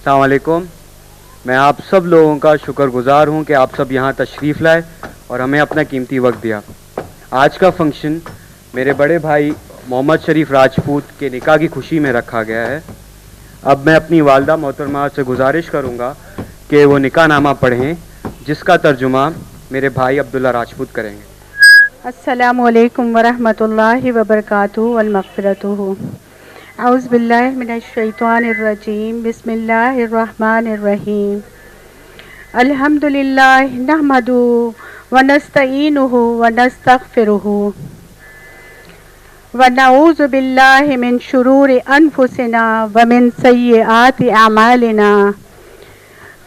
अस्सलाम वालेकुम। मैं आप सब लोगों का शुक्रगुजार हूं कि आप सब यहां तशरीफ़ लाए और हमें अपना कीमती वक्त दिया। आज का फंक्शन मेरे बड़े भाई मोहम्मद शरीफ राजपूत के निकाह की खुशी में रखा गया है। अब मैं अपनी वालदा मोहतरमा से गुजारिश करूंगा कि वो निकाहनामा पढ़ें, जिसका तर्जुमा मेरे भाई अब्दुल्ला राजपूत करेंगे। अस्सलामु अलैकुम वरहमतुल्लाहि वबरकातुहू वल मग़फ़िरतुहू। औज़ु बिल्लाहि मिनश शैतानिर रजीम। बिस्मिल्लाहिर रहमानिर रहीम। अल्हम्दुलिल्लाहि नहमदुहु व नस्तईनुहु व नस्तग़फ़िरुहु व नऊज़ु बिल्लाहि मिन शुरूरि अनफुसिना व मिन सय्यिआति अमालिना।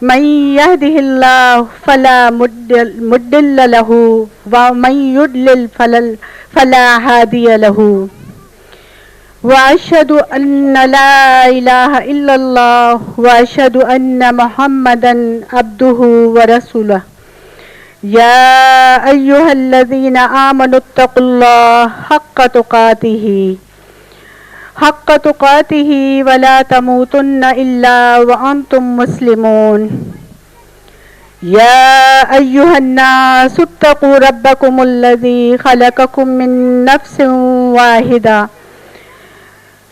मन यहदिहिल्लाहु फला मुद्दिल्ल लहु व मन युद्लिल फला हादिय लहु। व अशहदु अन्न ला इलाहा इल्लल्लाह व अशहदु अन्न मुहम्मदन अब्दुहु व रसूलुहु। या अय्युहल्लज़ीना आमनुत्तक़ुल्लाह हक़्क़ तुक़ातिही वला तमूतुन्न इल्ला व अंतुम मुस्लिमून। या अय्युहन्नासु इत्तक़ू रब्बकुमुल्लज़ी ख़लक़कुम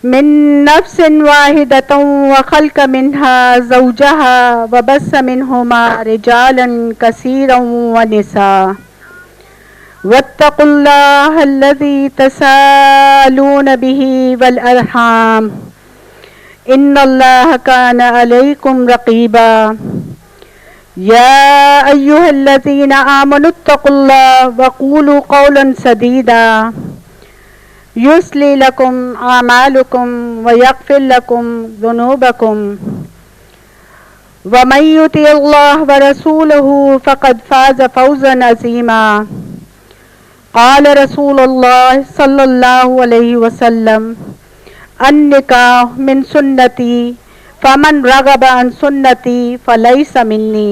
मिन नफ्सिन वाहिदतन व ख़लक़ मिन्हा ज़ौजहा व बस्स मिन्हुमा रिजालन कसीरन व निसा। वत्तक़ुल्लाह अल्लज़ी तसाअलून बिही वल अरहाम इन्नल्लाह कान अलैकुम रक़ीबा। या अय्युहल्लज़ीना आमनुत्तक़ुल्लाह व क़ूलू क़ौलन सदीदा युस्लिह लकुम अमालकुम व यग़फ़िर लकुम ज़ुनूबकुम व मन युतिअल्लाह व रसूलहु फ़क़द फ़ाज़ फ़ौज़न अज़ीमा। क़ाल रसूलुल्लाह सल्लल्लाहु अलैहि वसल्लम अन्निकाह मिन सुन्नती फ़मन रग़िब अन सुन्नती फ़लैसा मिन्नी।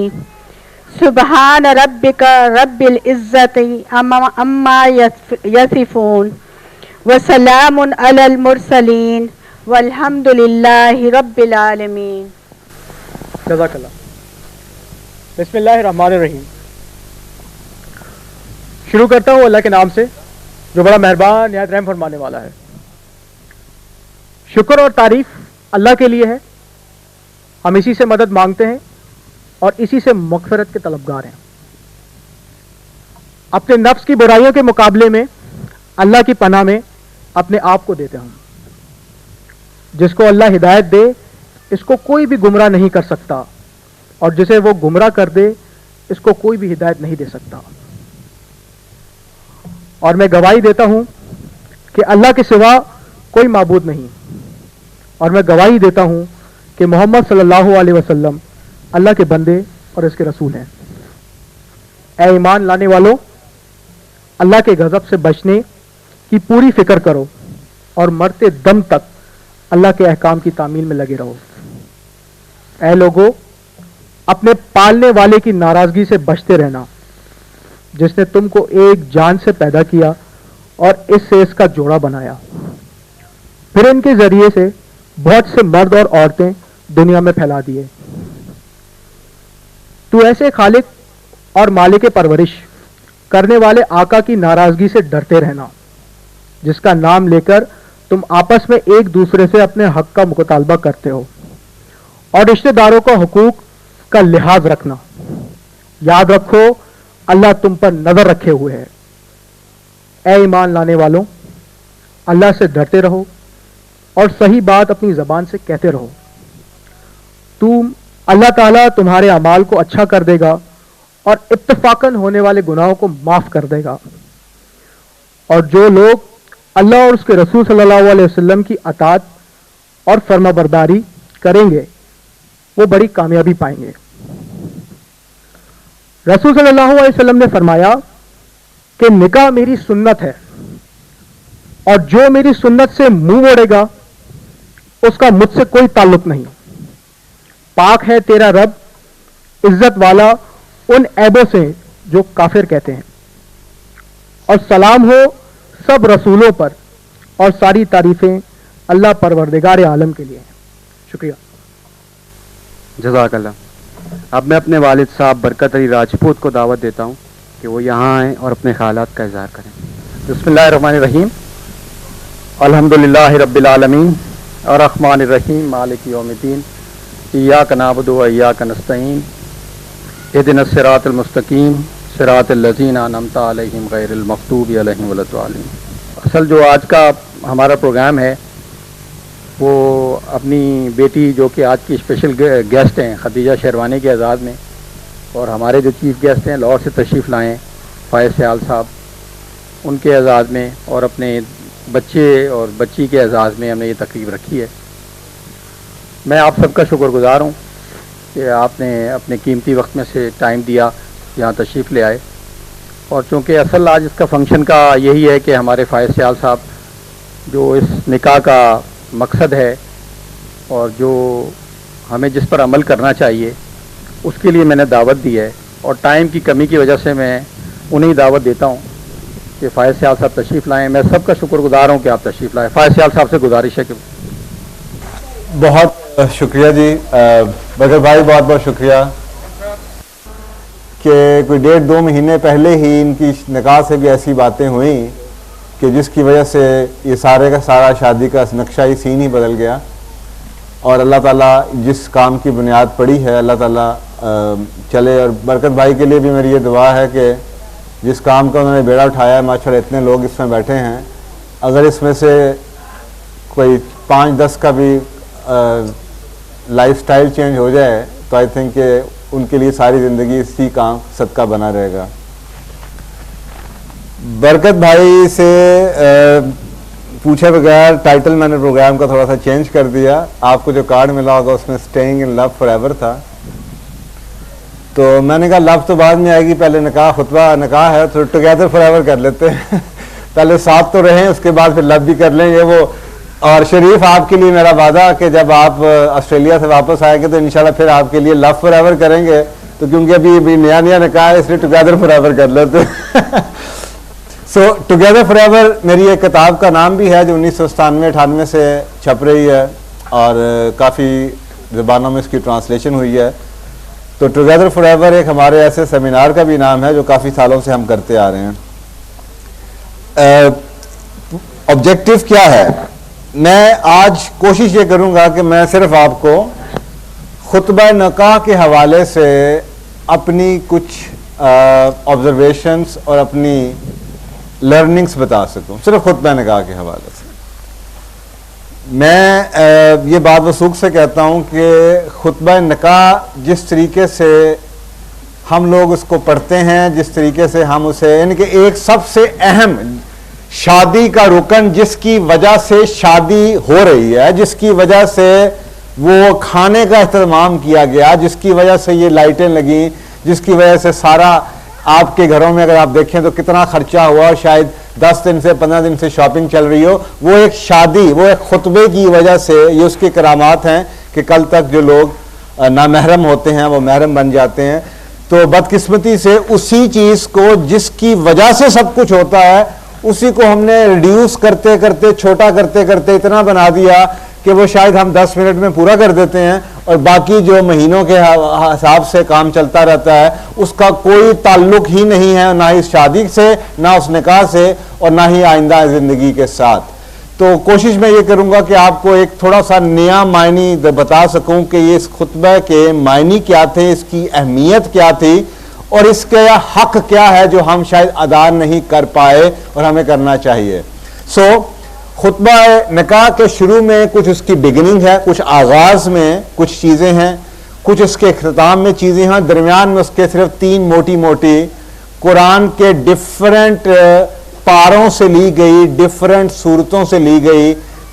सुब्हान रब्बिका रब्बिल इज़्ज़ति अम्मा यसिफ़ून व सलामुन अलल मुरसलीन वल्हम्दुलिल्लाहि रब्बिल आलमीन। जज़ाकल्लाह। बिस्मिल्लाहिर्रहमानिर्रहीम। शुरू करता हूँ अल्लाह के नाम से जो बड़ा मेहरबान निहायत रहम फरमाने वाला है। शुक्र और तारीफ अल्लाह के लिए है। हम इसी से मदद मांगते हैं और इसी से मग़फ़िरत के तलबगार हैं। अपने नफ्स की बुराइयों के मुकाबले में अल्लाह की पनाह में अपने आप को देते हैं। जिसको अल्लाह हिदायत दे इसको कोई भी गुमराह नहीं कर सकता और जिसे वो गुमराह कर दे इसको कोई भी हिदायत नहीं दे सकता। और मैं गवाही देता हूं कि अल्लाह के सिवा कोई माबूद नहीं और मैं गवाही देता हूं कि मोहम्मद सल्लल्लाहु अलैहि वसल्लम अल्लाह के बंदे और इसके रसूल हैं। ऐ ईमान लाने वालों, अल्लाह के गज़ब से बचने की पूरी फिक्र करो और मरते दम तक अल्लाह के अहकाम की तामील में लगे रहो। ऐ लोगों, अपने पालने वाले की नाराजगी से बचते रहना, जिसने तुमको एक जान से पैदा किया और इससे इसका जोड़ा बनाया। फिर इनके जरिए से बहुत से मर्द और औरतें दुनिया में फैला दिए। तू ऐसे खालिक और मालिक परवरिश करने वाले आका की नाराजगी से डरते रहना, जिसका नाम लेकर तुम आपस में एक दूसरे से अपने हक का मुतालबा करते हो और रिश्तेदारों का हुकूक का लिहाज रखना। याद रखो अल्लाह तुम पर नजर रखे हुए है। ऐ ईमान लाने वालों, अल्लाह से डरते रहो और सही बात अपनी जबान से कहते रहो। अल्लाह ताला तुम्हारे अमाल को अच्छा कर देगा और इत्तफाकन होने वाले गुनाहों को माफ कर देगा। और जो लोग अल्लाह और उसके रसूल सल्लल्लाहु अलैहि वसल्लम की अताअत और फर्माबरदारी करेंगे वो बड़ी कामयाबी पाएंगे। रसूल सल्लल्लाहु अलैहि वसल्लम ने फरमाया कि निकाह मेरी सुन्नत है और जो मेरी सुन्नत से मुंह मोड़ेगा उसका मुझसे कोई ताल्लुक नहीं। पाक है तेरा रब इज्जत वाला उन ऐबों से जो काफिर कहते हैं। और सलाम हो सब रसूलों पर और सारी तारीफें अल्लाह परवरदिगार आलम के लिए हैं। शुक्रिया। जज़ाकल्लाह। अब मैं अपने वालिद साहब बरकत अली राजपूत को दावत देता हूँ कि वो यहाँ आएँ और अपने ख़यालात का इज़हार करें। बिस्मिल्लाहिर्रहमानिर्रहीम, अल्हम्दुलिल्लाहि रब्बिल आलमीन और रहमानिर्रहीम मालिक यौमिद्दीन, इय्याक नअबुदु व इय्याक नस्तईन, इहदिनस सिरातल मुस्तकीम, सिरातल लज़ीना अनअमता अलैहिम गैरिल मग़दूबि अलैहिम वलद्दालिन। असल जो आज का हमारा प्रोग्राम है वो अपनी बेटी जो कि आज की स्पेशल गेस्ट हैं खदीजा शेरवानी के एजाज़ में, और हमारे जो चीफ़ गेस्ट हैं लाहौर से तशरीफ़ लाए हैं फ़ायज़ सयाल साहब, उनके एजाज़ में और अपने बच्चे और बच्ची के एजाज़ में हमने ये तकरीब रखी है। मैं आप सबका शुक्रगुज़ार हूँ कि आपने अपने कीमती वक्त में से टाइम दिया, यहाँ तशरीफ़ ले आए। और चूँकि असल आज इसका फंक्शन का यही है कि हमारे फ़ायज़ सयाल साहब जो इस निकाह का मकसद है और जो हमें जिस पर अमल करना चाहिए उसके लिए मैंने दावत दी है, और टाइम की कमी की वजह से मैं उन्हें दावत देता हूँ कि फ़ायज़ सयाल साहब तशरीफ़ लाएँ। मैं सबका शुक्रगुज़ार हूँ कि आप तशरीफ़ लाएँ। फ़ायज़ सयाल साहब से गुजारिश है कि बहुत शुक्रिया जी बकर भाई, बहुत बहुत शुक्रिया कि कोई 1.5-2 महीने पहले ही इनकी निकाह से भी ऐसी बातें हुई कि जिसकी वजह से ये सारे का सारा शादी का नक्शा ही सीन ही बदल गया। और अल्लाह ताला जिस काम की बुनियाद पड़ी है अल्लाह ताला चले। और बरकत भाई के लिए भी मेरी ये दुआ है कि जिस काम का उन्होंने बेड़ा उठाया है, माशाल्लाह इतने लोग इसमें बैठे हैं, अगर इसमें से कोई 5-10 का भी लाइफस्टाइल चेंज हो जाए तो आई थिंक कि उनके लिए सारी ज़िंदगी इसी काम सदका बना रहेगा। बरकत भाई से पूछे बगैर टाइटल मैंने प्रोग्राम का थोड़ा सा चेंज कर दिया। आपको जो कार्ड मिला होगा उसमें स्टेइंग इन लव फॉरएवर था, तो मैंने कहा लव तो बाद में आएगी, पहले निकाह खुतबा निकाह है तो टुगेदर फॉरएवर कर लेते हैं पहले साथ तो रहें, उसके बाद फिर लव भी कर लेंगे वो। और शरीफ, आपके लिए मेरा वादा कि जब आप ऑस्ट्रेलिया से वापस आएंगे तो इंशाल्लाह फिर आपके लिए लव फॉरएवर करेंगे, तो क्योंकि अभी नया नया निकाह है इसलिए टुगेदर फॉरएवर कर लेते सो टुगेदर फॉरएवर मेरी एक किताब का नाम भी है जो 1997-98 से छप रही है और काफ़ी ज़बानों में इसकी ट्रांसलेशन हुई है। तो टुगेदर फॉरएवर एक हमारे ऐसे सेमिनार का भी नाम है जो काफ़ी सालों से हम करते आ रहे हैं। ऑब्जेक्टिव क्या है? मैं आज कोशिश ये करूंगा कि मैं सिर्फ आपको खुतबा निकाह के हवाले से अपनी कुछ ऑब्जर्वेशंस और अपनी लर्निंग्स बता सकूं, सिर्फ खुतबा निकाह के हवाले से। मैं ये बात वसूख से कहता हूं कि खुतबा निकाह जिस तरीके से हम लोग उसको पढ़ते हैं, जिस तरीके से हम उसे, यानी कि एक सबसे अहम शादी का रुकन जिसकी वजह से शादी हो रही है, जिसकी वजह से वो खाने का इंतजाम किया गया, जिसकी वजह से ये लाइटें लगी, जिसकी वजह से सारा आपके घरों में अगर आप देखें तो कितना खर्चा हुआ, शायद 10 दिन से 15 दिन से शॉपिंग चल रही हो, वो एक शादी, वो एक खुतबे की वजह से ये उसकी करामात हैं कि कल तक जो लोग नामहरम होते हैं वो महरम बन जाते हैं। तो बदकिस्मती से उसी चीज़ को जिसकी वजह से सब कुछ होता है उसी को हमने रिड्यूस करते करते, छोटा करते करते इतना बना दिया कि वो शायद हम 10 मिनट में पूरा कर देते हैं और बाकी जो महीनों के हिसाब से काम चलता रहता है उसका कोई ताल्लुक ही नहीं है, ना इस शादी से, ना उस निकाह से और ना ही आइंदा ज़िंदगी के साथ। तो कोशिश मैं ये करूँगा कि आपको एक थोड़ा सा नया मायनी बता सकूँ कि ये इस खुतबे के मायनी क्या थे, इसकी अहमियत क्या थी और इसके हक क्या है जो हम शायद अदा नहीं कर पाए और हमें करना चाहिए। खुतबा निकाह के शुरू में कुछ उसकी बिगिनिंग है, कुछ आगाज़ में कुछ चीज़ें हैं, कुछ उसके इख्तिताम में चीज़ें हैं, दरमियान में उसके सिर्फ 3 मोटी मोटी कुरान के डिफरेंट पारों से ली गई, डिफरेंट सूरतों से ली गई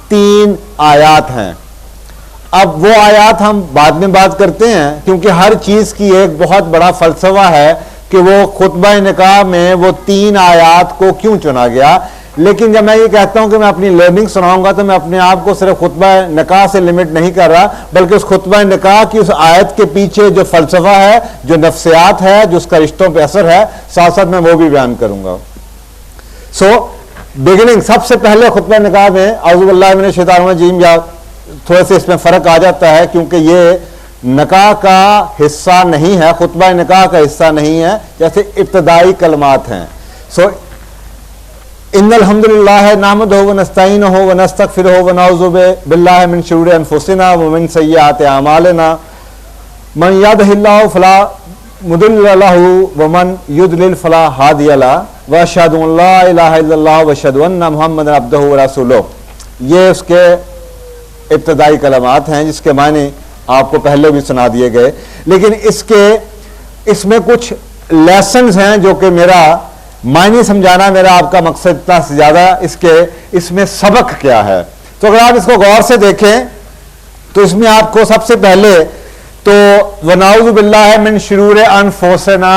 3 आयात हैं। अब वो आयात हम बाद में बात करते हैं क्योंकि हर चीज़ की एक बहुत बड़ा फलसफा है कि वो खुतबा निकाह में वो 3 आयात को क्यों चुना गया। लेकिन जब मैं ये कहता हूं कि मैं अपनी लर्निंग सुनाऊंगा तो मैं अपने आप को सिर्फ खुतबा निकाह से लिमिट नहीं कर रहा, बल्कि उस खुतबा निकाह की उस आयत के पीछे जो फलसफा है, जो नफ्सियात है, जो उसका रिश्तों पे असर है, साथ साथ मैं वो भी बयान करूंगा। बिगिनिंग, सबसे पहले खुतबा निकाह में औज़ु बिल्लाहि मिनश शैतानिर रजीम या थोड़े से इसमें फ़र्क आ जाता है क्योंकि ये निकाह का हिस्सा नहीं है, खुतबा निकाह का हिस्सा नहीं है, जैसे इब्तदाई कलमात हैं। सो इन्नल हम्दुलिल्लाह नहमदुहु व नस्तईनुहु व नस्तगफिरुहु व नऊज़ु बिल्लाहि मिन शुरूरि अनफुसिना व मिन सय्यिआति अमालिना मन यहदिहिल्लाहु फला मुदिल्ल लहु व मन युद्लिल फला हादिय लहु व अशहदु अन ला इलाहा इल्लल्लाह व अशहदु अन्ना मुहम्मदन अब्दुहु व रसूलुहु। ये उसके इब्तदाई कलमात हैं जिसके माने आपको पहले भी सुना दिए गए, लेकिन इसमें कुछ लेसन्स हैं जो कि मेरा मायने समझाना मेरा आपका मकसद इतना से ज्यादा इसमें सबक क्या है। तो अगर आप इसको गौर से देखें तो इसमें आपको सबसे पहले तो वनाउज़ु बिल्लाहि मिन शुरूरि अनफुसिना,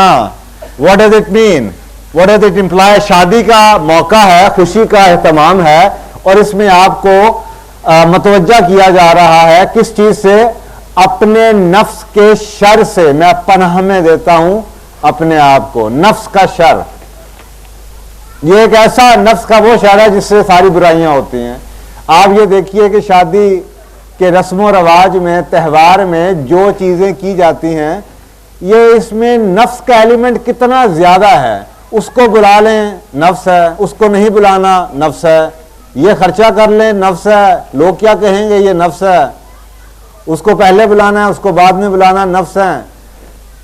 what does it mean, what does it imply. शादी का मौका है, खुशी का एहतमाम है, और इसमें आपको मतवज्जा किया जा रहा है किस चीज से, अपने नफ्स के शर से। मैं पनाह में देता हूं अपने आप को, नफ्स का शर। ये एक ऐसा नफ्स का वो शर है जिससे सारी बुराइयां होती हैं। आप ये देखिए कि शादी के रस्म रवाज में, त्यौहार में जो चीजें की जाती हैं, ये इसमें नफ्स का एलिमेंट कितना ज्यादा है। उसको बुला लें, नफ्स है, उसको नहीं बुलाना, नफ्स है। ये खर्चा कर लें, नफ्स है, लोग क्या कहेंगे, ये नफ्स है। उसको पहले बुलाना है, उसको बाद में बुलाना, नफ्स है।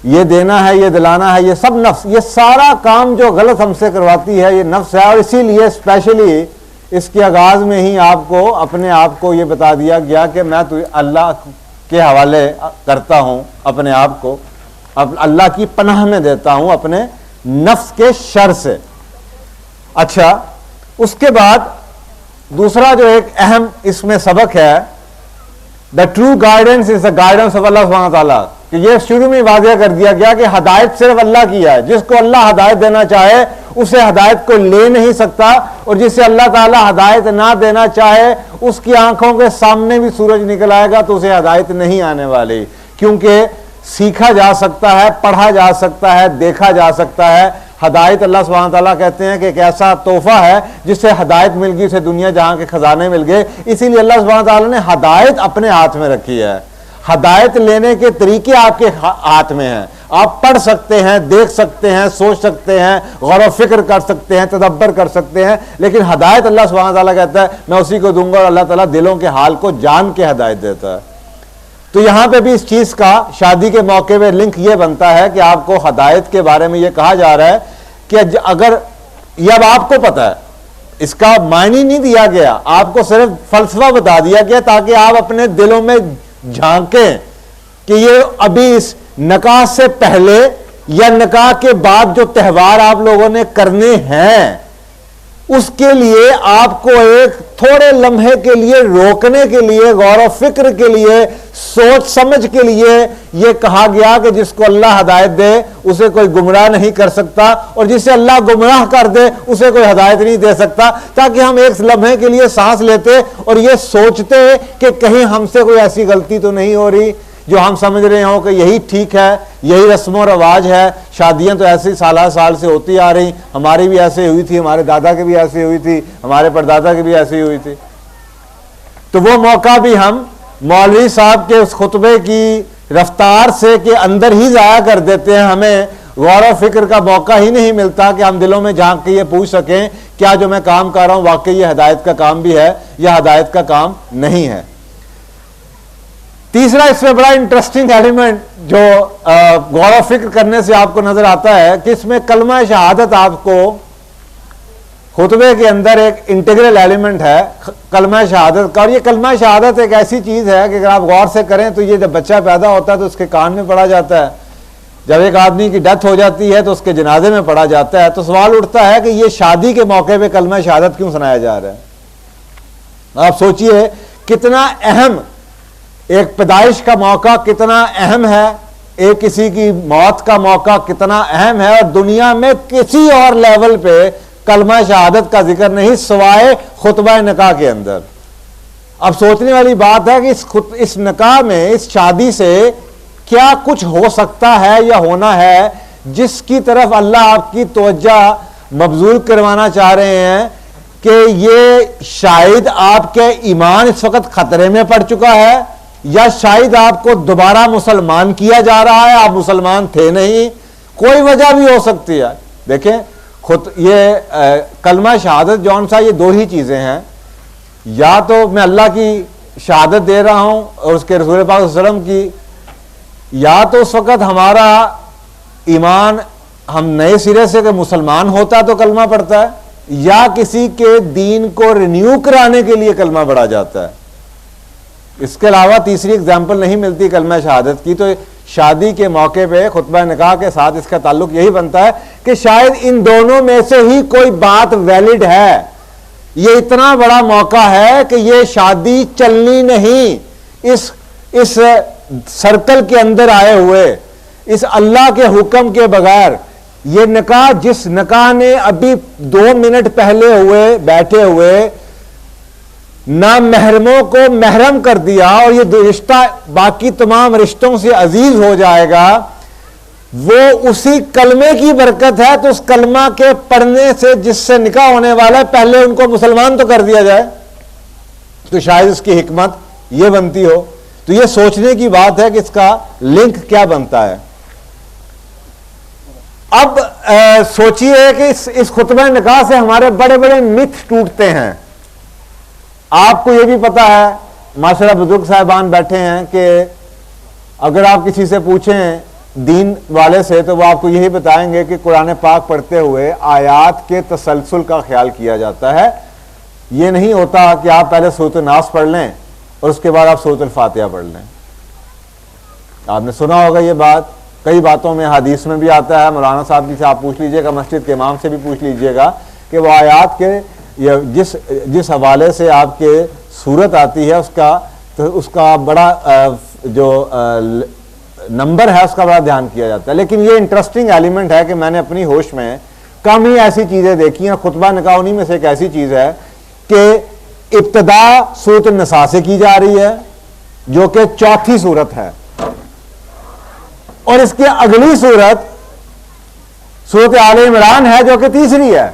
ये देना है, ये दिलाना है, ये सब नफ्स। ये सारा काम जो गलत हमसे करवाती है ये नफ्स है। और इसीलिए स्पेशली इसके आगाज में ही आपको अपने आप को ये बता दिया गया कि मैं तो अल्लाह के हवाले करता हूं अपने आप को, अब अल्लाह की पनाह में देता हूं अपने नफ्स के शर से। अच्छा, उसके बाद दूसरा जो एक अहम इसमें सबक है, the true guidance is the guidance of Allah सुब्हानहू व तआला, कि ये शुरू में वाज़ेह कर दिया गया कि हदायत सिर्फ अल्लाह की है। जिसको अल्लाह हदायत देना चाहे उसे हदायत को ले नहीं सकता, और जिसे अल्लाह ताला हदायत ना देना चाहे उसकी आंखों के सामने भी सूरज निकल आएगा तो उसे हदायत नहीं आने वाली। क्योंकि सीखा जा सकता है, पढ़ा जा सकता है, देखा जा सकता है। हदायत अल्लाह सुब्हानहू व तआला कहते हैं कि एक ऐसा तोहफा है जिससे हदायत मिल गई, उसे दुनिया जहां के खजाने मिल गए। इसीलिए अल्लाह सुब्हानहू व तआला ने हदायत अपने हाथ में रखी है। हदायत लेने के तरीके आपके हाथ में हैं। आप पढ़ सकते हैं, देख सकते हैं, सोच सकते हैं, गौर व फिक्र कर सकते हैं, तदब्बर कर सकते हैं, लेकिन हदायत अल्लाह सुब्हानहू व तआला कहता है मैं उसी को दूंगा। और अल्लाह ताला दिलों के हाल को जान के हदायत देता है। तो यहां पे भी इस चीज का शादी के मौके में लिंक ये बनता है कि आपको हदायत के बारे में ये कहा जा रहा है कि अगर ये अब आपको पता है, इसका मायने नहीं दिया गया, आपको सिर्फ फलसफा बता दिया गया ताकि आप अपने दिलों में झांकें कि ये अभी इस निकाह से पहले या निकाह के बाद जो त्यौहार आप लोगों ने करने हैं उसके लिए आपको एक थोड़े लम्हे के लिए रोकने के लिए, गौर व फिक्र के लिए, सोच समझ के लिए यह कहा गया कि जिसको अल्लाह हदायत दे उसे कोई गुमराह नहीं कर सकता, और जिसे अल्लाह गुमराह कर दे उसे कोई हदायत नहीं दे सकता। ताकि हम एक लम्हे के लिए सांस लेते और ये सोचते कि कहीं हमसे कोई ऐसी गलती तो नहीं हो रही जो हम समझ रहे हो कि यही ठीक है, यही रस्म रवाज है। शादियां तो ऐसी साल से होती आ रही, हमारी भी ऐसे हुई थी, हमारे दादा की भी ऐसी हुई थी, हमारे परदादा की भी ऐसी हुई थी। तो वो मौका भी हम मौलवी साहब के उस खुतबे की रफ्तार से के अंदर ही जाया कर देते हैं। हमें गौर व फिक्र का मौका ही नहीं मिलता कि हम दिलों में झांक के ये पूछ सकें क्या जो मैं काम कर रहा हूं वाकई ये हदायत का काम भी है या हदायत का काम नहीं है। तीसरा इसमें बड़ा इंटरेस्टिंग एलिमेंट जो गौर व फिक्र करने से आपको नजर आता है कि इसमें कलमा शहादत आपको खुतबे के अंदर एक इंटीग्रल एलिमेंट है कलमा शहादत का। और ये कलमा शहादत एक ऐसी चीज है कि अगर आप गौर से करें तो ये जब बच्चा पैदा होता है तो उसके कान में पढ़ा जाता है, जब एक आदमी की डेथ हो जाती है तो उसके जनाजे में पढ़ा जाता है। तो सवाल उठता है कि ये शादी के मौके पे कलमा शहादत क्यों सुनाया जा रहा है। आप सोचिए कितना अहम एक पैदाइश का मौका कितना अहम है, एक किसी की मौत का मौका कितना अहम है, और दुनिया में किसी और लेवल पे कलमा शहादत का जिक्र नहीं सिवाय खुतबा निकाह के अंदर। अब सोचने वाली बात है कि इस निकाह में, इस शादी से क्या कुछ हो सकता है या होना है जिसकी तरफ अल्लाह आपकी तवज्जो मबजूल करवाना चाह रहे हैं कि ये शायद आपके ईमान इस वक्त खतरे में पड़ चुका है, या शायद आपको दोबारा मुसलमान किया जा रहा है, आप मुसलमान थे नहीं, कोई वजह भी हो सकती है। देखें खुद ये कलमा शहादत जौन सा, ये दो ही चीजें हैं, या तो मैं अल्लाह की शहादत दे रहा हूं और उसके रसूल पाक सल्लल्लाहु अलैहि वसल्लम की, या तो उस वक्त हमारा ईमान हम नए सिरे से कि मुसलमान होता तो कलमा पढ़ता है, या किसी के दीन को रिन्यू कराने के लिए कलमा पढ़ा जाता है। इसके अलावा तीसरी एग्जाम्पल नहीं मिलती कलमा शहादत की। तो शादी के मौके पे खुतबा निकाह के साथ इसका ताल्लुक यही बनता है कि शायद इन दोनों में से ही कोई बात वैलिड है। ये इतना बड़ा मौका है कि ये शादी चलनी नहीं, इस सर्कल के अंदर आए हुए, इस अल्लाह के हुक्म के बगैर ये निकाह, जिस निकाह ने अभी 2 मिनट पहले हुए बैठे हुए ना महरमों को महरम कर दिया और ये रिश्ता बाकी तमाम रिश्तों से अजीज हो जाएगा, वो उसी कलमे की बरकत है। तो उस कलमा के पढ़ने से जिससे निकाह होने वाला है, पहले उनको मुसलमान तो कर दिया जाए। तो शायद इसकी हिकमत ये बनती हो। तो ये सोचने की बात है कि इसका लिंक क्या बनता है। अब सोचिए कि इस खुतबा निकाह से हमारे बड़े बड़े मिथ टूटते हैं। आपको यह भी पता है, माशाल्लाह बुजुर्ग साहिबान बैठे हैं, कि अगर आप किसी से पूछें दीन वाले से तो वो आपको यही बताएंगे कि कुरान पाक पढ़ते हुए आयात के तसलसल का ख्याल किया जाता है। ये नहीं होता कि आप पहले सूरत नास पढ़ लें और उसके बाद आप सूरत फातिहा पढ़ लें। आपने सुना होगा ये बात, कई बातों में हदीस में भी आता है। मौलाना साहब जी से आप पूछ लीजिएगा, मस्जिद के इमाम से भी पूछ लीजिएगा कि वो आयात के जिस हवाले से आपके सूरत आती है उसका बड़ा जो नंबर है उसका बड़ा ध्यान किया जाता है। लेकिन ये इंटरेस्टिंग एलिमेंट है कि मैंने अपनी होश में कम ही ऐसी चीजें देखी हैं। खुतबा निकाह उन्हीं में से एक ऐसी चीज है कि इब्तिदा सूरत निसा से की जा रही है जो कि चौथी सूरत है, और इसकी अगली सूरत सूरत आले इमरान है जो कि तीसरी है।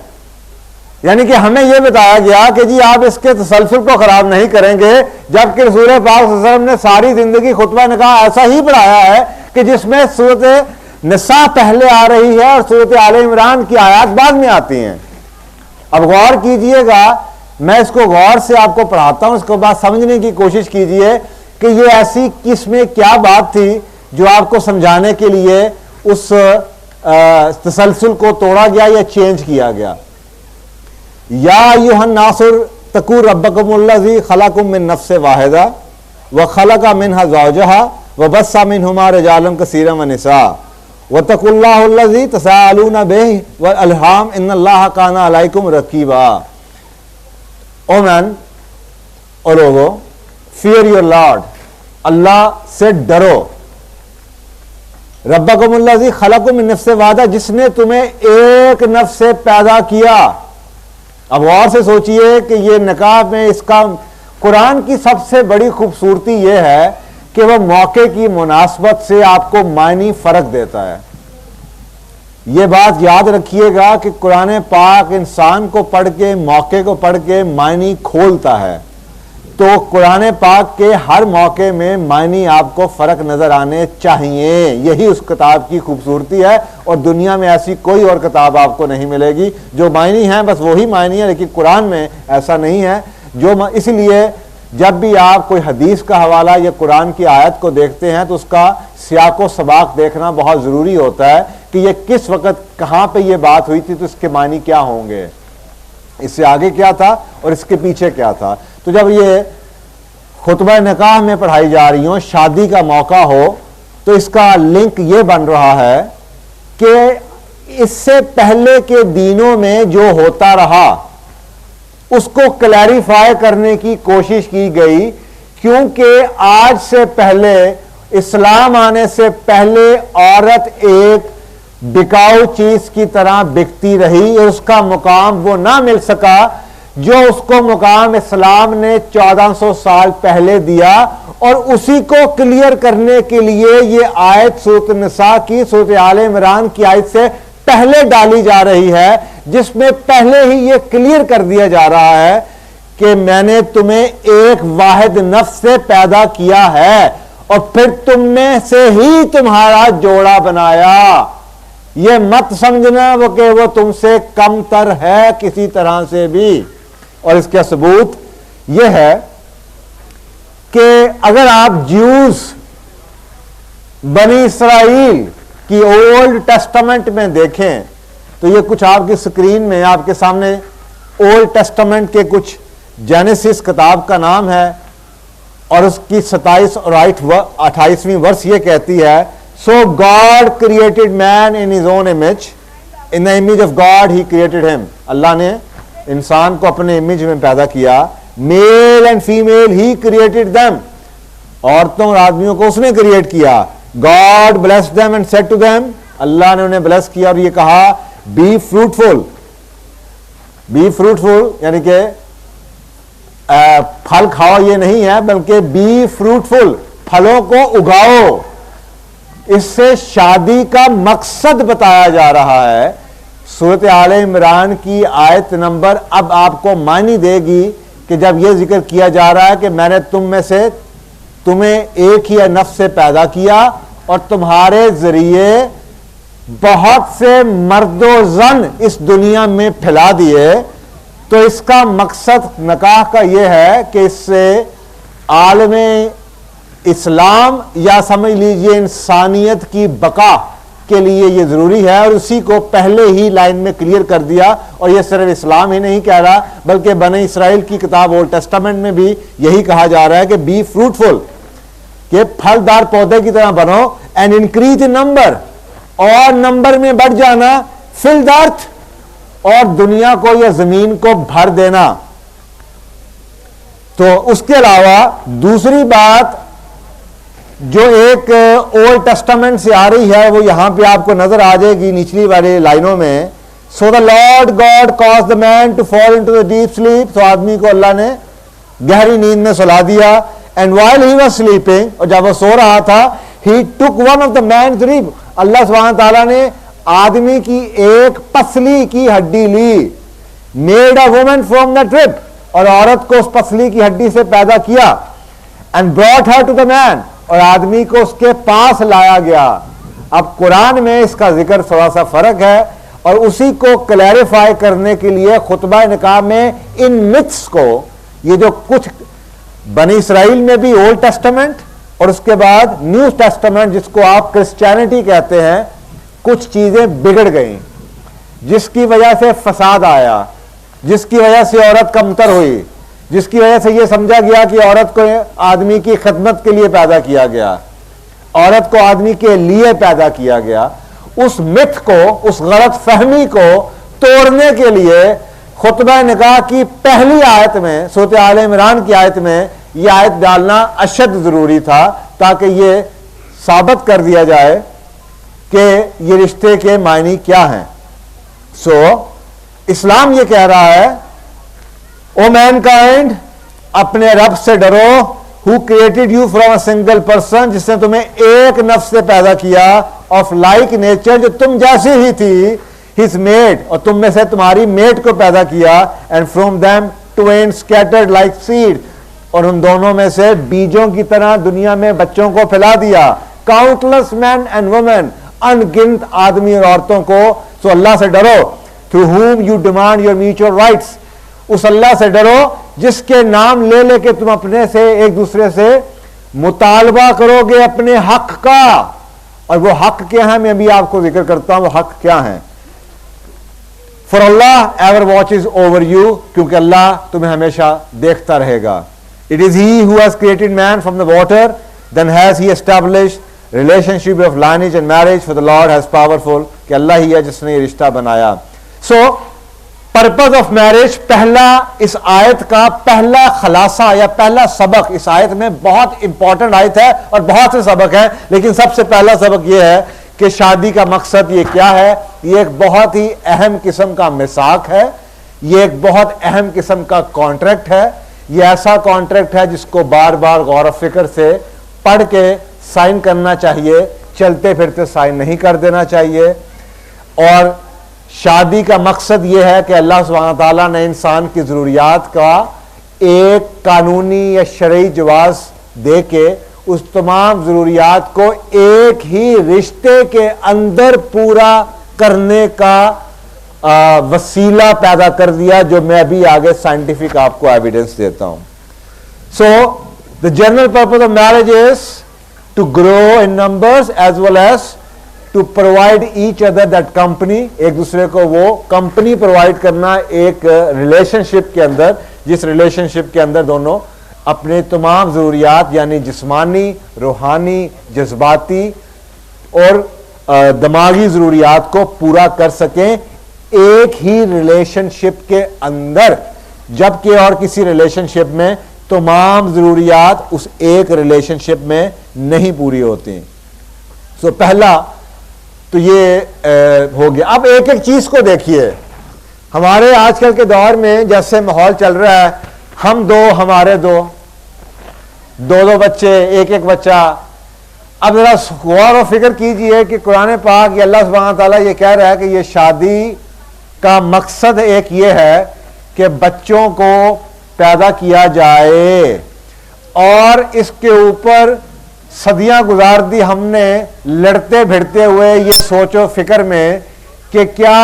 यानी कि हमें यह बताया गया कि जी आप इसके तसलसल को खराब नहीं करेंगे, जबकि रसूल पाक सल्लल्लाहु अलैहि वसल्लम ने सारी जिंदगी खुतबा निकाह ऐसा ही पढ़ाया है कि जिसमें सूरत निसा पहले आ रही है और सूरत आले इमरान की आयत बाद में आती हैं। अब गौर कीजिएगा, मैं इसको गौर से आपको पढ़ाता हूं, इसको बात समझने की कोशिश कीजिए कि ये ऐसी किसमें क्या बात थी जो आपको समझाने के लिए उस तसलसल को तोड़ा गया या चेंज किया गया। या अय्युहन नासुर तकू रब्बकुमुल्लज़ी खलकुम मिन नफ्सिन वाहिदा व खलका मिनहा ज़ौजहा व बस्सा मिनहुमा रिजालन कसीरन व निसा व तकुल्लाहुल्लज़ी तसाअलूना बिही व अलहाम इन्नल्लाहा काना अलैकुम रकीबा। ओ मैन, ओ लोगो, फियर योर लॉर्ड, अल्लाह से डरो। रब्बकुमुल्लज़ी खलकुम मिन नफ्सिन वाहिदा, जिसने तुम्हें एक नफ्स से पैदा किया। अब गौर से सोचिए कि ये निकाह में इसका कुरान की सबसे बड़ी खूबसूरती यह है कि वह मौके की मुनासबत से आपको मायनी फर्क देता है। यह बात याद रखिएगा कि कुरान पाक इंसान को पढ़ के, मौके को पढ़ के मायनी खोलता है। तो कुरान पाक के हर मौके में मायनी आपको फर्क नजर आने चाहिए। यही उस किताब की खूबसूरती है, और दुनिया में ऐसी कोई और किताब आपको नहीं मिलेगी। जो मायनी है बस वही मायनी है, लेकिन कुरान में ऐसा नहीं है। इसलिए जब भी आप कोई हदीस का हवाला या कुरान की आयत को देखते हैं तो उसका सियाको सबाक देखना बहुत जरूरी होता है कि यह किस वक्त कहां पे ये बात हुई थी, तो इसके मायनी क्या होंगे, इससे आगे क्या था और इसके पीछे क्या था। तो जब ये खुतबा निकाह में पढ़ाई जा रही हो, शादी का मौका हो, तो इसका लिंक ये बन रहा है कि इससे पहले के दिनों में जो होता रहा उसको क्लैरिफाई करने की कोशिश की गई, क्योंकि आज से पहले, इस्लाम आने से पहले औरत एक बिकाऊ चीज की तरह बिकती रही और उसका मुकाम वो ना मिल सका जो उसको मुकाम इस्लाम ने 1400 साल पहले दिया। और उसी को क्लियर करने के लिए ये आयत सूरत निसा की, सूरत आले इमरान की आयत से पहले डाली जा रही है, जिसमें पहले ही ये क्लियर कर दिया जा रहा है कि मैंने तुम्हें एक वाहिद नफ्स से पैदा किया है और फिर तुम में से ही तुम्हारा जोड़ा बनाया। ये मत समझना वो कि वो तुमसे कमतर है किसी तरह से भी। और इसका सबूत यह है कि अगर आप ज्यूज बनी इसराइल की ओल्ड टेस्टामेंट में देखें तो ये कुछ आपकी स्क्रीन में आपके सामने ओल्ड टेस्टामेंट के कुछ जेनेसिस किताब का नाम है और उसकी 27 और 28वीं वर्ष ये कहती है, so God created man in his own image, in the image of God he created him. Allah ने इंसान को अपने इमेज में पैदा किया, male and female he created them, औरतों और आदमियों को उसने क्रिएट किया। God blessed them and said to them, Allah ने उन्हें ब्लेस किया और ये कहा बी फ्रूटफुल। बी फ्रूटफुल यानी कि फल खाओ ये नहीं है, बल्कि बी फ्रूटफुल, फलों को उगाओ। इससे शादी का मकसद बताया जा रहा है। सूरत आले इमरान की आयत नंबर अब आपको मानी देगी कि जब यह जिक्र किया जा रहा है कि मैंने तुम में से तुम्हें एक ही नफ्स से पैदा किया और तुम्हारे जरिए बहुत से मर्दो जन इस दुनिया में फैला दिए, तो इसका मकसद निकाह का यह है कि इससे आलमे इस्लाम या समझ लीजिए इंसानियत की बका के लिए यह जरूरी है। और उसी को पहले ही लाइन में क्लियर कर दिया। और यह सिर्फ इस्लाम ही नहीं कह रहा, बल्कि बने इसराइल की किताब ओल्ड टेस्टामेंट में भी यही कहा जा रहा है कि बी फ्रूटफुल, कि फलदार पौधे की तरह बनो, एंड इंक्रीज इन नंबर, और नंबर में बढ़ जाना, फिल द अर्थ, और दुनिया को या जमीन को भर देना। तो उसके अलावा दूसरी बात जो एक ओल्ड टेस्टामेंट से आ रही है वो यहां पे आपको नजर आ जाएगी निचली वाली लाइनों में। So the Lord God cause the man to fall into the deep sleep, तो आदमी को अल्लाह ने गहरी नींद में सुला दिया। And while he was sleeping, और जब वो सो रहा था, he took one of the man's rib, Allah सुब्हान तआला ने आदमी की एक पसली की हड्डी ली, made a woman from the rib, और औरत को उस पसली की हड्डी से पैदा किया। And brought her to the man, और आदमी को उसके पास लाया गया। अब कुरान में इसका जिक्र थोड़ा सा फर्क है, और उसी को क्लैरिफाई करने के लिए खुतबा निकाह में इन मिथ्स को, ये जो कुछ बनी इसराइल में भी ओल्ड टेस्टामेंट और उसके बाद न्यू टेस्टामेंट जिसको आप क्रिश्चियनिटी कहते हैं, कुछ चीजें बिगड़ गई जिसकी वजह से फसाद आया, जिसकी वजह से औरत कमतर हुई, जिसकी वजह से यह समझा गया कि औरत को आदमी की खिदमत के लिए पैदा किया गया, औरत को आदमी के लिए पैदा किया गया। उस मिथ को, उस गलत फहमी को तोड़ने के लिए खुतबा निकाह की पहली आयत में, सूरत आले इमरान की आयत में यह आयत डालना अशद जरूरी था, ताकि यह साबित कर दिया जाए कि ये रिश्ते के मायने क्या हैं। इस्लाम ये कह रहा है, ओ मैनकाइंड, अपने रब से डरो, who created you from a single person, जिसने तुम्हें एक नफ्स से पैदा किया, ऑफ लाइक नेचर, जो तुम जैसी ही थी, हिज मेड, और तुम में से तुम्हारी मेड को पैदा किया, and from them Twain scattered like seed, और उन दोनों में से बीजों की तरह दुनिया में बच्चों को फैला दिया। काउंटलेस मैन एंड वुमेन, अनगिनत आदमी और औरतों को। सो अल्लाह से डरो, through whom you demand your mutual rights, उस अल्लाह से डरो जिसके नाम ले लेके तुम अपने से एक दूसरे से मुतालबा करोगे अपने हक का। और वो हक क्या है, मैं भी आपको जिक्र करता हूं वो हक क्या है। For Allah ever watches over you, क्योंकि अल्लाह तुम्हें हमेशा देखता रहेगा। It is he who has created man from the water, then has he established relationship of lineage and marriage, for the Lord has powerful, कि अल्लाह ही है जिसने ये रिश्ता बनाया। सो पर्पज ऑफ मैरिज, पहला इस आयत का पहला खलासा या पहला सबक, इस आयत में बहुत इंपॉर्टेंट आयत है और बहुत से सबक है, लेकिन सबसे पहला सबक यह है कि शादी का मकसद ये क्या है। ये एक बहुत ही अहम किस्म का मिसाक है, ये एक बहुत अहम किस्म का कॉन्ट्रैक्ट है। ये ऐसा कॉन्ट्रैक्ट है जिसको बार बार गौर फिक्र से पढ़ के साइन करना चाहिए, चलते फिरते साइन नहीं कर देना चाहिए। और शादी का मकसद यह है कि अल्लाह सुब्हानहू व तआला ने इंसान की ज़रूरियात का एक कानूनी या शरई जवाज दे के उस तमाम ज़रूरियात को एक ही रिश्ते के अंदर पूरा करने का वसीला पैदा कर दिया, जो मैं अभी आगे साइंटिफिक आपको एविडेंस देता हूं। So the general purpose of marriage is to grow in numbers as well as to provide each other that company, एक दूसरे को वो कंपनी प्रोवाइड करना एक रिलेशनशिप के अंदर, जिस रिलेशनशिप के अंदर दोनों अपने तमाम ज़रूरियात यानी जिस्मानी, रूहानी, जज्बाती और दिमागी ज़रूरियात को पूरा कर सकें एक ही रिलेशनशिप के अंदर, जबकि और किसी रिलेशनशिप में तमाम ज़रूरियात उस एक रिलेशनशिप में नहीं पूरी होती। सो पहला तो ये हो गया। अब एक एक चीज़ को देखिए, हमारे आजकल के दौर में जैसे माहौल चल रहा है, हम दो हमारे दो बच्चे, एक एक बच्चा। अब जरा गौर और फिक्र कीजिए कि कुरान पाक या अल्लाह सुब्हानहू व तआला ये कह रहा है कि ये शादी का मकसद एक ये है कि बच्चों को पैदा किया जाए, और इसके ऊपर सदियां गुजार दी हमने लड़ते भिड़ते हुए ये सोचो फिक्र में कि क्या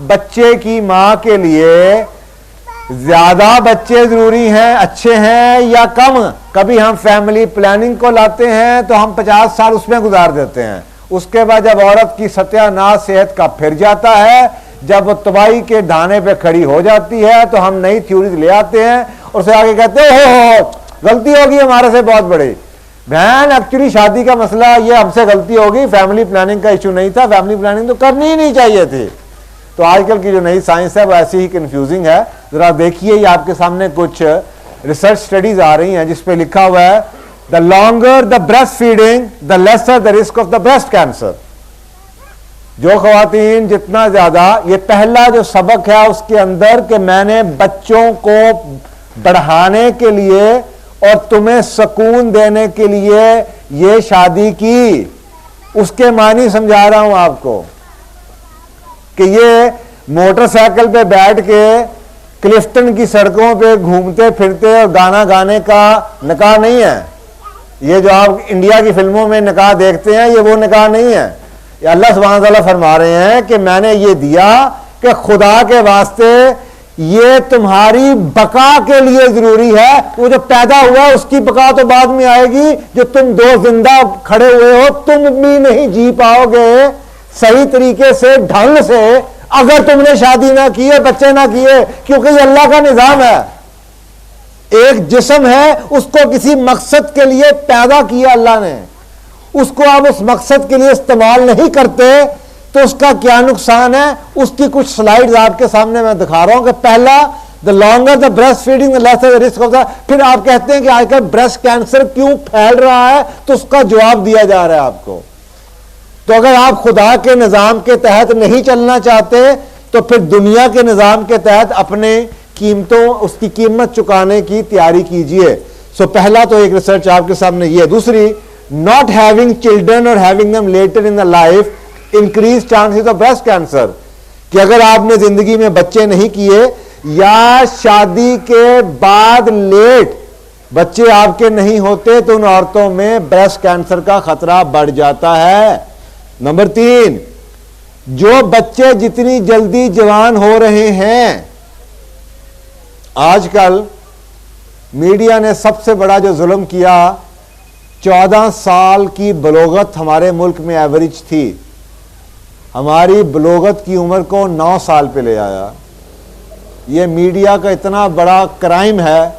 बच्चे की मां के लिए ज्यादा बच्चे जरूरी हैं, अच्छे हैं या कम। कभी हम फैमिली प्लानिंग को लाते हैं तो हम 50 साल उसमें गुजार देते हैं, उसके बाद जब औरत की सत्यानाश सेहत का फिर जाता है, जब वो तबाही के ढाने पे खड़ी हो जाती है, तो हम नई थ्योरीज ले आते हैं और उसे आगे कहते हैं हो गलती होगी हमारे से बहुत बड़ी। बहन एक्चुअली शादी का मसला ये हमसे गलती होगी, फैमिली प्लानिंग का इशू नहीं था, फैमिली प्लानिंग तो करनी ही नहीं चाहिए थी। तो आजकल की जो नई साइंस है वो ऐसी ही कंफ्यूजिंग है। जरा देखिए, ये आपके सामने कुछ रिसर्च स्टडीज आ रही हैं जिस पे लिखा हुआ है the longer the breast feeding the lesser the risk of the breast cancer. जो खवातीन जितना ज्यादा, ये पहला जो सबक है उसके अंदर कि मैंने बच्चों को बढ़ाने के लिए और तुम्हें सुकून देने के लिए ये शादी की, उसके मानी समझा रहा हूं आपको कि ये मोटरसाइकिल पे बैठ के क्लिफ्टन की सड़कों पे घूमते फिरते और गाना गाने का निकाह नहीं है। ये जो आप इंडिया की फिल्मों में निकाह देखते हैं, ये वो निकाह नहीं है। ये अल्लाह सुब्हानहू व तआला फरमा रहे हैं कि मैंने ये दिया कि खुदा के वास्ते ये तुम्हारी बका के लिए जरूरी है। वो जो पैदा हुआ उसकी बका तो बाद में आएगी, जो तुम दो जिंदा खड़े हुए हो तुम भी नहीं जी पाओगे सही तरीके से, ढंग से, अगर तुमने शादी ना की है, बच्चे ना किए, क्योंकि ये अल्लाह का निजाम है। एक जिस्म है, उसको किसी मकसद के लिए पैदा किया अल्लाह ने, उसको आप उस मकसद के लिए इस्तेमाल नहीं करते तो उसका क्या नुकसान है। उसकी कुछ स्लाइड्स आपके सामने मैं दिखा रहा हूं कि पहला the longer the breast feeding the lesser the risk of the. फिर आप कहते हैं कि आजकल ब्रेस्ट कैंसर क्यों फैल रहा है, तो उसका जवाब दिया जा रहा है आपको। तो अगर आप खुदा के निजाम के तहत नहीं चलना चाहते तो फिर दुनिया के निजाम के तहत अपने कीमतों, उसकी कीमत चुकाने की तैयारी कीजिए। सो पहला तो एक रिसर्च आपके सामने ये। दूसरी, नॉट हैविंग चिल्ड्रन और having them later in the life increase chances of breast cancer, कि अगर आपने जिंदगी में बच्चे नहीं किए या शादी के बाद लेट बच्चे आपके नहीं होते तो उन औरतों में ब्रेस्ट कैंसर का खतरा बढ़ जाता है। नंबर 3, जो बच्चे जितनी जल्दी जवान हो रहे हैं, आजकल मीडिया ने सबसे बड़ा जो जुल्म किया, 14 साल की बलोगत हमारे मुल्क में एवरेज थी, हमारी बलोगत की उम्र को 9 साल पे ले आया। ये मीडिया का इतना बड़ा क्राइम है,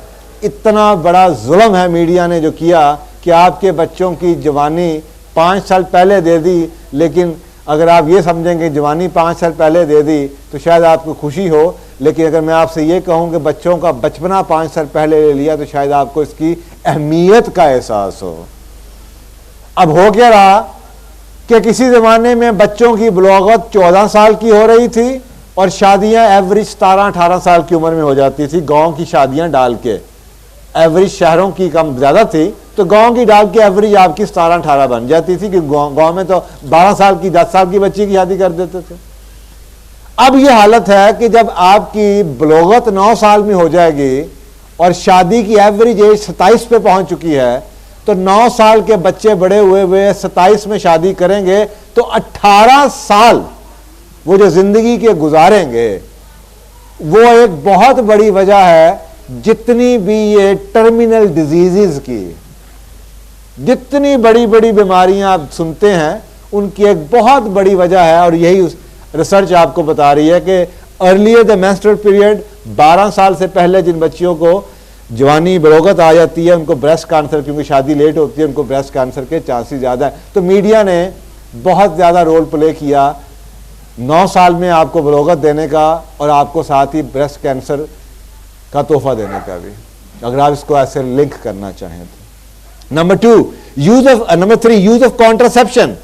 इतना बड़ा जुल्म है मीडिया ने जो किया कि आपके बच्चों की जवानी 5 साल पहले दे दी। लेकिन अगर आप ये समझेंगे जवानी 5 साल पहले दे दी तो शायद आपको खुशी हो, लेकिन अगर मैं आपसे ये कहूँ कि बच्चों का बचपना 5 साल पहले ले लिया तो शायद आपको इसकी अहमियत का एहसास हो। अब हो क्या रहा कि किसी ज़माने में बच्चों की बलोगत 14 साल की हो रही थी और शादियां एवरेज 17-18 साल की उम्र में हो जाती थी। गांव की शादियां डाल के, एवरेज शहरों की कम ज़्यादा थी तो गांव की डाल के एवरेज आपकी 17-18 बन जाती थी, कि गांव में तो 12 साल की 10 साल की बच्ची की शादी कर देते थे। अब यह हालत है कि जब आपकी बलोगत 9 साल में हो जाएगी और शादी की एवरेज एज 27 पे पहुंच चुकी है, तो 9 साल के बच्चे बड़े हुए हुए 27 में शादी करेंगे तो 18 साल वो जो जिंदगी के गुजारेंगे, वो एक बहुत बड़ी वजह है जितनी भी ये टर्मिनल डिजीजेस की, जितनी बड़ी बड़ी बीमारियां आप सुनते हैं, उनकी एक बहुत बड़ी वजह है। और यही रिसर्च आपको बता रही है कि अर्लियर द मेंस्ट्रुअल पीरियड, 12 साल से पहले जिन बच्चियों को जवानी बलोगत आ जाती है, उनको ब्रेस्ट कैंसर, क्योंकि शादी लेट होती है, उनको ब्रेस्ट कैंसर के चांसेस ज़्यादा है। तो मीडिया ने बहुत ज़्यादा रोल प्ले किया 9 साल में आपको बलोगत देने का, और आपको साथ ही ब्रेस्ट कैंसर का तोहफा देने का भी, अगर आप इसको ऐसे लिंक करना चाहें तो। Number 3 use of contraception.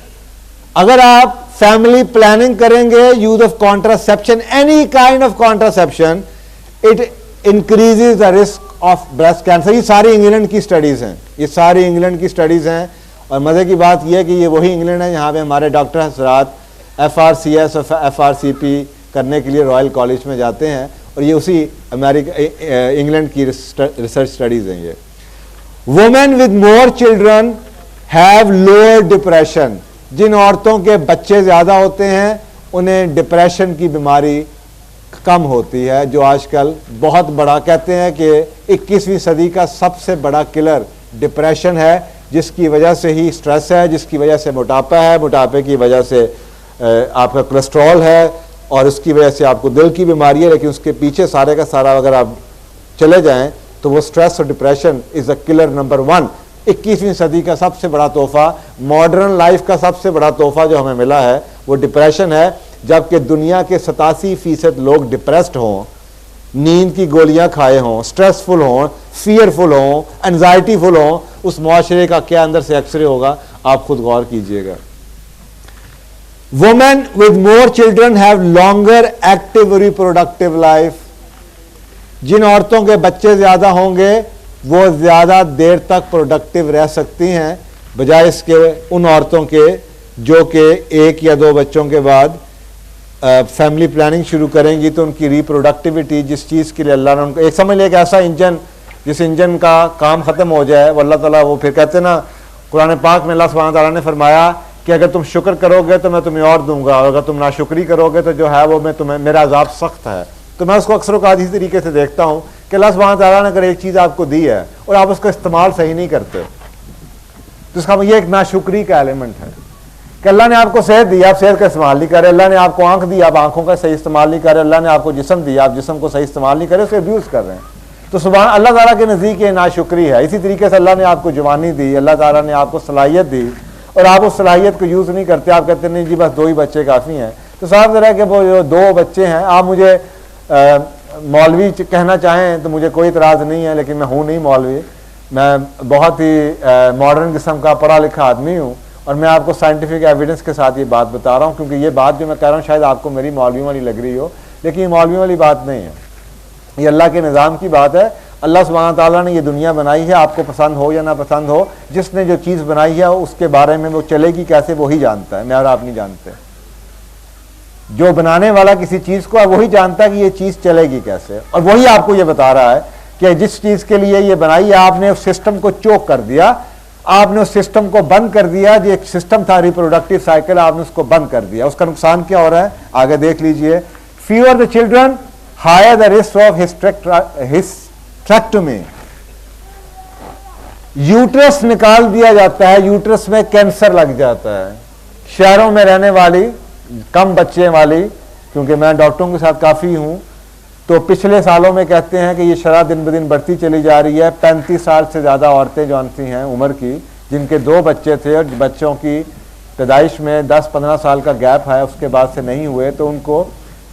अगर आप फैमिली प्लानिंग करेंगे, use of contraception, any kind of contraception, it increases the risk of breast cancer. ये सारी इंग्लैंड की स्टडीज हैं, ये सारी इंग्लैंड की स्टडीज हैं। और मजे की बात यह है कि ये वही इंग्लैंड है जहां पे हमारे डॉक्टर हजरात FRCS और FRCP करने के लिए रॉयल कॉलेज में जाते हैं, और ये उसी इंग्लैंड की रिसर्च स्टडीज हैं। ये women with more children have lower depression. जिन औरतों के बच्चे ज्यादा होते हैं उन्हें डिप्रेशन की बीमारी कम होती है, जो आजकल बहुत बड़ा, कहते हैं कि 21वीं सदी का सबसे बड़ा किलर डिप्रेशन है, जिसकी वजह से ही स्ट्रेस है, जिसकी वजह से मोटापा है, मोटापे की वजह से आपका कोलेस्ट्रॉल है, और उसकी वजह से आपको दिल की बीमारी है। लेकिन उसके पीछे सारे का सारा अगर आप चले जाएं तो वो स्ट्रेस और depression is a killer number 1। 21वीं सदी का सबसे बड़ा तोहफा, मॉडर्न लाइफ का सबसे बड़ा तोहफा जो हमें मिला है वो डिप्रेशन है। जबकि दुनिया के 87% लोग डिप्रेस्ड हों, नींद की गोलियां खाए हों, स्ट्रेसफुल हों, फियरफुल हों, एंजाइटीफुल हों, उस मुआशरे का क्या अंदर से एक्सरे होगा, आप खुद गौर कीजिएगा। Women with more children have longer active reproductive life. जिन औरतों के बच्चे ज्यादा होंगे वो ज्यादा देर तक प्रोडक्टिव रह सकती हैं, बजाय इसके उन औरतों के जो कि 1 या 2 बच्चों के बाद फैमिली प्लानिंग शुरू करेंगी, तो उनकी रिप्रोडक्टिविटी, जिस चीज़ के लिए अल्लाह ने उनको, एक समझ लिया कि ऐसा इंजन, जिस इंजन का काम ख़त्म हो जाए, वो अल्लाह ताला, वो फिर कहते ना कुरान पाक में अल्लाह सुब्हानहू तआला ने फरमाया कि अगर तुम शुक्र करोगे तो मैं तुम्हें और दूंगा, और अगर तुम नाशुक्री करोगे तो जो है वो मैं तुम्हें, मेरा अजाब सख्त है। तो मैं उसको अक्सर औक़ात इसी तरीके से देखता हूँ कि अल्लाह सुब्हानहू तआला ने अगर एक चीज़ आपको दी है और आप उसका इस्तेमाल सही नहीं करते, तो इसका ये एक नाशुक्री का एलिमेंट है कि अल्लाह ने आपको सेहत दी, आप सेहत का इस्तेमाल नहीं कर रहे, अल्लाह ने आपको आंख दी, आप आंखों का सही इस्तेमाल नहीं कर रहे, अल्लाह ने आपको जिस्म दिया, आप जिस्म को सही इस्तेमाल नहीं कर रहे, उसको अब्यूज़ कर रहे हैं। तो सुभान अल्लाह ताला के नज़दीक ये नाशुक्री है। इसी तरीके से अल्लाह ने आपको जवानी दी, अल्लाह ताला ने आपको सलाहियत दी, और आप उस सलाहियत को यूज़ नहीं करते, आप कहते नहीं जी बस 2 ही बच्चे काफ़ी हैं। तो साफ ज़रा कि वो जो 2 बच्चे हैं, आप मुझे मौलवी कहना चाहें तो मुझे कोई इतराज़ नहीं है, लेकिन मैं हूँ नहीं मौलवी, मैं बहुत ही मॉडर्न किस्म का पढ़ा लिखा आदमी हूँ, और मैं आपको साइंटिफिक एविडेंस के साथ ये बात बता रहा हूँ, क्योंकि ये बात जो मैं कह रहा हूँ शायद आपको मेरी मौलवी वाली लग रही हो, लेकिन ये मौलवी वाली बात नहीं है, ये अल्लाह के निज़ाम की बात है। अल्लाह सुब्हानहू तआला ने ये दुनिया बनाई है, आपको पसंद हो या ना पसंद हो, जिसने जो चीज़ बनाई है उसके बारे में वो चलेगी कैसे वही जानता है, मैं और आप नहीं जानते। जो बनाने वाला किसी चीज़ को, वही जानता है कि ये चीज़ चलेगी कैसे, और वही आपको ये बता रहा है कि जिस चीज़ के लिए ये बनाई है, आपने उस सिस्टम को चोक कर दिया, आपने उस सिस्टम को बंद कर दिया। जो एक सिस्टम था रिप्रोडक्टिव साइकिल, आपने उसको बंद कर दिया। उसका नुकसान क्या हो रहा है आगे देख लीजिए। Fewer the children higher the risk of hysterectomy. Uterus निकाल दिया जाता है, यूट्रस में कैंसर लग जाता है। शहरों में रहने वाली कम बच्चे वाली, क्योंकि मैं डॉक्टरों के साथ काफ़ी हूँ, तो पिछले सालों में कहते हैं कि ये शरह दिन ब दिन बढ़ती चली जा रही है। 35 साल से ज़्यादा औरतें जो सी हैं उम्र की, जिनके 2 बच्चे थे और बच्चों की पैदाइश में 10-15 साल का गैप है, उसके बाद से नहीं हुए, तो उनको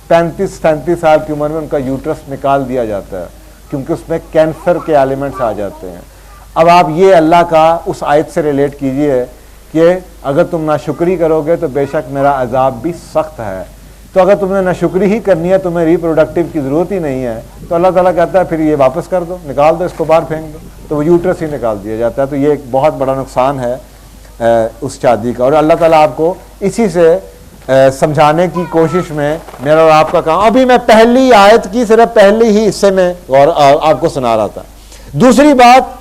35-37 साल की उम्र में उनका यूट्रस निकाल दिया जाता है, क्योंकि उसमें कैंसर के एलिमेंट्स आ जाते हैं। अब आप ये अल्लाह का उस आयत से रिलेट कीजिए कि अगर तुम नाशुक्री करोगे तो बेशक मेरा अजाब भी सख्त है। तो अगर तुमने नाशुक्री ही करनी है, तुम्हें रिप्रोडक्टिव की ज़रूरत ही नहीं है, तो अल्लाह ताला कहता है फिर ये वापस कर दो, निकाल दो, इसको बाहर फेंक दो, तो वो यूट्रस ही निकाल दिया जाता है। तो ये एक बहुत बड़ा नुकसान है उस शादी का, और अल्लाह ताला आपको इसी से समझाने की कोशिश में मेरा और आपका काम। अभी मैं पहली आयत की सिर्फ पहली ही हिस्से में और आपको सुना रहा था। दूसरी बात,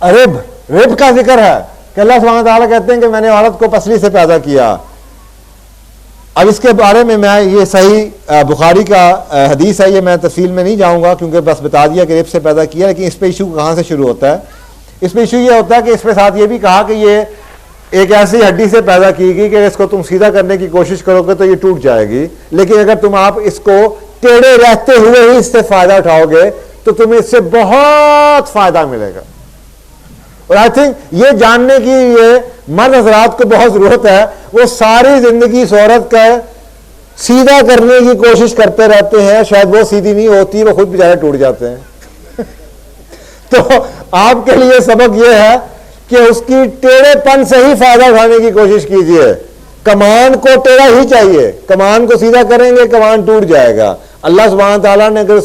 रिब का जिक्र है कि अल्लाह सुब्हानहू व तआला कहते हैं कि मैंने औरत को पसली से पैदा किया। अब इसके बारे में मैं, ये सही बुखारी का हदीस है, ये मैं तफसील में नहीं जाऊंगा क्योंकि बस बता दिया कि रिब से पैदा किया, लेकिन इस पे इशू कहाँ से शुरू होता है? इस पे इशू ये होता है कि इस पे साथ ये भी कहा कि ये एक ऐसी हड्डी से पैदा की गई कि इसको तुम सीधा करने की कोशिश करोगे तो ये टूट जाएगी, लेकिन अगर तुम आप इसको टेढ़े रहते हुए ही इससे फायदा उठाओगे तो तुम्हें इससे बहुत फायदा मिलेगा। और आई थिंक ये जानने की ये मर्द हजरात को बहुत जरूरत है। वो सारी जिंदगी इस औरत का सीधा करने की कोशिश करते रहते हैं, शायद वो सीधी नहीं होती, वो खुद बेचारे टूट जाते हैं। तो आपके लिए सबक ये है कि उसकी टेढ़ेपन से ही फायदा उठाने की कोशिश कीजिए। कमान को टेढ़ा ही चाहिए, कमान को सीधा करेंगे कमान टूट जाएगा। अल्लाह सुब्हानहू व तआला ने अगर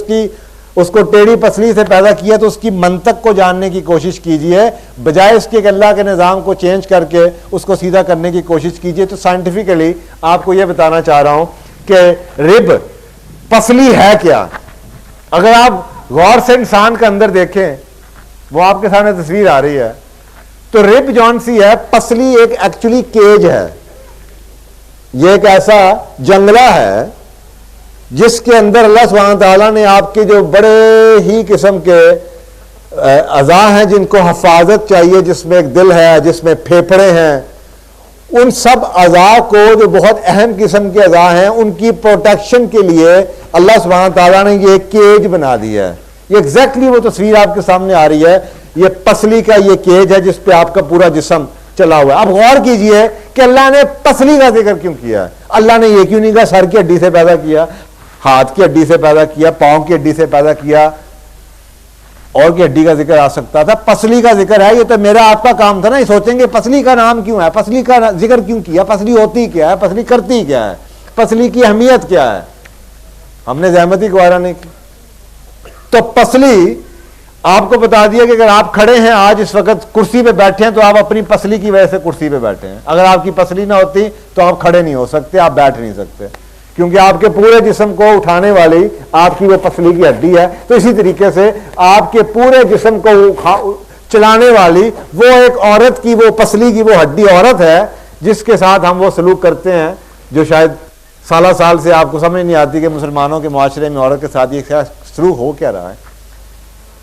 उसको टेढ़ी पसली से पैदा किया तो उसकी मंतक को जानने की कोशिश कीजिए, बजाय उसके कि अल्लाह के निज़ाम को चेंज करके उसको सीधा करने की कोशिश कीजिए। तो साइंटिफिकली आपको यह बताना चाह रहा हूं कि रिब पसली है क्या। अगर आप गौर से इंसान के अंदर देखें, वो आपके सामने तस्वीर आ रही है, तो रिब जौन सी है, पसली एक एक्चुअली केज है। ये एक ऐसा जंगला है जिसके अंदर अल्लाह सुब्हानहू व तआला ने आपके जो बड़े ही किस्म के अज़ा हैं जिनको हिफाजत चाहिए, जिसमें एक दिल है, जिसमें फेफड़े हैं, उन सब अज़ा को जो बहुत अहम किस्म के अज़ा हैं उनकी प्रोटेक्शन के लिए अल्लाह सुब्हानहू व तआला ने ये केज बना दिया है। ये एग्जैक्टली वो तस्वीर आपके सामने आ रही है। ये पसली का ये केज है जिस पे आपका पूरा जिस्म चला हुआ है। अब गौर कीजिए कि अल्लाह ने पसली का जिक्र क्यों किया। अल्लाह ने ये क्यों नहीं कहा सर की हड्डी से पैदा किया, हाथ की हड्डी से पैदा किया, पांव की हड्डी से पैदा किया, और की हड्डी का जिक्र आ सकता था। पसली का जिक्र है, ये तो मेरा आपका काम था ना। ये सोचेंगे पसली का नाम क्यों है, पसली का जिक्र क्यों किया, पसली होती क्या है, पसली करती क्या है, पसली की अहमियत क्या है। हमने जहमती गवारा नहीं की। तो पसली आपको बता दिया कि अगर आप खड़े हैं आज इस वक्त कुर्सी पे बैठे हैं तो आप अपनी पसली की वजह से कुर्सी पे बैठे हैं। अगर आपकी पसली ना होती तो आप खड़े नहीं हो सकते, आप बैठ नहीं सकते, क्योंकि आपके पूरे जिस्म को उठाने वाली आपकी वो पसली की हड्डी है। तो इसी तरीके से आपके पूरे जिस्म को चलाने वाली वो एक औरत की वो पसली की वो हड्डी औरत है, जिसके साथ हम वो सलूक करते हैं जो शायद साल साल से आपको समझ नहीं आती कि मुसलमानों के मुआशरे में औरत के साथ ये सलूक हो क्या रहा है।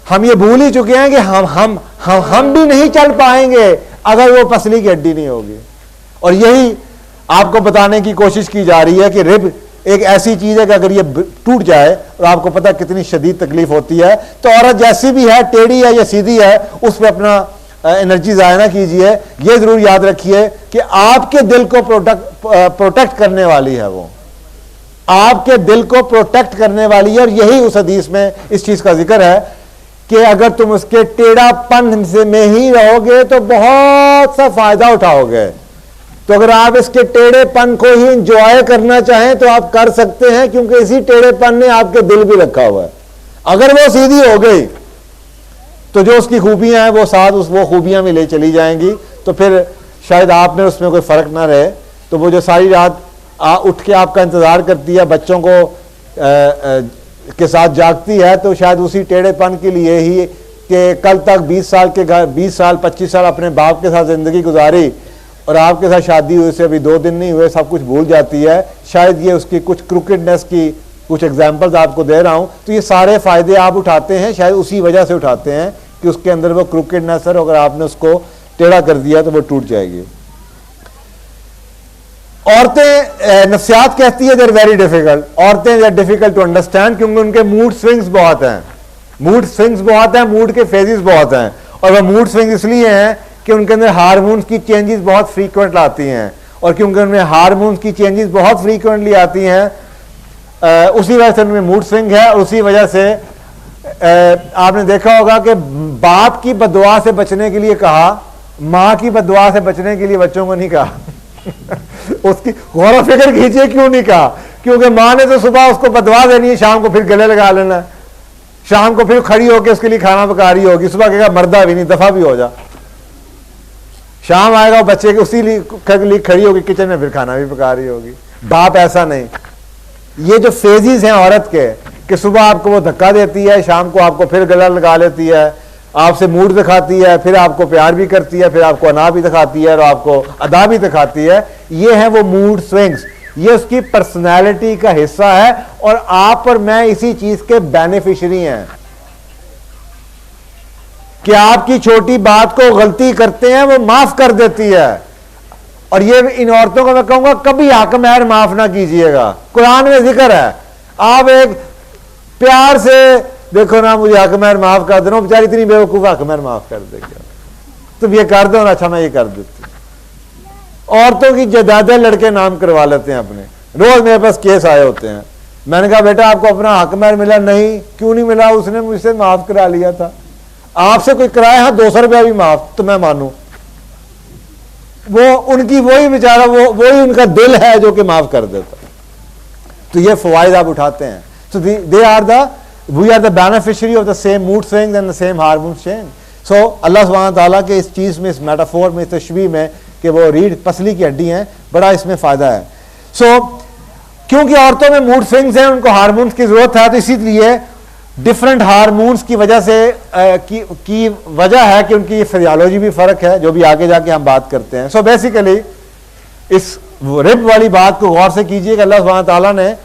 हम ये भूल ही चुके हैं कि हम भी नहीं चल पाएंगे अगर वो पसली की हड्डी नहीं होगी। और यही आपको बताने की कोशिश की जा रही है कि रिब एक ऐसी चीज है कि अगर ये टूट जाए, और आपको पता कितनी शदीद तकलीफ होती है, तो औरत जैसी भी है, टेढ़ी है या सीधी है, उस पर अपना एनर्जी ज़ाया ना कीजिए। ये जरूर याद रखिए कि आपके दिल को प्रोटेक्ट करने वाली है, वो आपके दिल को प्रोटेक्ट करने वाली है। और यही उस हदीस में इस चीज का जिक्र है कि अगर तुम उसके टेढ़ापन से में ही रहोगे तो बहुत सा फायदा उठाओगे। तो अगर आप इसके टेढ़ेपन को ही इंजॉय करना चाहें तो आप कर सकते हैं, क्योंकि इसी टेढ़ेपन ने आपके दिल भी रखा हुआ है। अगर वो सीधी हो गई तो जो उसकी खूबियां हैं वो साथ वो खूबियां भी ले चली जाएंगी, तो फिर शायद आप में उसमें कोई फर्क ना रहे। तो वो जो सारी रात उठ के आपका इंतजार करती है, बच्चों को के साथ जागती है, तो शायद उसी टेढ़ेपन के लिए ही कि कल तक 20 साल 25 साल अपने बाप के साथ जिंदगी गुजारी और आपके साथ शादी हुई से अभी 2 दिन नहीं हुए, सब कुछ भूल जाती है। शायद ये उसकी कुछ क्रिकेटनेस की कुछ एग्जाम्पल्स आपको दे रहा हूं। तो ये सारे फायदे आप उठाते हैं, शायद उसी वजह से उठाते हैं कि उसके अंदर वो क्रिकेटनेस है, अगर आपने उसको टेढ़ा कर दिया तो वो टूट जाएगी। औरतें नफ्सियात कहती है देर वेरी डिफिकल्ट, औरतें देर डिफिकल्ट टू अंडरस्टैंड, क्योंकि उनके मूड स्विंग्स बहुत हैं, मूड के फेजेस बहुत हैं। और वह मूड स्विंग इसलिए हैं कि उनके अंदर हार्मोन्स की चेंजेस बहुत फ्रीक्वेंट आती हैं, और क्योंकि उनमें हार्मोन्स की चेंजेस बहुत फ्रीक्वेंटली आती हैं, उसी वजह से उनमें मूड स्विंग है। और उसी वजह से आपने देखा होगा कि बाप की बददुआ से बचने के लिए कहा, माँ की बददुआ से बचने के लिए बच्चों को नहीं कहा। उसकी गौर फिक्र कीजिए क्यों नहीं कहा, क्योंकि माँ ने तो सुबह उसको बददुआ देनी है, शाम को फिर गले लगा लेना है, शाम को फिर खड़ी होकर उसके लिए खाना पका रही होगी, सुबह कहेगा मर्दा भी नहीं, दफा भी हो जा। शाम आएगा बच्चे के उसी लिए खड़ी होगी किचन में, फिर खाना भी पका रही होगी। बाप ऐसा नहीं। ये जो फेजेस हैं औरत के, कि सुबह आपको वो धक्का देती है, शाम को आपको फिर गला लगा लेती है, आपसे मूड दिखाती है, फिर आपको प्यार भी करती है, फिर आपको अना भी दिखाती है और आपको अदा भी दिखाती है। ये है वो मूड स्विंग्स, ये उसकी पर्सनैलिटी का हिस्सा है और आप और मैं इसी चीज के बेनिफिशियरी हैं कि आपकी छोटी बात को गलती करते हैं वो माफ कर देती है। और ये इन औरतों को मैं कहूंगा कभी हक महर माफ ना कीजिएगा। कुरान में जिक्र है, आप एक प्यार से देखो ना, मुझे हक महर माफ कर देना, बेचारी इतनी बेवकूफ हक महर माफ कर देगी, तुम ये कर दो ना, अच्छा मैं ये कर देती। औरतों की जदादे लड़के नाम करवा लेते हैं अपने, रोज मेरे पास केस आए होते हैं। मैंने कहा बेटा आपको अपना हक महर मिला? नहीं। क्यों नहीं मिला? उसने मुझसे माफ करा लिया था। आपसे कोई कराया, हाँ 200 रुपया भी माफ तो मैं मानू। वो उनकी वही बेचारा वही उनका दिल है जो कि माफ कर देता। तो ये फवायद आप उठाते हैं। So we are the beneficiary of the same mood swings and the same hormone change. So अल्लाह सुब्हानहू तआला के इस चीज में, इस मेटाफोर में, इस तशबीह में कि वो रीढ़ पसली की हड्डी है, बड़ा इसमें फायदा है। So क्योंकि औरतों में मूड स्विंग्स हैं, उनको हार्मोन्स की जरूरत है, तो इसीलिए डिफरेंट हार्मोन्स की वजह से की वजह है कि उनकी फिजियोलॉजी भी फर्क है, जो भी आगे जाके हम बात करते हैं। सो बेसिकली इस रिब वाली बात को गौर से कीजिए कि अल्लाह सुब्हानहू तआला ने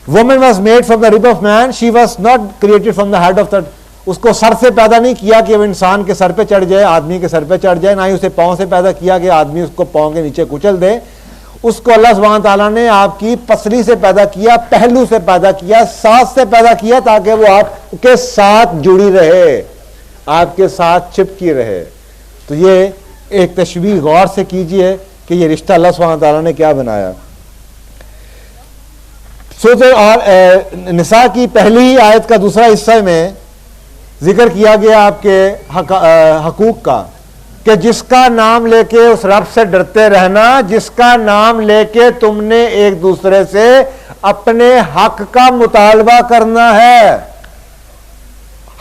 woman was made from the rib of man, she was not created from the head of the, उसको सर से पैदा नहीं किया कि वो इंसान के सर पे चढ़ जाए, आदमी के सर पे चढ़ जाए, ना ही उसे पांव से पैदा किया कि आदमी उसको पांव के नीचे कुचल दे। उसको अल्लाह सुब्हानहू तआला ने आपकी पसली से पैदा किया, पहलू से पैदा किया, सांस से पैदा किया, ताकि वो आपके साथ जुड़ी रहे, आपके साथ चिपकी रहे। तो ये एक तशबीह गौर से कीजिए कि ये रिश्ता अल्लाह सुब्हानहू तआला ने क्या बनाया। और निसा की पहली आयत का दूसरा हिस्सा में जिक्र किया गया आपके हकूक का, कि जिसका नाम लेके उस रब से डरते रहना, जिसका नाम लेके तुमने एक दूसरे से अपने हक का मुतालबा करना है।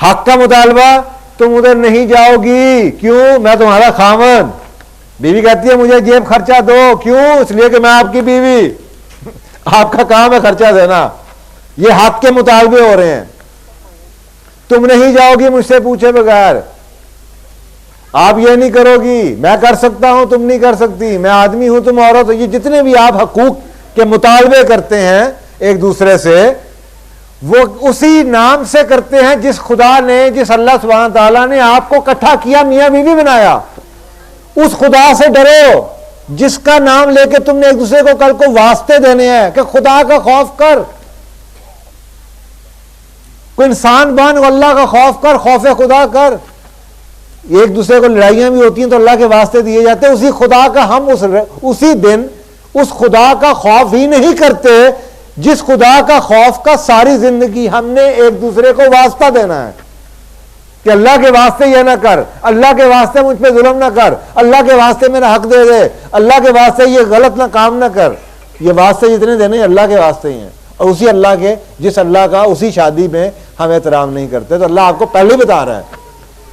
हक का मुतालबा, तुम उधर नहीं जाओगी, क्यों? मैं तुम्हारा खामन। बीवी कहती है मुझे जेब खर्चा दो, क्यों? इसलिए कि मैं आपकी बीवी, आपका काम है खर्चा देना। ये हक के मुतालबे हो रहे हैं। तुम नहीं जाओगी मुझसे पूछे बगैर, आप ये नहीं करोगी, मैं कर सकता हूं तुम नहीं कर सकती, मैं आदमी हूं तुम औरत हो। ये जितने भी आप हकूक के मुतालबे करते हैं एक दूसरे से, वो उसी नाम से करते हैं जिस खुदा ने, जिस अल्लाह सुब्हानहू तआला ने आपको इकट्ठा किया, मियां बीवी बनाया। उस खुदा से डरो जिसका नाम लेके तुमने एक दूसरे को कल को वास्ते देने हैं कि खुदा का खौफ कर, कोई इंसान बन, अल्लाह का खौफ कर, खौफ खुदा कर। एक दूसरे को लड़ाइयां भी होती हैं तो अल्लाह के वास्ते दिए जाते हैं। उसी खुदा का हम उसी दिन उस खुदा का खौफ ही नहीं करते जिस खुदा का खौफ का सारी जिंदगी हमने एक दूसरे को वास्ता देना है कि अल्लाह के वास्ते ये ना कर, अल्लाह के वास्ते मुझ पे जुल्म ना कर, अल्लाह के वास्ते मेरा हक दे दे, अल्लाह के वास्ते ये गलत ना काम ना कर। ये वास्ते जितने देने अल्लाह के वास्ते ही हैं, और उसी अल्लाह के, जिस अल्लाह का उसी शादी में हम एहतराम नहीं करते। तो अल्लाह आपको पहले बता रहा है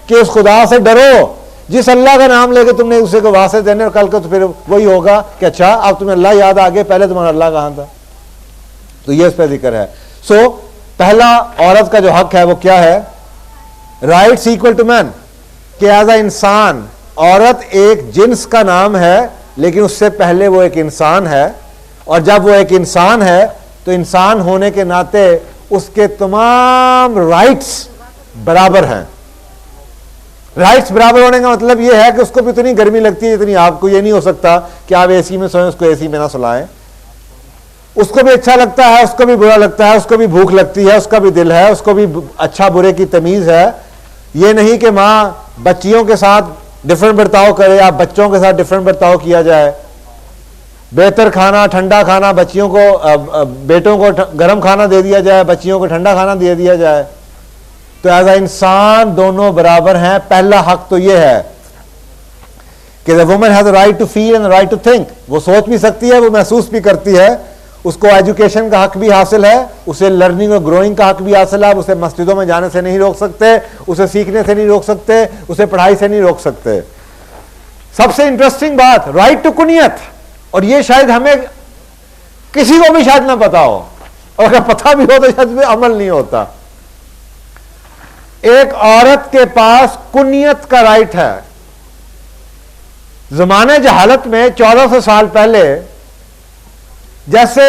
कि उस खुदा से डरो जिस अल्लाह का नाम लेके तुमने उसे को वास्ते देने, और कल को तो फिर वही होगा कि अच्छा अब तुम्हें अल्लाह याद आ गया, पहले तुम्हारा अल्लाह कहां था। तो ये इस पर जिक्र है। सो पहला औरत का जो हक है वो क्या है? राइट्स इक्वल टू मैन, कि एज अ इंसान औरत एक जिन्स का नाम है, लेकिन उससे पहले वो एक इंसान है, और जब वो एक इंसान है तो इंसान होने के नाते उसके तमाम राइट्स बराबर हैं। राइट्स बराबर होने का मतलब यह है कि उसको भी इतनी गर्मी लगती है जितनी आपको। ये नहीं हो सकता कि आप एसी में सोएं, उसको एसी में ना सुलाएं। उसको भी अच्छा लगता है, उसको भी बुरा लगता है, उसको भी भूख लगती है, उसका भी दिल है, उसको भी अच्छा बुरे की तमीज है। ये नहीं कि माँ बच्चियों के साथ डिफरेंट बर्ताव करे, आप बच्चों के साथ डिफरेंट बर्ताव किया जाए। बेहतर खाना, ठंडा खाना, बच्चियों को, बेटों को गर्म खाना दे दिया जाए, बच्चियों को ठंडा खाना दे दिया जाए। तो एज अ इंसान दोनों बराबर हैं। पहला हक तो यह है कि the woman has the right to feel and right to think. वो सोच भी सकती है, वो महसूस भी करती है, उसको एजुकेशन का हक भी हासिल है, उसे लर्निंग और ग्रोइंग का हक भी हासिल है। आप उसे मस्जिदों में जाने से नहीं रोक सकते, उसे सीखने से नहीं रोक सकते, उसे पढ़ाई से नहीं रोक सकते। सबसे इंटरेस्टिंग बात, राइट टू कुनियत, और ये शायद हमें किसी को भी शायद ना पता हो, और अगर पता भी हो तो शायद भी अमल नहीं होता। एक औरत के पास कुनियत का राइट है। जमाने जहालत में 1400 साल पहले जैसे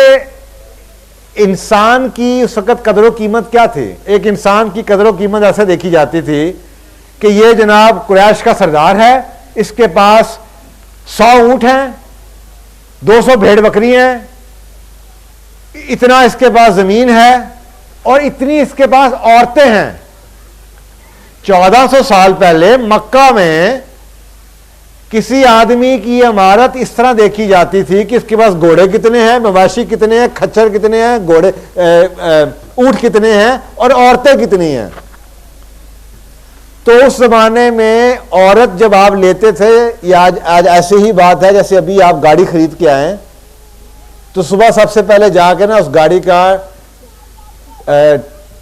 इंसान की उस वक्त कदर कीमत क्या थी, एक इंसान की कदर कीमत ऐसे देखी जाती थी कि ये जनाब कुरैश का सरदार है, इसके पास 100 ऊंट हैं, 200 भेड़ बकरी हैं, इतना इसके पास जमीन है और इतनी इसके पास औरतें हैं। 1400 साल पहले मक्का में किसी आदमी की इमारत इस तरह देखी जाती थी कि इसके पास घोड़े कितने हैं, मवाशी कितने हैं, खच्चर कितने हैं, घोड़े ऊंट कितने हैं और औरतें कितनी हैं। तो उस जमाने में औरत जब आप लेते थे, या आज ऐसी ही बात है जैसे अभी आप गाड़ी खरीद के आए तो सुबह सबसे पहले जाके ना उस गाड़ी का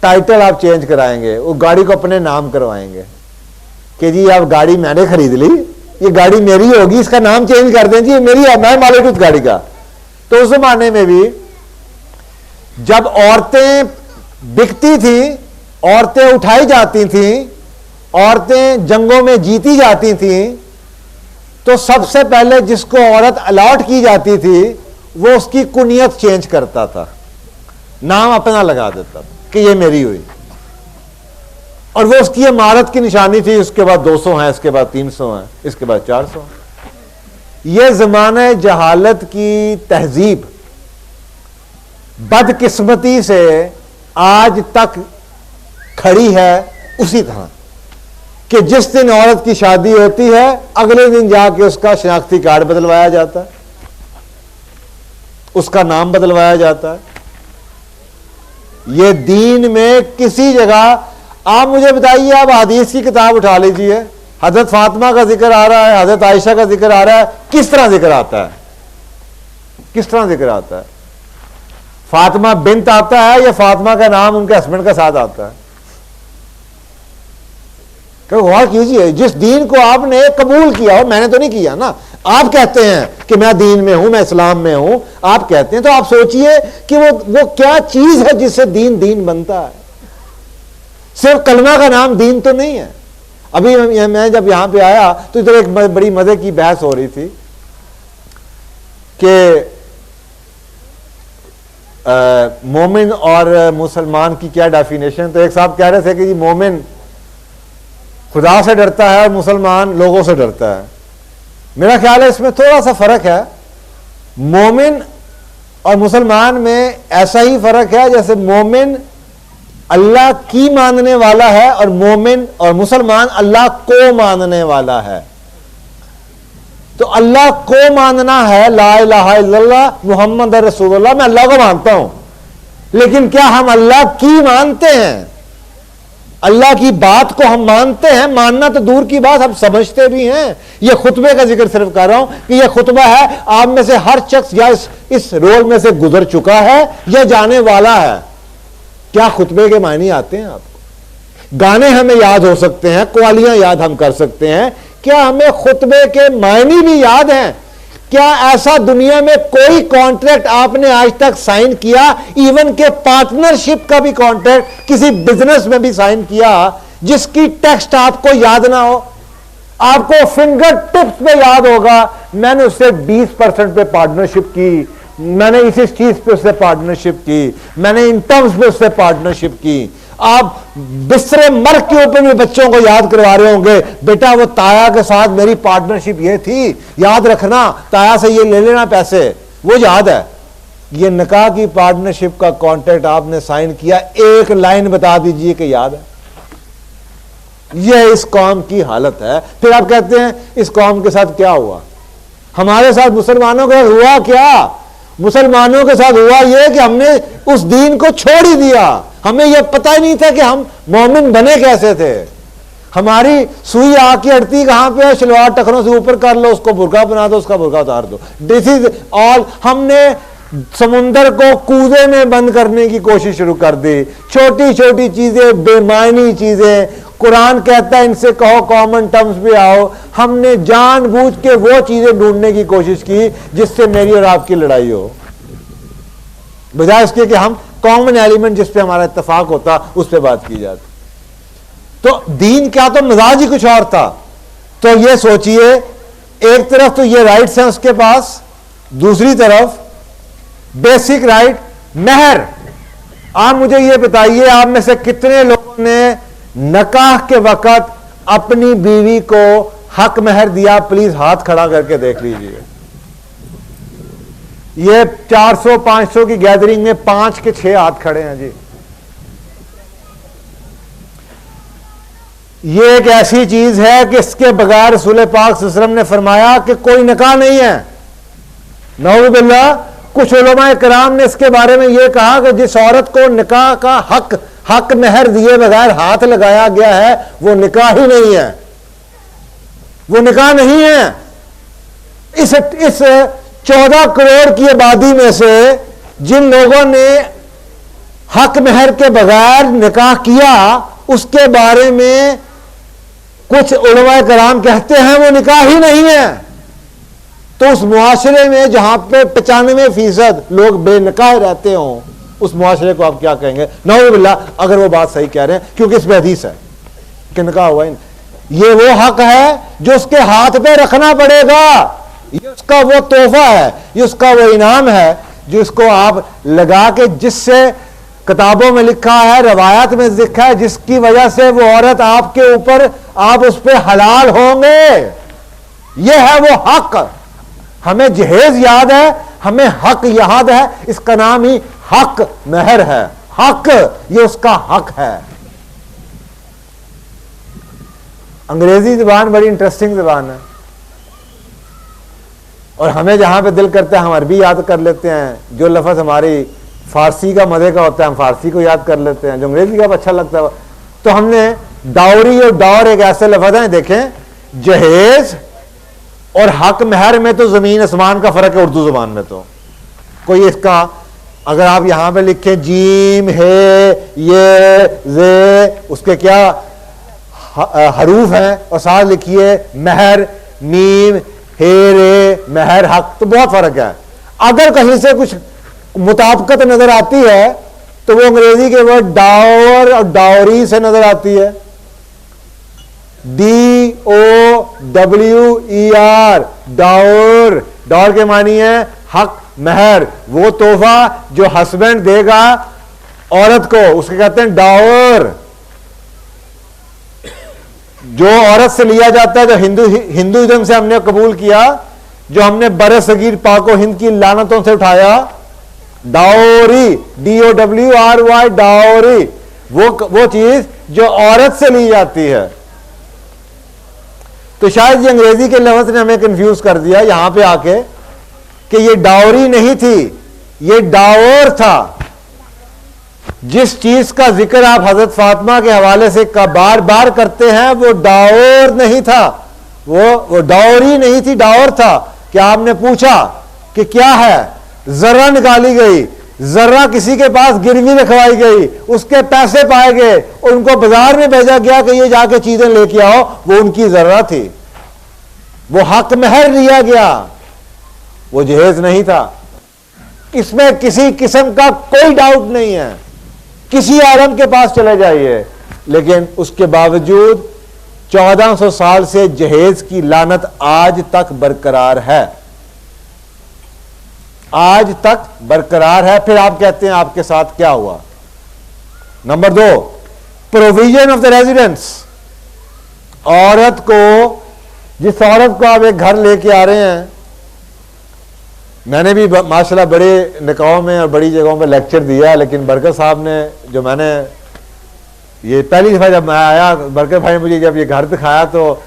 टाइटल आप चेंज कराएंगे, वो गाड़ी को अपने नाम करवाएंगे कि जी आप गाड़ी मैंने खरीद ली, ये गाड़ी मेरी होगी, इसका नाम चेंज कर दें जी, मेरी है, मैं मालिक उस गाड़ी का। तो उस जमाने में भी जब औरतें बिकती थी, औरतें उठाई जाती थी, औरतें जंगों में जीती जाती थी, तो सबसे पहले जिसको औरत अलॉट की जाती थी वो उसकी कुनियत चेंज करता था, नाम अपना लगा देता था कि ये मेरी हुई, और वो उसकी इमारत की निशानी थी। उसके बाद 200 हैं, इसके बाद 300 हैं, इसके बाद 400। ये जमाने जहालत की तहजीब बदकिस्मती से आज तक खड़ी है उसी तरह कि जिस दिन औरत की शादी होती है अगले दिन जाके उसका शनाख्ती कार्ड बदलवाया जाता है, उसका नाम बदलवाया जाता है। ये दीन में किसी जगह, आप मुझे बताइए, आप हदीस की किताब उठा लीजिए, हजरत फातिमा का जिक्र आ रहा है, हजरत आयशा का जिक्र आ रहा है, किस तरह जिक्र आता है, किस तरह जिक्र आता है? फातिमा बिन्त आता है या फातिमा का नाम उनके हस्बैंड का साथ आता है? गौर कीजिए, जिस दीन को आपने कबूल किया हो, मैंने तो नहीं किया ना, आप कहते हैं कि मैं दीन में हूं, मैं इस्लाम में हूं, आप कहते हैं, तो आप सोचिए कि वो क्या चीज है जिससे दीन दीन बनता है। सिर्फ कलमा का नाम दीन तो नहीं है। अभी मैं जब यहां पे आया तो इधर एक बड़ी मजे की बहस हो रही थी कि मोमिन और मुसलमान की क्या डेफिनेशन। तो एक साहब कह रहे थे कि जी मोमिन खुदा से डरता है और मुसलमान लोगों से डरता है। मेरा ख्याल है इसमें थोड़ा सा फर्क है। मोमिन और मुसलमान में ऐसा ही फर्क है जैसे मोमिन अल्लाह की मानने वाला है और मोमिन और मुसलमान अल्लाह को मानने वाला है। तो अल्लाह को मानना है, ला इलाहा इल्लल्लाह मुहम्मद रसूलुल्लाह, मैं अल्लाह को मानता हूं, लेकिन क्या हम अल्लाह की मानते हैं? अल्लाह की बात को हम मानते हैं? मानना तो दूर की बात, हम समझते भी हैं। यह खुतबे का जिक्र सिर्फ कर रहा हूं कि यह खुतबा है, आप में से हर शख्स या इस रोल में से गुजर चुका है या जाने वाला है। क्या खुतबे के मायने आते हैं आपको? गाने हमें याद हो सकते हैं, कवालियां याद हम कर सकते हैं, क्या हमें खुतबे के मायने भी याद हैं? क्या ऐसा दुनिया में कोई कॉन्ट्रैक्ट आपने आज तक साइन किया, इवन के पार्टनरशिप का भी कॉन्ट्रैक्ट किसी बिजनेस में भी साइन किया, जिसकी टेक्स्ट आपको याद ना हो? आपको फिंगर टिप्स पे याद होगा, मैंने उससे 20% पे पार्टनरशिप की, मैंने इस चीज पे उससे पार्टनरशिप की, मैंने इन टर्म्स पे उससे पार्टनरशिप की। आप बिस्तरे मर्ग के ऊपर भी बच्चों को याद करवा रहे होंगे, बेटा वो ताया के साथ मेरी पार्टनरशिप ये थी, याद रखना, ताया से ये ले लेना पैसे, वो याद है। ये निकाह की पार्टनरशिप का कॉन्ट्रैक्ट आपने साइन किया, एक लाइन बता दीजिए कि याद है? ये इस कौम की हालत है। फिर आप कहते हैं इस कौम के साथ क्या हुआ? हमारे साथ मुसलमानों का हुआ क्या? मुसलमानों के साथ हुआ यह कि हमने उस दीन को छोड़ ही दिया। हमें यह पता ही नहीं था कि हम मोमिन बने कैसे थे। हमारी सुई आके अड़ती कहां पे है? शलवार टखनों से ऊपर कर लो, उसको बुर्का बना दो, उसका बुर्का उतार दो। This is all. हमने समुंदर को कूदे में बंद करने की कोशिश शुरू कर दी। छोटी छोटी चीजें, बेमायनी चीजें, कुरान कहता है इनसे कहो कॉमन टर्म्स पे आओ। हमने जानबूझ के वो चीजें ढूंढने की कोशिश की जिससे मेरी और आपकी लड़ाई हो, बजाय इसके कि हम कॉमन एलिमेंट जिस पे हमारा इत्तेफाक होता उस पे बात की जाती। तो दीन क्या, तो मिजाज ही कुछ और था। तो ये सोचिए, एक तरफ तो ये राइट्स हैं उसके पास, दूसरी तरफ बेसिक राइट महर। आप मुझे ये बताइए, आप में से कितने लोगों ने नकाह के वक्त अपनी बीवी को हक महर दिया? प्लीज हाथ खड़ा करके देख लीजिए। ये 400-500 की गैदरिंग में 5 के 6 हाथ खड़े हैं जी। ये एक ऐसी चीज है कि इसके बगैर रसूल पाक सल्लल्लाहु अलैहि वसल्लम ने फरमाया कि कोई निकाह नहीं है। नऊज़ बिल्लाह, कुछ उलमा कराम ने इसके बारे में यह कहा कि जिस औरत को निकाह का हक महर दिए बगैर हाथ लगाया गया है वो निकाह ही नहीं है, वो निकाह नहीं है। इस 14 करोड़ की आबादी में से जिन लोगों ने हक महर के बगैर निकाह किया उसके बारे में कुछ उलमा कराम कहते हैं वो निकाह ही नहीं है। तो उस मुआशरे में जहां पे 95% लोग बेनिकाह रहते हों, उस मुआशरे को आप क्या कहेंगे? नऊज़ बिल्लाह, अगर वो बात सही कह रहे हैं, क्योंकि इसमें हदीस है कि निकाह हुआ ही। ये वो हक है जो उसके हाथ पे रखना पड़ेगा, ये उसका वो तोहफा है, ये उसका वो इनाम है जो इसको आप लगा के, जिससे किताबों में लिखा है, रवायत में लिखा है, जिसकी वजह से वो औरत आपके ऊपर, आप उस पर हलाल होंगे। ये है वो हक। हमें जहेज याद है, हमें हक याद है, इसका नाम ही हक महर है। हक, ये उसका हक है। अंग्रेजी जुबान बड़ी इंटरेस्टिंग जुबान है और हमें जहां पे दिल करता है हम अरबी याद कर लेते हैं। जो लफ्ज हमारी फारसी का मजे का होता है हम फारसी को याद कर लेते हैं, जो अंग्रेजी का अच्छा लगता है। तो हमने डाउरी और डॉर एक ऐसे लफ्ज हैं, देखें, जहेज और हक महर में तो जमीन आसमान का फर्क है। उर्दू जुबान में तो कोई इसका, अगर आप यहां पे लिखें जीम है, ये जे, उसके क्या हरूफ हैं, और साथ लिखिए महर, मीम, हे रे, महर, हक, तो बहुत फर्क है। अगर कहीं से कुछ मुताबिकत नजर आती है तो वो अंग्रेजी के वर्ड डावर और डावरी से नजर आती है। DOWER, डावर। डावर के मानी है हक महर, वो तोहफा जो हस्बैंड देगा औरत को, उसके कहते हैं डावर। जो औरत से लिया जाता है, जो हिंदुइज्म से हमने कबूल किया, जो हमने बरसगीर पाको हिंद की लानतों से उठाया, डावरी, DOWRY, डावरी, वो चीज जो औरत से ली जाती है। तो शायद ये अंग्रेजी के लफ्ज ने हमें कंफ्यूज कर दिया यहां पे आके कि ये डावरी नहीं थी, ये डावर था। जिस चीज का जिक्र आप हजरत फातिमा के हवाले से बार बार करते हैं वो डावर नहीं था, वो डावरी नहीं थी, डावर था। क्या आपने पूछा कि क्या है? जर्रा निकाली गई, जर्रा किसी के पास गिरवी रखवाई गई, उसके पैसे पाए गए और उनको बाजार में भेजा गया कि ये जाके चीजें लेके आओ, वो उनकी जर्रा थी, वो हक महर लिया गया, वो जहेज नहीं था। इसमें किसी किस्म का कोई डाउट नहीं है। किसी आलम के पास चले जाइए, लेकिन उसके बावजूद 1400 साल से जहेज की लानत आज तक बरकरार है, आज तक बरकरार है। फिर आप कहते हैं आपके साथ क्या हुआ? Number 2, provision of the residence. औरत को, जिस औरत को आप एक घर लेके आ रहे हैं, मैंने भी माशाल्लाह बड़े निकाहों में और बड़ी जगहों पे लेक्चर दिया, लेकिन बरकत साहब ने, जो मैंने ये पहली दफा जब मैं आया, बरकत भाई ने मुझे जब ये घर दिखाया तो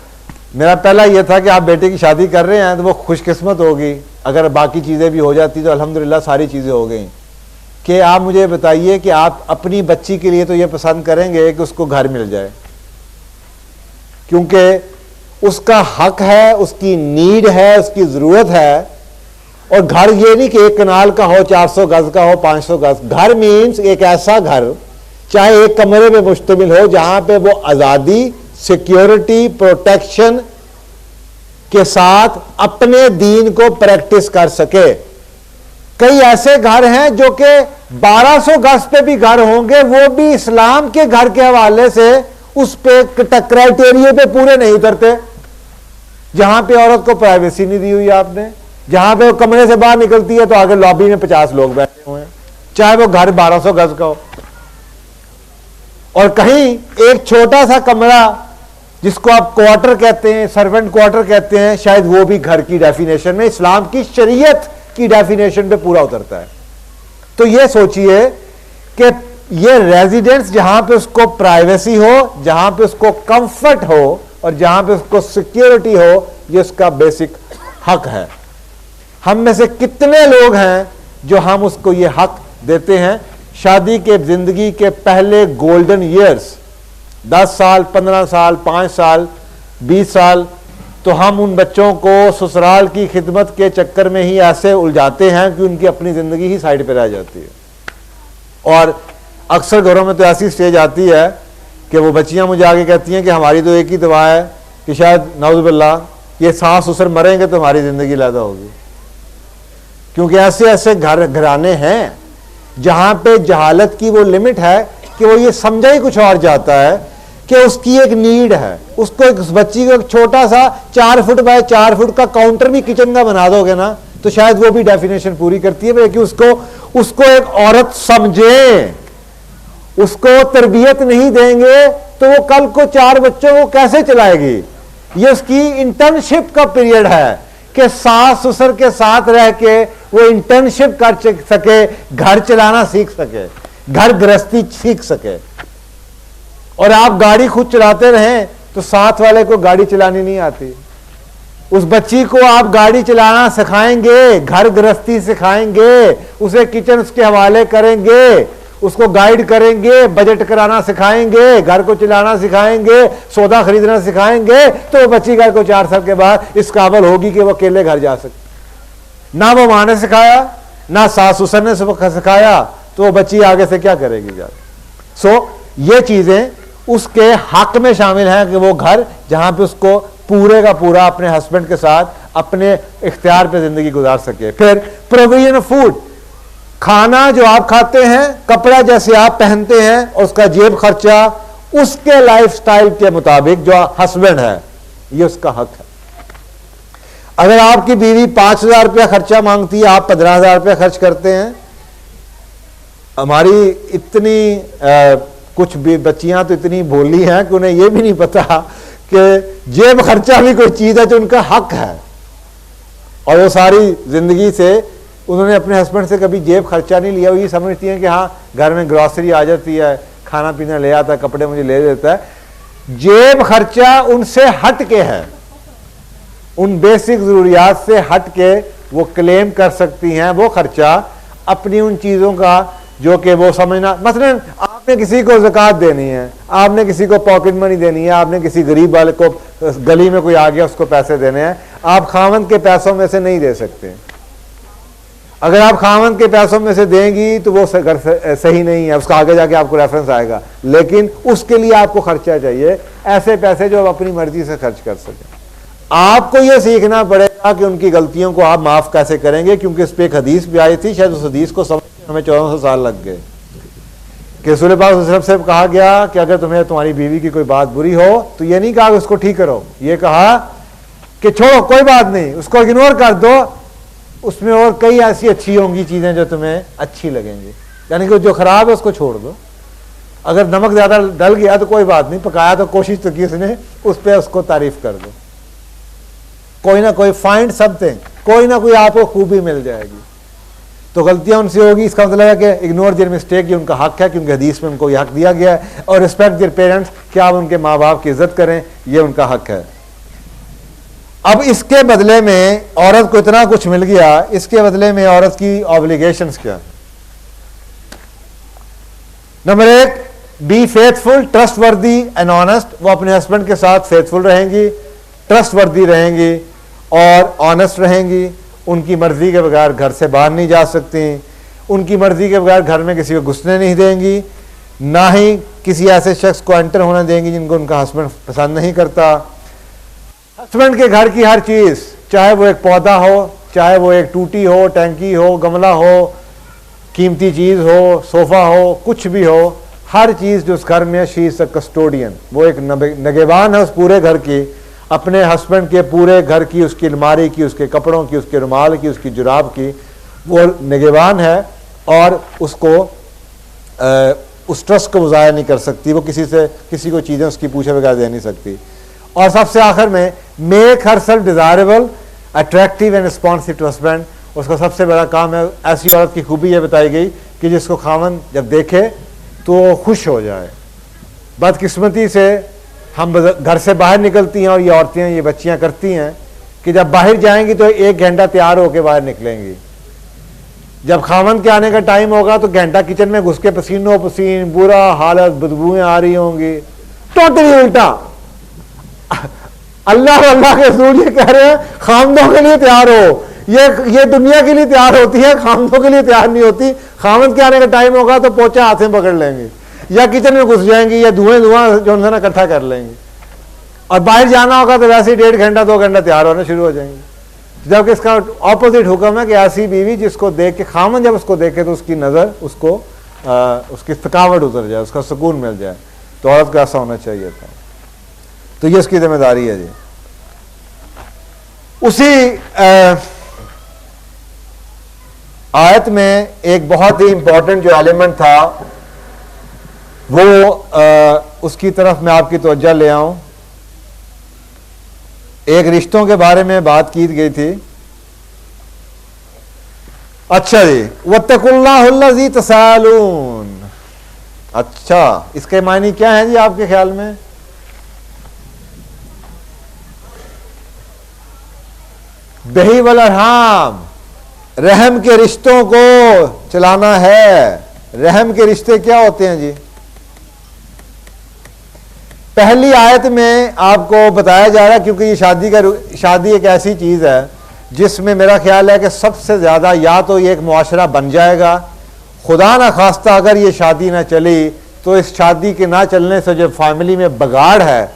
मेरा पहला ये था कि आप बेटे की शादी कर रहे हैं तो वो खुशकिस्मत होगी। अगर बाकी चीज़ें भी हो जाती तो अल्हम्दुलिल्लाह सारी चीज़ें हो गई। कि आप मुझे बताइए कि आप अपनी बच्ची के लिए तो ये पसंद करेंगे कि उसको घर मिल जाए, क्योंकि उसका हक है, उसकी नीड है, उसकी ज़रूरत है। और घर ये नहीं कि 1 कनाल का हो, 400 गज का हो, 500 गज। घर मीन्स एक ऐसा घर चाहे एक कमरे में मुश्तमिल हो जहां पे वो आजादी, सिक्योरिटी, प्रोटेक्शन के साथ अपने दीन को प्रैक्टिस कर सके। कई ऐसे घर हैं जो कि 1200 गज पे भी घर होंगे, वो भी इस्लाम के घर के हवाले से उस पे क्राइटेरिया पे पूरे नहीं उतरते। जहां पे औरत को प्राइवेसी नहीं दी हुई आपने, जहां पे वो कमरे से बाहर निकलती है तो आगे लॉबी में 50 लोग बैठे हुए हैं, चाहे वो घर 1200 गज का हो। और कहीं एक छोटा सा कमरा जिसको आप क्वार्टर कहते हैं, सर्वेंट क्वार्टर कहते हैं, शायद वो भी घर की डेफिनेशन में, इस्लाम की शरीयत की डेफिनेशन पे पूरा उतरता है। तो ये सोचिए कि ये रेजिडेंस जहां पे उसको प्राइवेसी हो, जहां पे उसको कंफर्ट हो और जहां पे उसको सिक्योरिटी हो, ये उसका बेसिक हक है। हम में से कितने लोग हैं जो हम उसको ये हक देते हैं? शादी के जिंदगी के पहले गोल्डन ईयर्स, 10 साल, 15 साल, 5 साल, 20 साल, तो हम उन बच्चों को ससुराल की खिदमत के चक्कर में ही ऐसे उलझाते हैं कि उनकी अपनी जिंदगी ही साइड पे रह जाती है। और अक्सर घरों में तो ऐसी स्टेज आती है कि वो बच्चियां मुझे आगे कहती हैं कि हमारी तो एक ही दुआ है कि शायद नाउज़ुबिल्लाह ये सास ससुर मरेंगे तो हमारी जिंदगी लैदा होगी। क्योंकि ऐसे ऐसे घराने हैं जहां पे जहालत की वो लिमिट है कि वो ये समझा ही कुछ और जाता है कि उसकी एक नीड है। उसको एक बच्ची को एक छोटा सा 4 फुट बाय 4 फुट का काउंटर भी किचन का बना दोगे ना तो शायद वो भी डेफिनेशन पूरी करती है कि उसको एक औरत समझे। उसको तरबियत नहीं देंगे तो वो कल को 4 बच्चों को कैसे चलाएगी? ये उसकी इंटर्नशिप का पीरियड है कि सास ससुर के साथ रह के वो इंटर्नशिप कर सके, घर चलाना सीख सके, घर गृहस्थी सीख सके। और आप गाड़ी खुद चलाते रहें तो साथ वाले को गाड़ी चलानी नहीं आती। उस बच्ची को आप गाड़ी चलाना सिखाएंगे, घर गृहस्थी सिखाएंगे, उसे किचन के हवाले करेंगे, उसको गाइड करेंगे, बजट कराना सिखाएंगे, घर को चलाना सिखाएंगे, सौदा खरीदना सिखाएंगे, तो वो बच्ची घर को 4 साल के बाद इस काबिल होगी कि वो अकेले घर जा सकती। ना वो माँ ने सिखाया, ना सास ससुर ने सिखाया, तो वो बच्ची आगे से क्या करेगी यार? ये चीजें उसके हक में शामिल हैं कि वो घर जहां पे उसको पूरे का पूरा अपने हस्बैंड के साथ अपने इख्तियार पे जिंदगी गुजार सके। फिर प्रोविजन ऑफ फूड, खाना जो आप खाते हैं, कपड़ा जैसे आप पहनते हैं, उसका जेब खर्चा उसके लाइफस्टाइल के मुताबिक जो हस्बैंड है, ये उसका हक है। अगर आपकी बीवी 5000 रुपया खर्चा मांगती है, आप 15000 रुपया खर्च करते हैं। हमारी इतनी कुछ भी बच्चियां तो इतनी भोली हैं कि उन्हें यह भी नहीं पता कि जेब खर्चा भी कोई चीज है जो उनका हक है। और वो सारी जिंदगी से उन्होंने अपने हस्बैंड से कभी जेब खर्चा नहीं लिया। वो ये समझती हैं कि हाँ घर में ग्रॉसरी आ जाती है, खाना पीना ले आता है, कपड़े मुझे ले देता है। जेब खर्चा उनसे हट के है, उन बेसिक जरूरियात से हट के वो क्लेम कर सकती हैं वो खर्चा अपनी उन चीजों का जो कि वो समझना। मसलन आपने किसी को ज़कात देनी है, आपने किसी को पॉकेट मनी देनी है, आपने किसी गरीब वाले को, गली में कोई आ गया उसको पैसे देने हैं, आप खावंद के पैसों में से नहीं दे सकते। अगर आप खावंद के पैसों में से देंगी तो वो सही नहीं है, उसका आगे जाके आपको रेफरेंस आएगा। लेकिन उसके लिए आपको खर्चा चाहिए, ऐसे पैसे जो आप अपनी मर्जी से खर्च कर सकें। आपको यह सीखना पड़ेगा कि उनकी गलतियों को आप माफ कैसे करेंगे, क्योंकि इस पे एक हदीस भी आई थी, शायद उस हदीस को समझ हमें 1400 साल लग गए कि रसूल पाक सल्लल्लाहु अलैहि वसल्लम से कहा गया कि अगर तुम्हें तुम्हारी बीवी की कोई बात बुरी हो तो ये नहीं कहा कि उसको ठीक करो, ये कहा कि छोड़ो कोई बात नहीं, उसको इग्नोर कर दो, उसमें और कई ऐसी अच्छी होंगी चीजें जो तुम्हें अच्छी लगेंगी। यानी कि जो खराब है उसको छोड़ दो। अगर नमक ज्यादा डल गया तो कोई बात नहीं, पकाया तो कोशिश तो की उसने, उस पर उसको तारीफ कर दो। कोई ना कोई फाइंड समथिंग, कोई ना कोई आपको खूबी मिल जाएगी। तो गलतियां उनसे होगी, इसका मतलब है कि इग्नोर देयर मिस्टेक, ये उनका हक है, क्योंकि हदीस में उनको ये हक दिया गया है। और रिस्पेक्ट देयर पेरेंट्स, कि आप उनके माँ बाप की इज्जत करें, ये उनका हक है। अब इसके बदले में औरत को इतना कुछ मिल गया, इसके बदले में औरत की ऑब्लिगेशंस क्या? Number 1, be faithful, trustworthy and honest. वो अपने हस्बैंड के साथ फेथफुल रहेंगी, ट्रस्टवर्दी रहेंगी और ऑनेस्ट रहेंगी। उनकी मर्जी के बगैर घर से बाहर नहीं जा सकती, उनकी मर्जी के बगैर घर में किसी को घुसने नहीं देंगी। ना ही किसी ऐसे शख्स को एंटर होने देंगी जिनको उनका हस्बैंड पसंद नहीं करता। हस्बैंड के घर की हर चीज़, चाहे वो एक पौधा हो, चाहे वो एक टूटी हो, टैंकी हो, गमला हो, कीमती चीज़ हो, सोफ़ा हो, कुछ भी हो, हर चीज़ जो उस घर में है, शी इज़ अ कस्टोडियन, वो एक नगेबान है उस पूरे घर की, अपने हस्बैंड के पूरे घर की, उसकी अलमारी की, उसके कपड़ों की, उसके रुमाल की, उसकी जुराब की, वो नगेबान है और उसको उस ट्रस्ट को ज़ाया नहीं कर सकती, वो किसी को चीज़ें उसकी पूछे बगैर दे नहीं सकती। और सबसे आखिर में make herself desirable, attractive and responsive to husband, उसका सबसे बड़ा काम है। ऐसी औरत की खूबी यह बताई गई कि जिसको खामन जब देखे तो खुश हो जाए। बदकिस्मती से हम घर से बाहर निकलती हैं और ये औरतें, ये बच्चियां करती हैं कि जब बाहर जाएंगी तो 1 घंटा तैयार होकर बाहर निकलेंगी, जब खामन के आने का टाइम होगा तो घंटा किचन में घुस के पसीनो पसीन, बुरा हालत, बदबूएं आ रही होंगी। टोटली उल्टा। अल्लाह के रसूल ये कह रहे हैं खामदों के लिए तैयार हो, ये दुनिया के लिए तैयार होती है, खामदों के लिए तैयार नहीं होती। खामन के आने का टाइम होगा तो पोचा हाथ में पकड़ लेंगे या किचन में घुस जाएंगी या धुआं जो है ना इकट्ठा कर लेंगे, और बाहर जाना होगा तो वैसे ही 1.5 घंटा 2 घंटा तैयार होने शुरू हो जाएंगे। जबकि इसका ऑपोजिट हुक्म है कि ऐसी बीवी जिसको देख के खामन जब उसको देखे तो उसकी नज़र उसकी थकावट उतर जाए, उसका सुकून मिल जाए। तो औरत को ऐसा होना चाहिए था। तो ये उसकी जिम्मेदारी है जी। उसी आयत में एक बहुत ही इंपॉर्टेंट जो एलिमेंट था वो उसकी तरफ मैं आपकी तवज्जो ले आऊं। एक रिश्तों के बारे में बात की गई थी। अच्छा जी, वत्तकुल्लाहुल्लज़ी तसालून। अच्छा, इसके मायने क्या है जी आपके ख्याल में? दही वल अरहाम, रहम के रिश्तों को चलाना है। रहम के रिश्ते क्या होते हैं जी? पहली आयत में आपको बताया जा रहा है, क्योंकि ये शादी एक ऐसी चीज है जिसमें मेरा ख्याल है कि सबसे ज्यादा या तो ये एक मुआशरा बन जाएगा, खुदा ना खास्ता अगर ये शादी ना चली तो इस शादी के ना चलने से जो फैमिली में बगाड़ है,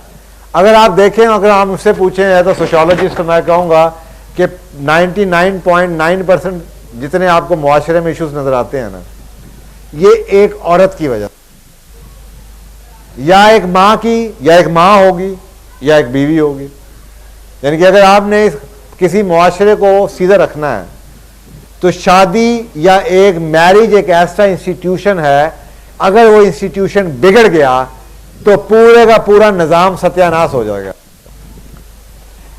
अगर आप देखें, अगर आप मुझसे पूछें तो सोशियोलॉजिस्ट, तो मैं कहूँगा कि 99.9% जितने आपको मुआशरे में इश्यूज नजर आते हैं ना, ये एक औरत की वजह, या एक माँ की, या एक माँ होगी या एक बीवी होगी। यानी कि अगर आपने किसी मुआशरे को सीधा रखना है तो शादी या एक मैरिज एक ऐसा इंस्टीट्यूशन है, अगर वो इंस्टीट्यूशन बिगड़ गया तो पूरे का पूरा निजाम सत्यानाश हो जाएगा।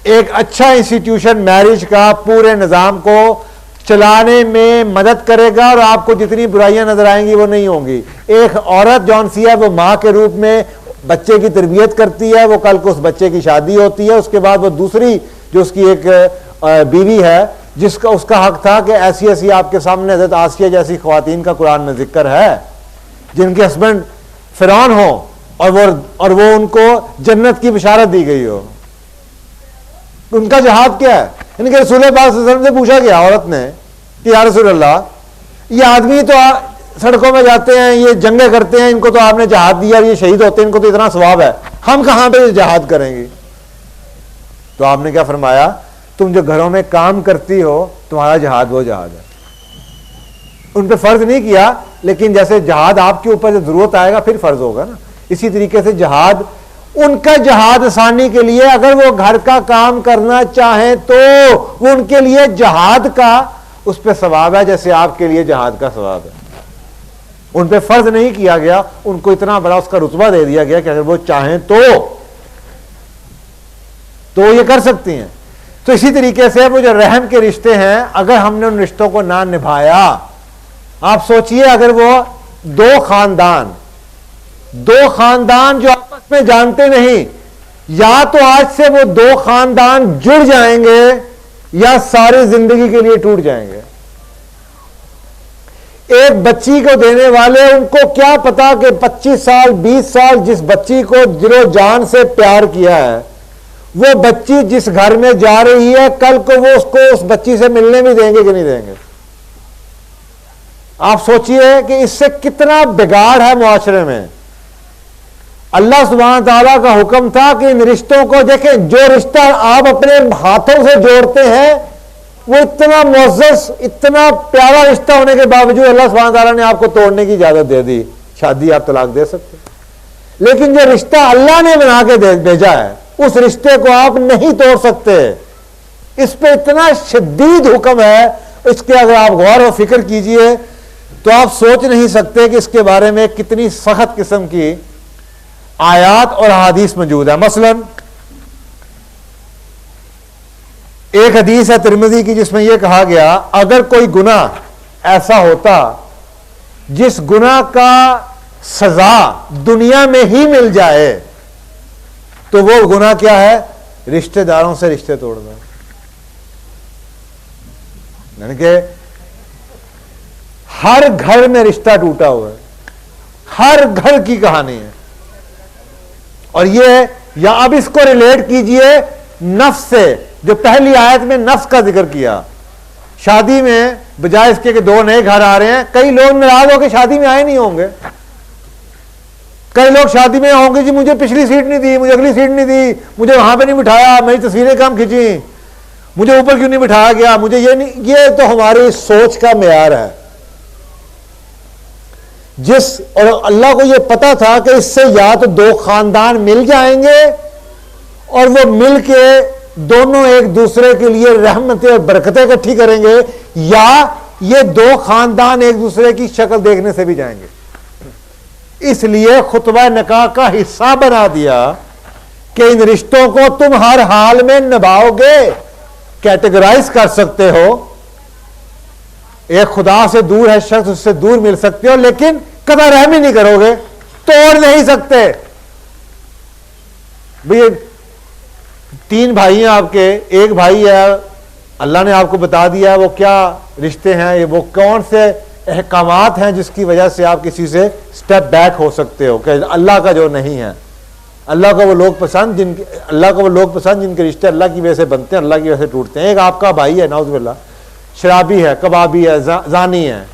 एक अच्छा इंस्टीट्यूशन मैरिज का पूरे निजाम को चलाने में मदद करेगा और आपको जितनी बुराइयां नजर आएंगी वो नहीं होंगी। एक औरत जौन सी है वो माँ के रूप में बच्चे की तरबियत करती है, वो कल को उस बच्चे की शादी होती है, उसके बाद वो दूसरी जो उसकी एक बीवी है जिसका उसका हक था कि ऐसी ऐसी आपके सामने हज़रत आसिया जैसी ख्वातीन का कुरान में जिक्र है जिनके हस्बैंड फिरौन हो और वो उनको जन्नत की बिशारत दी गई हो। उनका जहाद क्या है? इनके रसूल पाक सल्लल्लाहु अलैहि वसल्लम से पूछा गया औरत ने कि या रसूल अल्लाह, ये आदमी तो सड़कों में जाते हैं, ये जंगें करते हैं, इनको तो आपने जहाद दिया, ये शहीद होते हैं, इनको तो इतना सवाब है, हम कहां पे जहाद करेंगे? तो आपने क्या फरमाया? तुम जो घरों में काम करती हो तुम्हारा जहाद वो जहाद है। उन पर फर्ज नहीं किया, लेकिन जैसे जहाद आपके ऊपर जब जरूरत आएगा फिर फर्ज होगा ना, इसी तरीके से जहाद, उनका जहाद आसानी के लिए अगर वो घर का काम करना चाहें तो वो उनके लिए जहाद का उस पर सवाब है जैसे आपके लिए जहाद का सवाब है। उन पर फर्ज नहीं किया गया, उनको इतना बड़ा उसका रुतबा दे दिया गया कि अगर वो चाहें तो ये कर सकती हैं। तो इसी तरीके से वो जो रहम के रिश्ते हैं, अगर हमने उन रिश्तों को ना निभाया, आप सोचिए अगर वो दो खानदान जो आपस में जानते नहीं, या तो आज से वो दो खानदान जुड़ जाएंगे या सारी जिंदगी के लिए टूट जाएंगे। एक बच्ची को देने वाले, उनको क्या पता कि 25 साल 20 साल जिस बच्ची को दिलो जान से प्यार किया है, वो बच्ची जिस घर में जा रही है कल को वो उसको उस बच्ची से मिलने भी देंगे कि नहीं देंगे? आप सोचिए कि इससे कितना बिगाड़ है मुआशरे में। अल्लाह सुब्हान ताला का हुक्म था कि इन रिश्तों को देखें, जो रिश्ता आप अपने हाथों से जोड़ते हैं वो इतना मुअज़्ज़ज़, इतना प्यारा रिश्ता होने के बावजूद अल्लाह सुब्हान ताला ने आपको तोड़ने की इजाजत दे दी। शादी आप तलाक दे सकते, लेकिन जो रिश्ता अल्लाह ने बना के भेजा है उस रिश्ते को आप नहीं तोड़ सकते। इस पे इतना शदीद हुक्म है, इसके अगर आप गौर और फिक्र कीजिए तो आप सोच नहीं सकते कि इसके बारे में कितनी सख्त किस्म की आयात और हदीस मौजूद है। मसलन एक हदीस है तिरमिज़ी की जिसमें यह कहा गया, अगर कोई गुनाह ऐसा होता जिस गुनाह का सजा दुनिया में ही मिल जाए तो वो गुनाह क्या है? रिश्तेदारों से रिश्ते तोड़ना। यानी कि हर घर में रिश्ता टूटा हुआ है, हर घर की कहानी है। और ये या अब इसको रिलेट कीजिए नफ्स से, जो पहली आयत में नफ्स का जिक्र किया। शादी में बजाय इसके कि दो नए घर आ रहे हैं, कई लोग नाराज होकर शादी में आए नहीं होंगे। कई लोग शादी में होंगे, जी मुझे पिछली सीट नहीं दी, मुझे अगली सीट नहीं दी, मुझे वहां पे नहीं बिठाया, मेरी तस्वीरें कम खींची, मुझे ऊपर क्यों नहीं बिठाया गया, मुझे ये नहीं। ये तो हमारी सोच का मेयार है। और अल्लाह को ये पता था कि इससे या तो दो खानदान मिल जाएंगे और वो मिल के दोनों एक दूसरे के लिए रहमतें और बरकतें इकट्ठी करेंगे, या ये दो खानदान एक दूसरे की शक्ल देखने से भी जाएंगे। इसलिए खुतबा निकाह का हिस्सा बना दिया कि इन रिश्तों को तुम हर हाल में निभाओगे, कैटेगराइज कर सकते हो। एक खुदा से दूर है शख्स, उससे दूर मिल सकते हो, लेकिन कदा रहमी नहीं करोगे, तोड़ नहीं सकते। भाई तीन भाई हैं आपके, एक भाई है अल्लाह ने आपको बता दिया वो क्या रिश्ते हैं, ये वो कौन से अहकामात हैं जिसकी वजह से आप किसी से स्टेप बैक हो सकते हो कि अल्लाह का जो नहीं है। अल्लाह को वो लोग पसंद जिनके रिश्ते अल्लाह की वजह से बनते हैं, अल्लाह की वजह से टूटते हैं। एक आपका भाई है नाउज़ुबिल्लाह, शराबी है, कबाबी है, जानी है,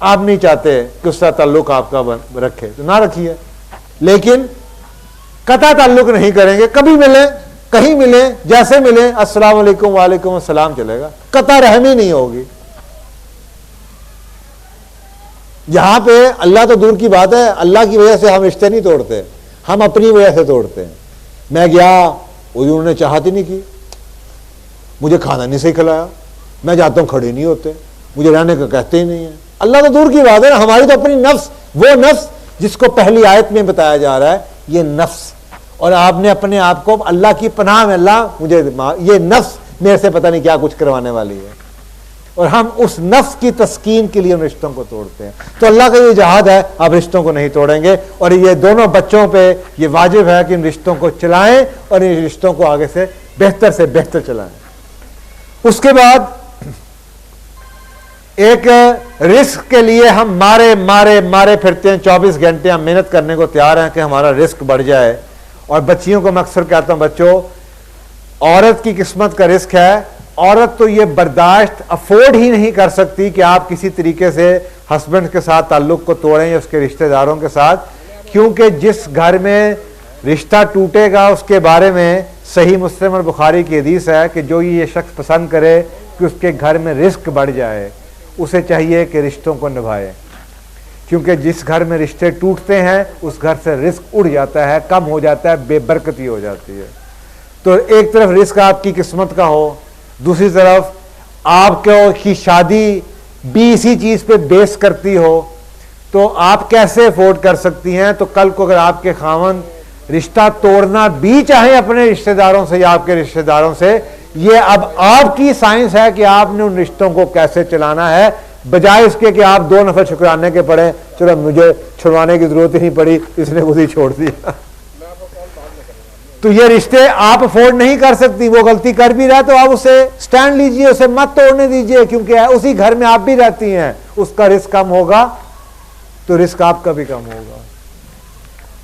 आप नहीं चाहते कि उसका ताल्लुक आपका रखे तो ना रखिए, लेकिन कता ताल्लुक नहीं करेंगे। कभी मिले, कहीं मिले, जैसे मिले अस्सलाम वालेकुम वालेकुम अस्सलाम चलेगा, कता रहमी नहीं होगी। यहां पे अल्लाह तो दूर की बात है, अल्लाह की वजह से हम रिश्ते नहीं तोड़ते, हम अपनी वजह से तोड़ते हैं। मैं गया, उन्होंने चाहत ही नहीं की, मुझे खाना नहीं सही खिलाया, मैं जाता हूं खड़े नहीं होते, मुझे रहने का कहते ही नहीं है। अल्लाह तो दूर की बात है ना, हमारी तो अपनी नफ्स, वो नफ्स जिसको पहली आयत में बताया जा रहा है, ये नफ्स। और आपने अपने आप को अल्लाह की पनाह में, अल्लाह मुझे ये नफ्स मेरे से पता नहीं क्या कुछ करवाने वाली है, और हम उस नफ्स की तस्कीन के लिए उन रिश्तों को तोड़ते हैं। तो अल्लाह का ये जहाद है, आप रिश्तों को नहीं तोड़ेंगे। और ये दोनों बच्चों पे ये वाजिब है कि इन रिश्तों को चलाएं और इन रिश्तों को आगे से बेहतर चलाएं। उसके बाद एक रिस्क के लिए हम मारे फिरते हैं, 24 घंटे हम मेहनत करने को तैयार हैं कि हमारा रिस्क बढ़ जाए। और बच्चियों को मैं अक्सर कहता हूं, बच्चों औरत की किस्मत का रिस्क है, औरत तो ये बर्दाश्त अफोर्ड ही नहीं कर सकती कि आप किसी तरीके से हस्बैंड के साथ ताल्लुक को तोड़ें या उसके रिश्तेदारों के साथ, क्योंकि जिस घर में रिश्ता टूटेगा उसके बारे में सही मुस्लिम और बुखारी की हदीस है कि जो ये शख्स पसंद करे कि उसके घर में रिस्क बढ़ जाए, उसे चाहिए कि रिश्तों को निभाए, क्योंकि जिस घर में रिश्ते टूटते हैं उस घर से रिस्क उड़ जाता है, कम हो जाता है, बेबरकती हो जाती है। तो एक तरफ रिस्क आपकी किस्मत का हो, दूसरी तरफ आपको की शादी भी इसी चीज पे बेस करती हो, तो आप कैसे अफोर्ड कर सकती हैं। तो कल को अगर आपके खावंद रिश्ता तोड़ना भी चाहे अपने रिश्तेदारों से या आपके रिश्तेदारों से, ये अब आपकी साइंस है कि आपने उन रिश्तों को कैसे चलाना है, बजाय इसके कि आप दो नफर शुक्राने के पड़े, चलो मुझे छुड़वाने की जरूरत ही नहीं पड़ी, इसने खुद ही छोड़ दिया। तो ये रिश्ते आप अफोर्ड नहीं कर सकती। वो गलती कर भी रहा है तो आप उसे स्टैंड लीजिए, उसे मत तोड़ने दीजिए, क्योंकि उसी घर में आप भी रहती हैं। उसका रिस्क कम होगा तो रिस्क आपका भी कम होगा,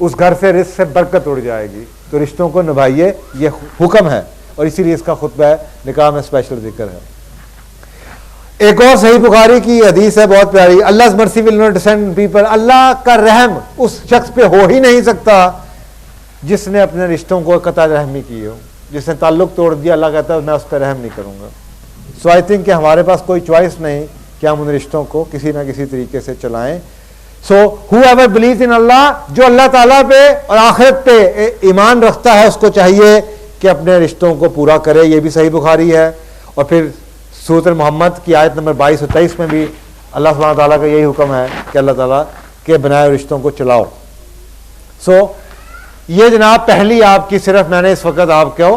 उस घर से रिस्क से बरकत उड़ जाएगी। तो रिश्तों को निभाइए, ये हुक्म है, और इसीलिए इसका खुतबा निकाह में स्पेशल जिक्र है। एक और सही बुखारी की हदीस है बहुत प्यारी, Allah mercy will not descend people, Allah का रहम उस शख्स पे हो ही नहीं सकता जिसने अपने रिश्तों को कतई रहमी की हो, जिसने ताल्लुक तोड़ दिया। अल्लाह कहता है मैं उस पर रहम नहीं करूंगा। सो आई थिंक कि हमारे पास कोई चॉइस नहीं कि हम उन रिश्तों को किसी ना किसी तरीके से चलाएं। सो हूएवर बिलीव्स इन अल्लाह, जो अल्लाह ताला पे और आखिरत पे ईमान रखता है, उसको चाहिए कि अपने रिश्तों को पूरा करे। ये भी सही बुखारी है। और फिर सूरत मोहम्मद की आयत नंबर 22 और 23 में भी अल्लाह सुब्हानहू तआला का यही हुक्म है कि अल्लाह ताला के बनाए हुए रिश्तों को चलाओ। सो ये जनाब पहली आपकी, सिर्फ मैंने इस वक्त आपको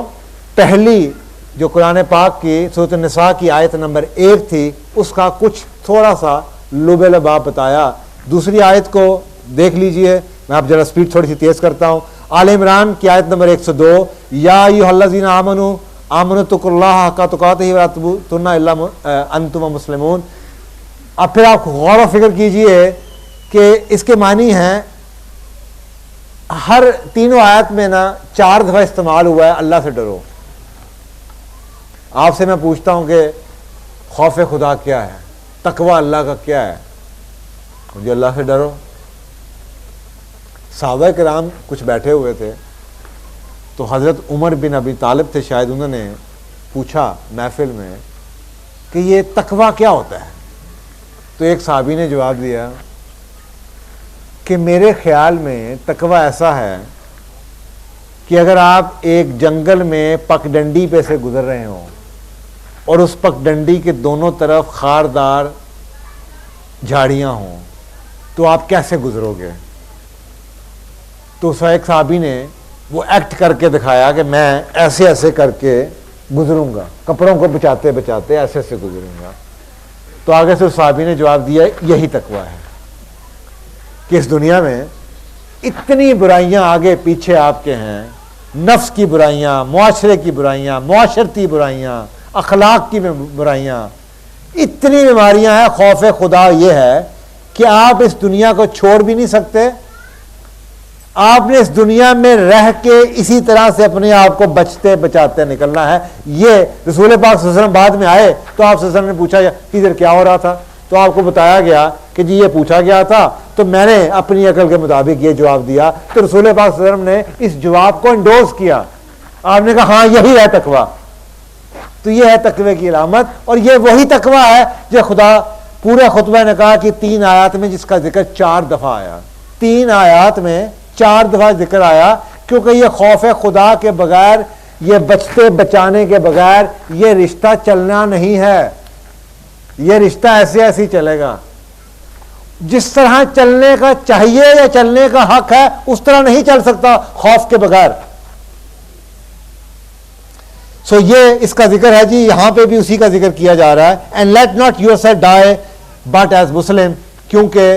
पहली जो कुरान पाक की सूरत निसा की आयत नंबर 1 थी उसका कुछ थोड़ा सा लुबे लबाब बताया। दूसरी आयत को देख लीजिए, मैं आप जरा स्पीड थोड़ी सी तेज करता हूँ। आल इमरान की आयत नंबर 102, या अय्युहल्लज़ीना आमनू आमनुत्तकुल्लाह हक़्क़ तुक़ातिही वला तमूतुन्ना इल्ला अंतुम मुस्लिमून। अब फिर आप गौर व फिक्र कीजिए कि इसके मानी हैं, हर तीनों आयत में ना 4 दफा इस्तेमाल हुआ है अल्लाह से डरो। आपसे मैं पूछता हूं कि खौफ खुदा क्या है, तकवा अल्लाह का क्या है? मुझे अल्लाह से डरो। सहाबा किराम कुछ बैठे हुए थे तो हज़रत उमर बिन अबी तालिब थे शायद, उन्होंने पूछा महफिल में कि ये तकवा क्या होता है? तो एक साहबी ने जवाब दिया कि मेरे ख्याल में तकवा ऐसा है कि अगर आप एक जंगल में पगडंडी पे से गुजर रहे हो और उस पगडंडी के दोनों तरफ खारदार झाड़ियां हों तो आप कैसे गुजरोगे? तो उस एक साहबी ने वो एक्ट करके दिखाया कि मैं ऐसे ऐसे करके गुजरूंगा, कपड़ों को बचाते बचाते ऐसे ऐसे गुजरूंगा। तो आगे से उस साहबी ने जवाब दिया यही तकवा है कि इस दुनिया में इतनी बुराइयां आगे पीछे आपके हैं, नफ्स की बुराइयां, मुआशरे की बुराइयां, मुआशरती बुराइयां, अखलाक की बुराइयां, इतनी बीमारियां हैं। खौफ खुदा ये है कि आप इस दुनिया को छोड़ भी नहीं सकते, आपने इस दुनिया में रह के इसी तरह से अपने आप को बचते बचाते निकलना है। ये रसूल पाक सल्लल्लाहु अलैहि वसल्लम बाद में आए तो आप सल्लल्लाहु अलैहि वसल्लम ने पूछा कि इधर क्या हो रहा था, तो आपको बताया गया कि जी ये पूछा गया था, तो मैंने अपनी अकल के मुताबिक ये जवाब दिया। तो रसूल पाक सल्लल्लाहु अलैहि वसल्लम ने इस जवाब को इंडोर्स किया। आपने कहा हाँ यही है तकवा। तो ये है तकवे की अलामत, और ये वही तकवा है जो खुदा पूरे खुतबा निकाह की 3 आयत में जिसका जिक्र 4 दफा आया, 3 आयत में 4 दफा जिक्र आया, क्योंकि ये खौफ खुदा के बगैर, ये बचते बचाने के बगैर ये रिश्ता चलना नहीं है। ये रिश्ता ऐसे ऐसे ही चलेगा, जिस तरह चलने का चाहिए या चलने का हक है उस तरह नहीं चल सकता खौफ के बगैर। सो ये इसका जिक्र है जी, यहां पे भी उसी का जिक्र किया जा रहा है। And let not yourself die but as Muslim, क्योंकि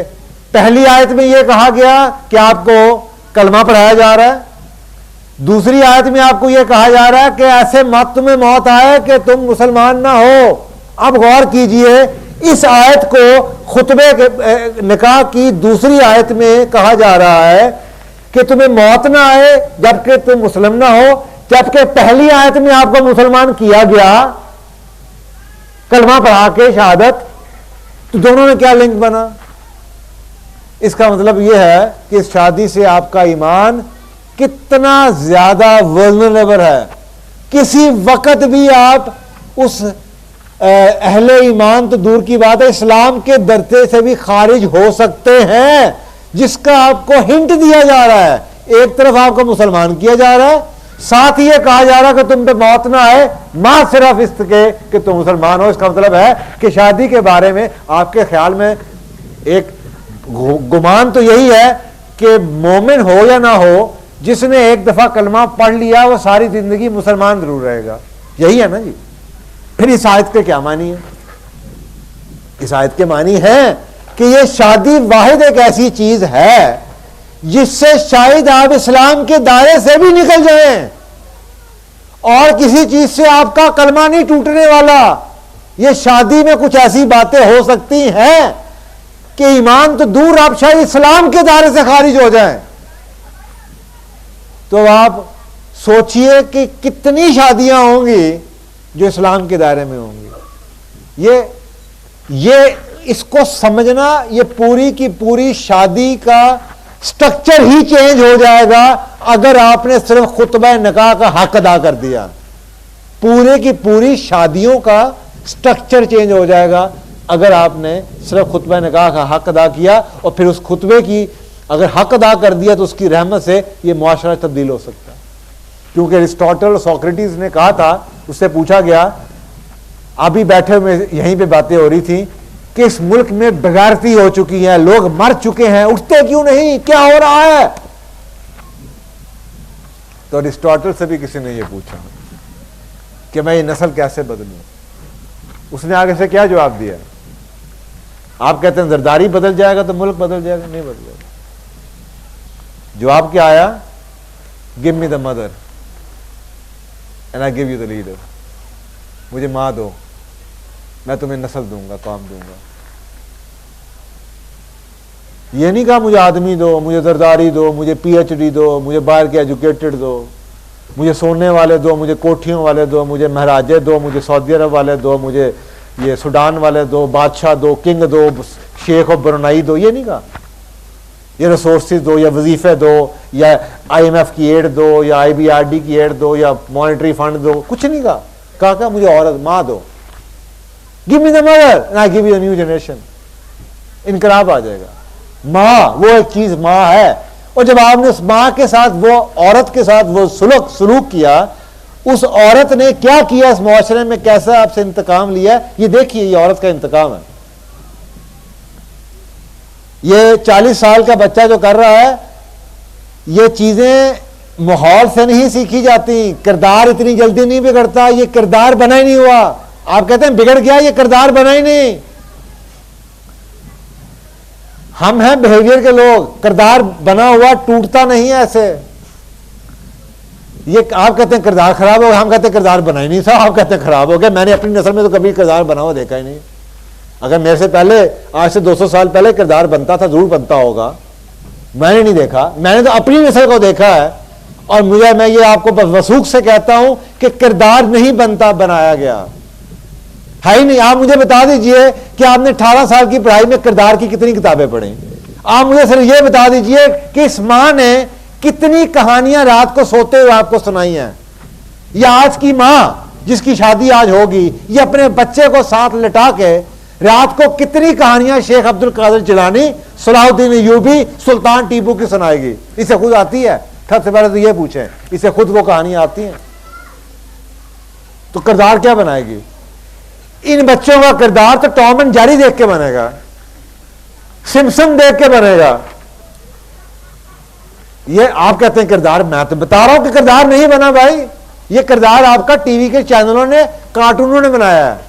पहली आयत में यह कहा गया कि आपको कलमा पढ़ाया जा रहा है, दूसरी आयत में आपको यह कहा जा रहा है कि ऐसे मत तुम्हें मौत आए कि तुम मुसलमान ना हो। अब गौर कीजिए, इस आयत को खुतबे के निकाह की दूसरी आयत में कहा जा रहा है कि तुम्हें मौत ना आए जबकि तुम मुस्लिम ना हो, जबकि पहली आयत में आपको मुसलमान किया गया कलमा पढ़ा के शहादत। तो दोनों में क्या लिंक बना? इसका मतलब यह है कि इस शादी से आपका ईमान कितना ज्यादा वल्नरेबल है। किसी वक्त भी आप उस अहले ईमान तो दूर की बात है, इस्लाम के दर्जे से भी खारिज हो सकते हैं, जिसका आपको हिंट दिया जा रहा है। एक तरफ आपको मुसलमान किया जा रहा है, साथ ही ये कहा जा रहा है कि तुम पे मौत ना आए मां सिर्फ इसके कि तुम मुसलमान हो। इसका मतलब है कि शादी के बारे में आपके ख्याल में एक गुमान तो यही है कि मोमिन हो या ना हो, जिसने एक दफा कलमा पढ़ लिया वो सारी जिंदगी मुसलमान जरूर रहेगा। यही है ना जी। फिर इस आयत के क्या मानी है? इस आयत के मानी है कि ये शादी वाहिद एक ऐसी चीज है जिससे शायद आप इस्लाम के दायरे से भी निकल जाएं और किसी चीज से आपका कलमा नहीं टूटने वाला। ये शादी में कुछ ऐसी बातें हो सकती हैं कि ईमान तो दूर, आप शायद इस्लाम के दायरे से खारिज हो जाएं। तो आप सोचिए कि कितनी शादियां होंगी जो इस्लाम के दायरे में होंगी। ये ये इसको समझना, ये पूरी की पूरी शादी का स्ट्रक्चर ही चेंज हो जाएगा अगर आपने सिर्फ खुतबा निकाह का हक अदा कर दिया। पूरे की पूरी शादियों का स्ट्रक्चर चेंज हो जाएगा अगर आपने सिर्फ खुतबा निकाह का हक अदा किया, और फिर उस खुतबे की अगर हक अदा कर दिया तो उसकी रहमत से ये मुआशरा तब्दील हो सकता है। क्योंकि अरिस्टोटल और सोक्रेटिस ने कहा था, उससे पूछा गया, अभी बैठे हुए यहीं पे बातें हो रही थी कि इस मुल्क में बेगैरती हो चुकी है, लोग मर चुके हैं, उठते क्यों नहीं, क्या हो रहा है? तो अरिस्टोटल से भी किसी ने यह पूछा कि मैं ये नस्ल कैसे बदलूं। उसने आगे से क्या जवाब दिया? आप कहते हैं जरदारी बदल जाएगा तो मुल्क बदल जाएगा, नहीं बदलेगा। जवाब क्या आया? Give me the mother and I give you the leader. मुझे मां दो, मैं तुम्हें नस्ल दूंगा, कौम दूंगा। ये नहीं कहा मुझे आदमी दो, मुझे जरदारी दो, मुझे पीएचडी दो, मुझे बाहर के एजुकेटेड दो, मुझे सोने वाले दो, मुझे कोठियों वाले दो, मुझे महराजे दो, मुझे सऊदी अरब वाले दो, मुझे ये सूडान वाले दो, बादशाह दो, किंग दो, शेख और ब्रुनाई दो। ये नहीं कहा। ये रिसोर्सेज दो, या वजीफे दो, या IMF की एड दो, या IBRD की एड दो, या मॉनेटरी फंड दो, कुछ नहीं कहा। कहा मुझे औरत मां दो, give me the mother and I give you a new generation. इनकलाब आ जाएगा। मां वो एक चीज मां है, और जब आपने उस मां के साथ, वो औरत के साथ वो सलूक किया, उस औरत ने क्या किया इस मुआशरे में, कैसा आपसे इंतकाम लिया, ये देखिए, ये औरत का इंतकाम है। ये 40 साल का बच्चा जो कर रहा है, ये चीजें माहौल से नहीं सीखी जाती। किरदार इतनी जल्दी नहीं बिगड़ता, ये किरदार बना ही नहीं हुआ। आप कहते हैं बिगड़ गया, ये किरदार बना ही नहीं। हम हैं बिहेवियर के लोग, किरदार बना हुआ टूटता नहीं है ऐसे। ये आप कहते हैं किरदार खराब हो गया, हम कहते हैं किरदार बना ही नहीं था, आप कहते हैं खराब हो गया। मैंने अपनी नस्ल में तो कभी किरदार बना हुआ देखा ही नहीं। अगर मेरे से पहले, आज से 200 साल पहले किरदार बनता था, जरूर बनता होगा, मैंने नहीं देखा। मैंने तो अपनी नस्ल को देखा है, और मैं ये आपको वसूख से कहता हूं कि किरदार नहीं बनता, बनाया गया है ही नहीं। आप मुझे बता दीजिए कि आपने 18 साल की पढ़ाई में किरदार की कितनी किताबें पढ़ी। आप मुझे सिर्फ ये बता दीजिए कि इस मां ने कितनी कहानियां रात को सोते हुए आपको सुनाई हैं। या आज की मां जिसकी शादी आज होगी, ये अपने बच्चे को साथ लिटा के रात को कितनी कहानियां शेख अब्दुल कादिर जिलानी, सलाहुद्दीन अय्यूबी, सुल्तान टीपू की सुनाएगी। इसे खुद आती है? सबसे पहले तो ये पूछें, इसे खुद वो कहानियां आती हैं? तो किरदार क्या बनाएगी? इन बच्चों का किरदार तो टॉम एंड जेरी देख के बनेगा, सिम्पसन देख के बनेगा। ये आप कहते हैं किरदार, मैं तो बता रहा हूं कि किरदार नहीं बना भाई। ये किरदार आपका टीवी के चैनलों ने, कार्टूनों ने बनाया है।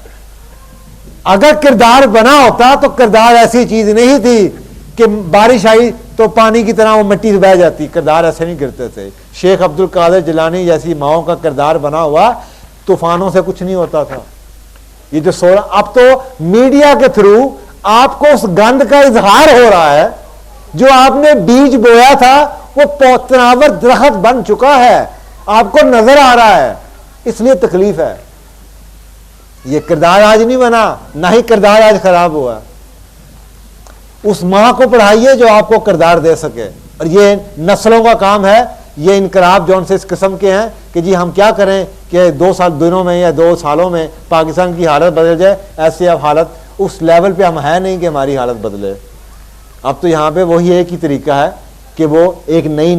अगर किरदार बना होता तो किरदार ऐसी चीज नहीं थी कि बारिश आई तो पानी की तरह वो मिट्टी से बह जाती। किरदार ऐसे नहीं गिरते थे। शेख अब्दुल कादिर जिलानी जैसी माओं का किरदार बना हुआ, तूफानों से कुछ नहीं होता था। ये जो 16, अब तो मीडिया के थ्रू आपको उस गंद का इजहार हो रहा है। जो आपने बीज बोया था वो पौतनावर दरख्त बन चुका है, आपको नजर आ रहा है, इसलिए तकलीफ है। ये किरदार आज नहीं बना, ना ही किरदार आज खराब हुआ। उस मां को पढ़ाइए जो आपको किरदार दे सके। और ये नस्लों का काम है। ये इनकलाब जो से इस किस्म के हैं कि जी हम क्या करें कि 2 साल दिनों में या 2 सालों में पाकिस्तान की हालत बदल जाए। ऐसे अब हालत उस लेवल पे हम है नहीं कि हमारी हालत बदले। अब तो यहाँ पे वही एक ही तरीका है कि वो एक नई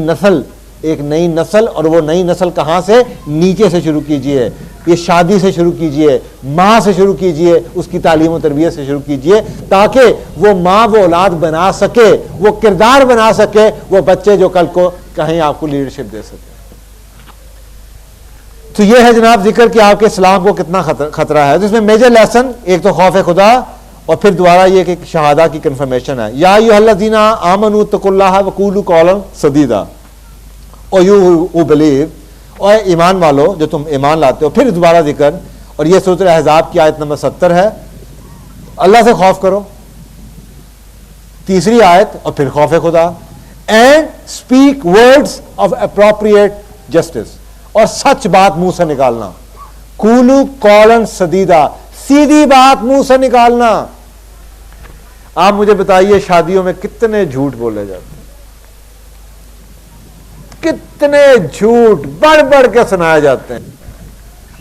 नस्ल, और वो नई नस्ल कहाँ से? नीचे से शुरू कीजिए। ये शादी से शुरू कीजिए, माँ से शुरू कीजिए, उसकी तालीम और तरबियत से शुरू कीजिए, ताकि वो माँ वो औलाद बना सके, वो किरदार बना सके, वो बच्चे जो कल को कहीं आपको लीडरशिप दे सके। तो ये है जनाब जिक्र कि आपके इस्लाम को कितना खतरा है। तो इसमें मेजर लेसन एक तो खौफ खुदा, और फिर दोबारा ये कि शहादा की कंफर्मेशन है। या अय्युहल्लज़ीना आमनू तकुल्लाह वक़ूलू क़ौलन सदीदा, और यू बिलीव, और ईमान वालो जो तुम ईमान लाते हो। फिर दोबारा जिक्र, और ये सूरह अहज़ाब की आयत नंबर 70 है, अल्लाह से खौफ करो। तीसरी आयत, और फिर खौफ खुदा। And speak words of appropriate justice, और सच बात मुंह से निकालना। कूलू कौलन सदीदा, सीधी बात मुंह से निकालना। आप मुझे बताइए शादियों में कितने झूठ बोले जाते हैं, कितने झूठ बढ़ बढ़ के सुनाए जाते हैं,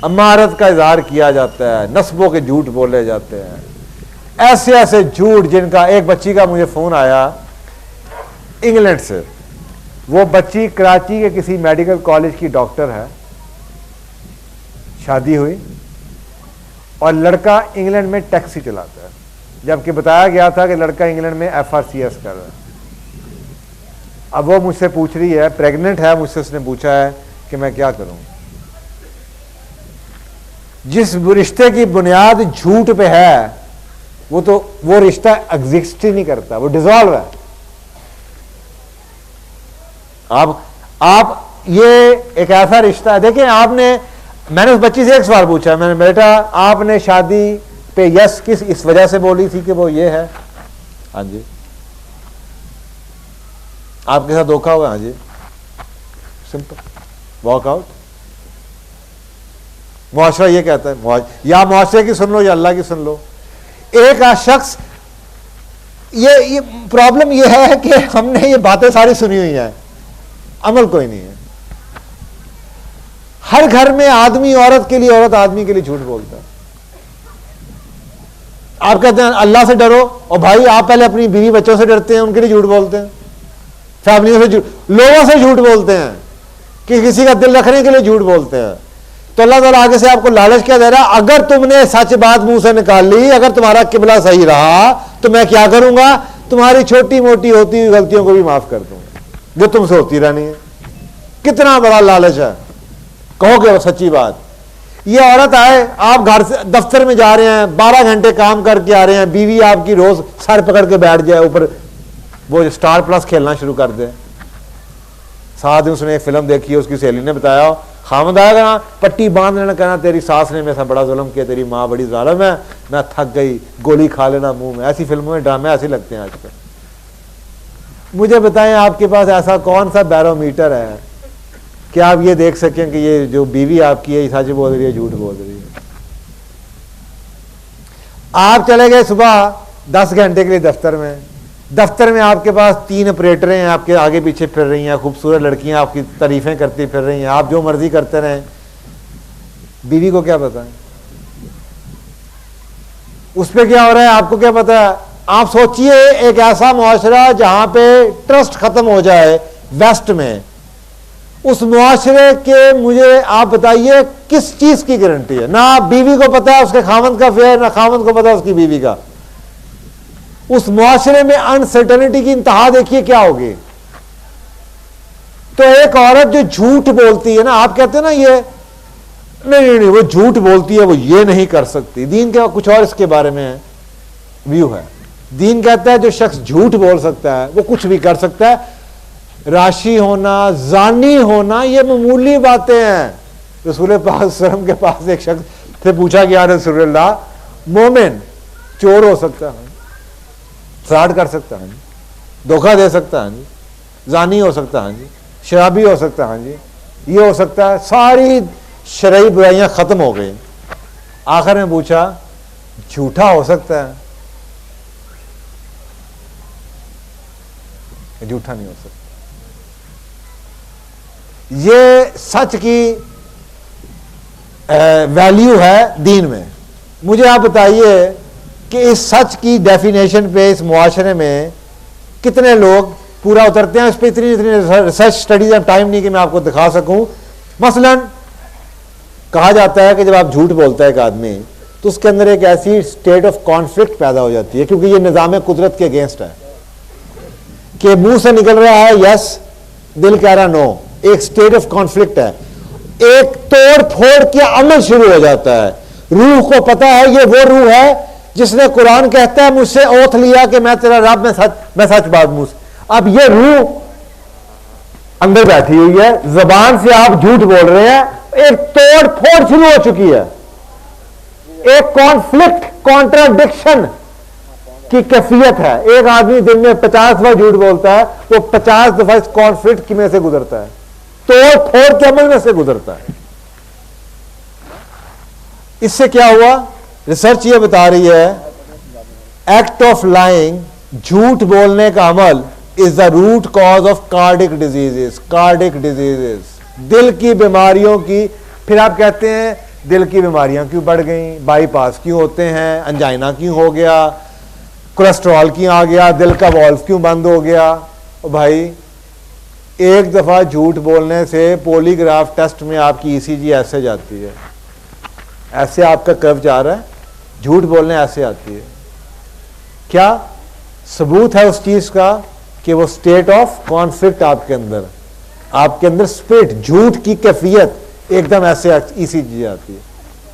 अमारत का इजहार किया जाता है, नस्बों के झूठ बोले जाते हैं, ऐसे ऐसे झूठ जिनका। एक बच्ची का मुझे फोन आया इंग्लैंड से, वो बच्ची कराची के किसी मेडिकल कॉलेज की डॉक्टर है, शादी हुई और लड़का इंग्लैंड में टैक्सी चलाता है, जबकि बताया गया था कि लड़का इंग्लैंड में FRCS कर रहा है। अब वो मुझसे पूछ रही है, प्रेग्नेंट है, मुझसे उसने पूछा है कि मैं क्या करूं। जिस रिश्ते की बुनियाद झूठ पे है वो रिश्ता एग्जिस्ट ही नहीं करता, वो डिसॉल्व है। आप ये एक ऐसा रिश्ता है, देखिए मैंने उस बच्ची से एक सवाल पूछा, मैंने बेटा आपने शादी पे यस किस इस वजह से बोली थी कि वो ये है? हाँ जी। आपके साथ धोखा हुआ? हाँ जी। Simple, walk out. मुआशरा ये कहता है, या मुआशरे की सुन लो या अल्लाह की सुन लो। एक शख्स, ये प्रॉब्लम ये है कि हमने ये बातें सारी सुनी हुई हैं, अमल कोई नहीं है। हर घर में आदमी औरत के लिए, औरत आदमी के लिए झूठ बोलता है। आप कहते हैं अल्लाह से डरो, और भाई आप पहले अपनी बीवी बच्चों से डरते हैं, उनके लिए झूठ बोलते हैं, फैमिलियों से झूठ, लोगों से झूठ बोलते हैं, कि किसी का दिल रखने के लिए झूठ बोलते हैं। तो अल्लाह ताला आगे से आपको लालच क्या दे रहा है? अगर तुमने सच बात मुंह से निकाल ली, अगर तुम्हारा किबला सही रहा, तो मैं क्या करूंगा? तुम्हारी छोटी मोटी होती हुई गलतियों को भी माफ कर दूंगा, जो तुमसे होती रहनी है। कितना बड़ा लालच है, कहोगे वो सच्ची बात। ये औरत आए, आप घर से दफ्तर में जा रहे हैं, 12 घंटे काम करके आ रहे हैं, बीवी आपकी रोज सर पकड़ के बैठ जाए ऊपर, वो स्टार प्लस खेलना शुरू कर दे। साथ ही उसने एक फिल्म देखी है, उसकी सहेली ने बताया, खामद आएगा पट्टी बांध लेना, कहना तेरी सास ने मेरे साथ बड़ा जुल्म किया, तेरी माँ बड़ी जालिम है, मैं थक गई, गोली खा लेना मुंह में। ऐसी फिल्मों में ड्रामे ऐसे लगते हैं आजकल। मुझे बताएं आपके पास ऐसा कौन सा बैरोमीटर है कि आप ये देख सकें कि ये जो बीवी आपकी है सच बोल रही है, झूठ बोल रही है? आप चले गए सुबह 10 घंटे के लिए दफ्तर में आपके पास 3 ऑपरेटरें हैं, आपके आगे पीछे फिर रही हैं, खूबसूरत लड़कियां आपकी तारीफें करती फिर रही हैं, आप जो मर्जी करते रहें, बीवी को क्या पता है उस पर क्या हो रहा है? आपको क्या पता है? आप सोचिए एक ऐसा मुआशरा जहां पे ट्रस्ट खत्म हो जाए वेस्ट में, उस मुआशरे के मुझे आप बताइए किस चीज की गारंटी है? ना बीवी को पता है उसके खामद का फेयर, ना खामद को पता है उसकी बीवी का। उस मुआशरे में अनसर्टेनिटी की इंतहा देखिए क्या होगी। तो एक औरत जो झूठ बोलती है ना, आप कहते हैं ना ये नहीं वो झूठ बोलती है, वो ये नहीं कर सकती। दीन का कुछ और इसके बारे में व्यू है। दीन कहता है जो शख्स झूठ बोल सकता है वो कुछ भी कर सकता है। राशि होना, जानी होना, ये मामूली बातें हैं। रसूल पाक सल्लल्लाहु के पास एक शख्स से पूछा गया, रसूलुल्लाह, मोमिन चोर हो सकता है, फ्रॉड कर सकता है, धोखा दे सकता है, जानी हो सकता है, शराबी हो सकता है, ये हो सकता है, सारी शरई बुराइयां खत्म हो गई। आखिर में पूछा झूठा हो सकता है? झूठा नहीं हो सकता। ये सच की वैल्यू है दीन में। मुझे आप बताइए कि इस सच की डेफिनेशन पे इस मुआशरे में कितने लोग पूरा उतरते हैं? इस पर इतनी रिसर्च स्टडीज अब टाइम नहीं कि मैं आपको दिखा सकूं। मसलन कहा जाता है कि जब आप झूठ बोलता है एक आदमी, तो उसके अंदर एक ऐसी स्टेट ऑफ कॉन्फ्लिक्ट पैदा हो जाती है, क्योंकि ये निजाम कुदरत के अगेंस्ट है कि मुंह से निकल रहा है यस, दिल कह रहा नो। एक स्टेट ऑफ कॉन्फ्लिक्ट है, एक तोड़ फोड़ के अमल शुरू हो जाता है। रूह को पता है ये वो रूह है जिसने कुरान कहता है मुझसे ओथ लिया कि मैं तेरा रब, मैं सच बात मुंह से। अब ये रूह अंदर बैठी हुई है, जबान से आप झूठ बोल रहे हैं, एक तोड़ फोड़ शुरू हो चुकी है, एक कॉन्फ्लिक्ट, कॉन्ट्राडिक्शन की कैफियत है। एक आदमी दिन में 50 बार झूठ बोलता है, वो 50 दफा इस कॉन्फ्लिक्ट में से गुजरता है, तोड़ फोड़ के अमल में से गुजरता है। इससे क्या हुआ? रिसर्च ये बता रही है एक्ट ऑफ लाइंग, झूठ बोलने का अमल is the root cause of cardiac diseases, cardiac diseases, दिल की बीमारियों की। फिर आप कहते हैं दिल की बीमारियां क्यों बढ़ गई, बाईपास क्यों होते हैं, अंजाइना क्यों हो गया, कोलेस्ट्रॉल क्यों आ गया, दिल का वॉल्व क्यों बंद हो गया। और भाई एक दफा झूठ बोलने से पॉलीग्राफ टेस्ट में आपकी ईसीजी ऐसे जाती है, ऐसे आपका कर्व जा रहा है, झूठ बोलने ऐसे आती है। क्या सबूत है उस चीज का कि वो स्टेट ऑफ कॉन्फ्लिक्ट आपके अंदर स्पिरिट, झूठ की कैफियत एकदम ऐसे ईसीजी आती है,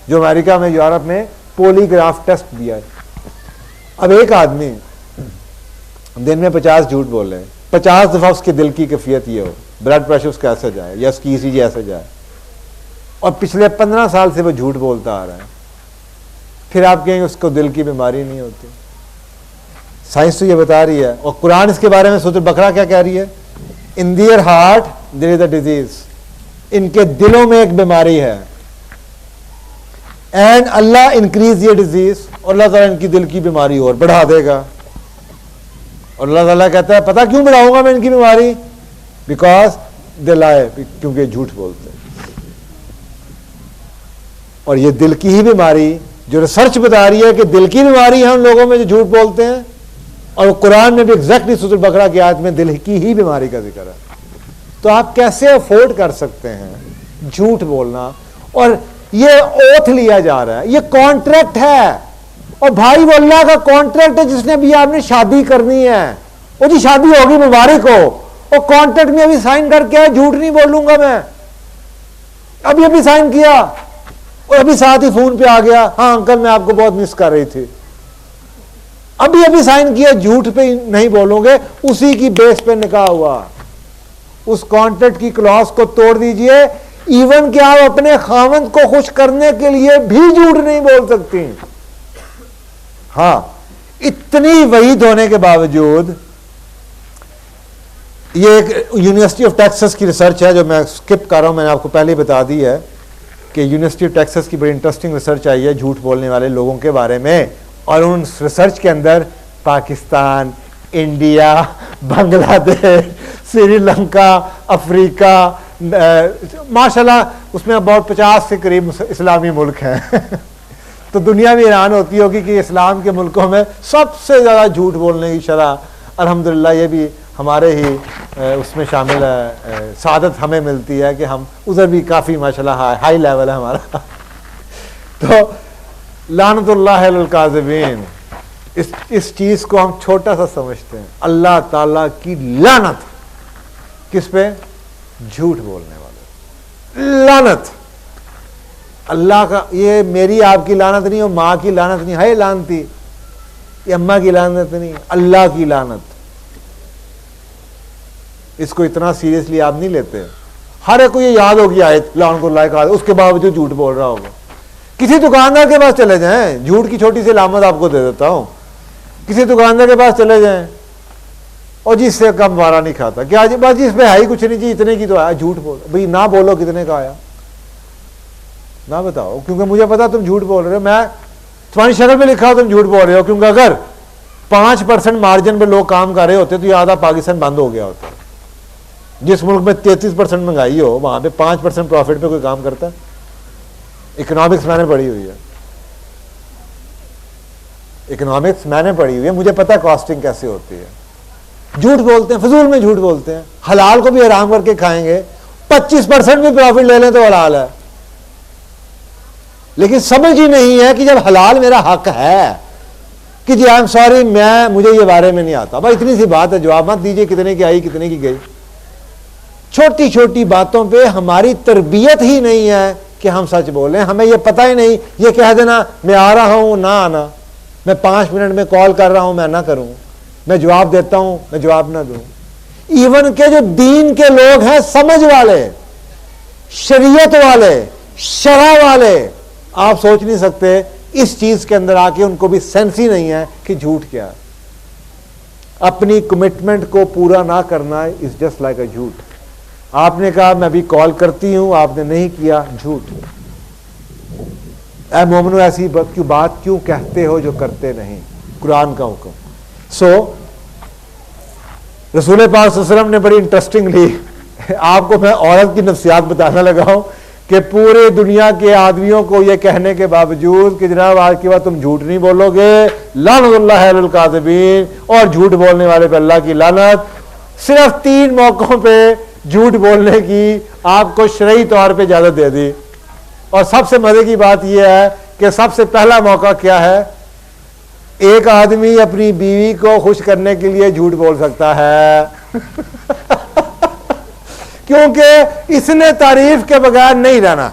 जो अमेरिका में यूरोप में पॉलीग्राफ टेस्ट दिया है। अब एक आदमी दिन में 50 झूठ बोल रहे हैं, 50 दफा उसके दिल की कैफियत ये हो, ब्लड प्रेशर उसका ऐसे जाए या उसकी ईसीजी ऐसे जाए, और पिछले 15 साल से वो झूठ बोलता आ रहा है, फिर आप कहेंगे उसको दिल की बीमारी नहीं होती। साइंस तो ये बता रही है, और कुरान इसके बारे में सूरह बकरा क्या कह रही है, in their heart there is a disease, इनके दिलों में एक बीमारी है, एंड अल्लाह इंक्रीज ये डिजीज, और अल्लाह ताला इनकी दिल की बीमारी और बढ़ा देगा। और अल्लाह ताला कहता है पता क्यों बढ़ाऊंगा मैं इनकी बीमारी, बिकॉज दे लाए, क्योंकि झूठ बोलते हैं। और ये दिल की ही बीमारी, जो रिसर्च बता रही है कि दिल की बीमारी है उन लोगों में जो झूठ बोलते हैं, और कुरान में भी एग्जैक्टली सूरह बकरा की आयत में दिल की ही बीमारी का जिक्र है। तो आप कैसे अफोर्ड कर सकते हैं झूठ बोलना, और ये ओथ लिया जा रहा है, ये कॉन्ट्रैक्ट है, और भाई वो अल्लाह का कॉन्ट्रैक्ट है जिसने भी आपने शादी करनी है, वो जी शादी होगी मुबारक हो, और कॉन्ट्रैक्ट में अभी साइन करके है झूठ नहीं बोलूंगा मैं, अभी साइन किया और अभी साथ ही फोन पे आ गया, हाँ अंकल मैं आपको बहुत मिस कर रही थी, अभी साइन किया, झूठ पे नहीं बोलोगे, उसी की बेस पे निकाह हुआ। उस कॉन्ट्रैक्ट की क्लॉज को तोड़ दीजिए, इवन कि आप अपने खावंद को खुश करने के लिए भी झूठ नहीं बोल सकती। हां, इतनी वहीद होने के बावजूद, ये एक यूनिवर्सिटी ऑफ टेक्सास की रिसर्च है जो मैं स्किप कर रहा हूं, मैंने आपको पहले ही बता दी है कि यूनिवर्सिटी ऑफ टेक्सास की बड़ी इंटरेस्टिंग रिसर्च आई है झूठ बोलने वाले लोगों के बारे में, और उन रिसर्च के अंदर पाकिस्तान, इंडिया, बांग्लादेश, श्रीलंका, अफ्रीका, माशाल्लाह उसमें अबाउट 50 से करीब इस्लामी मुल्क हैं तो दुनिया भी हैरान होती होगी कि इस्लाम के मुल्कों में सबसे ज़्यादा झूठ बोलने की शरह, अल्हम्दुलिल्लाह ये भी हमारे ही उसमें शामिल है, सादत हमें मिलती है कि हम उधर भी काफ़ी माशाल्लाह हाई लेवल है हमारा तो लानतुल्लाह अलल काज़िबीन, इस चीज़ को हम छोटा सा समझते हैं। अल्लाह ताला की लानत किस पे, झूठ बोलने वाले, लानत अल्लाह का, ये मेरी आपकी लानत नहीं, और माँ की लानत नहीं है लानती, ये अम्मा की लानत नहीं, अल्लाह की लानत। इसको इतना सीरियसली आप नहीं लेते। हर एक को ये याद होगी आयत लानतुल्लाह का, उसके बावजूद झूठ बोल रहा होगा। किसी दुकानदार के पास चले जाएं, झूठ की छोटी सी लामत आपको दे देता हूं, किसी दुकानदार के पास चले जाएं और जिससे कम वारा नहीं खाता, क्या जी बस इसमें है ही कुछ नहीं, जी इतने की तो आया, झूठ बोल, भाई ना बोलो कितने का आया, ना बताओ, क्योंकि मुझे पता तुम झूठ बोल रहे हो, मैं तुम्हारी शक्ल पे लिखा हो तुम झूठ बोल रहे हो, क्योंकि अगर 5% मार्जिन पे लोग काम कर रहे होते तो ये आधा पाकिस्तान बंद हो गया होता। जिस मुल्क में 33% महंगाई हो वहां पे 5% प्रॉफिट पे कोई काम करता है? इकोनॉमिक्स मैंने पढ़ी हुई है, इकोनॉमिक्स मैंने पढ़ी हुई है, मुझे पता है कॉस्टिंग कैसे होती है। झूठ बोलते हैं, फजूल में झूठ बोलते हैं, हलाल को भी हराम करके खाएंगे, 25% भी प्रॉफिट ले लें तो हलाल है, लेकिन समझ ही नहीं है कि जब हलाल मेरा हक है कि जी आई एम सॉरी, मुझे ये बारे में नहीं आता, भाई इतनी सी बात है, जवाब मत दीजिए कितने की आई कितने की गई। छोटी छोटी बातों पे हमारी तरबियत ही नहीं है कि हम सच बोलें, हमें ये पता ही नहीं, ये कह देना मैं आ रहा हूं ना आना, मैं 5 मिनट में कॉल कर रहा हूं मैं ना करूं, मैं जवाब देता हूं मैं जवाब ना दूं। इवन के जो दीन के लोग हैं, समझ वाले, शरीयत वाले, शरा वाले, आप सोच नहीं सकते इस चीज के अंदर आके उनको भी सेंस ही नहीं है कि झूठ क्या है। अपनी कमिटमेंट को पूरा ना करना इज जस्ट लाइक अ झूठ। आपने कहा मैं अभी कॉल करती हूं, आपने नहीं किया, झूठ। ऐ मोमनो ऐसी बात क्यों कहते हो जो करते नहीं। कुरान का हुक्म। सो रसूल पाक सल्लल्लाहु अलैहि वसल्लम ने बड़ी इंटरेस्टिंगली आपको मैं औरत की नफ्सियात बताने लगा हूं कि पूरे दुनिया के आदमियों को यह कहने के बावजूद कि जनाब आज के बाद तुम झूठ नहीं बोलोगे, लानतुल्लाह अलल काज़िबीन, और झूठ बोलने वाले पे अल्लाह की लानत, सिर्फ 3 मौकों पे झूठ बोलने की आपको शरई तौर पे इजाजत दे दी। और सबसे मजे की बात यह है कि सबसे पहला मौका क्या है, एक आदमी अपनी बीवी को खुश करने के लिए झूठ बोल सकता है क्योंकि इसने तारीफ के बगैर नहीं रहना।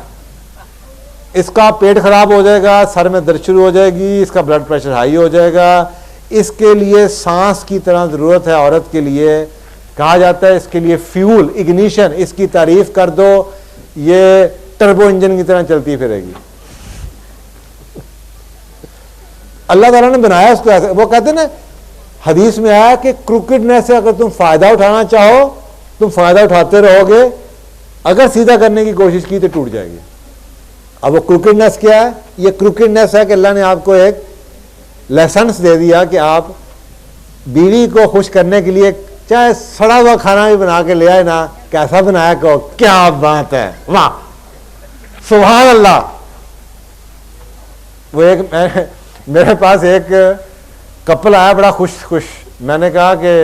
इसका पेट खराब हो जाएगा, सर में दर्द शुरू हो जाएगी, इसका ब्लड प्रेशर हाई हो जाएगा, इसके लिए सांस की तरह जरूरत है औरत के लिए। कहा जाता है इसके लिए फ्यूल, इग्निशन, इसकी तारीफ कर दो, ये टर्बो इंजन की तरह चलती फिरेगी। अल्लाह ताला ने बनाया उसको ऐसे। वो कहते हैं ना, हदीस में आया कि क्रिकेटनेस से अगर तुम फायदा उठाना चाहो, तुम फायदा उठाते रहोगे, अगर सीधा करने की कोशिश की तो टूट जाएगी। अब वो क्रिकेटनेस क्या है? ये क्रिकेटनेस है कि अल्लाह ने आपको एक लाइसेंस दे दिया कि आप बीवी को खुश करने के लिए चाहे सड़ा हुआ खाना भी बना के ले आए ना, कैसा बनाया कहो, क्या बात है, वाह सुभान अल्लाह। वो एक मेरे पास एक कपल आया बड़ा खुश, मैंने कहा कि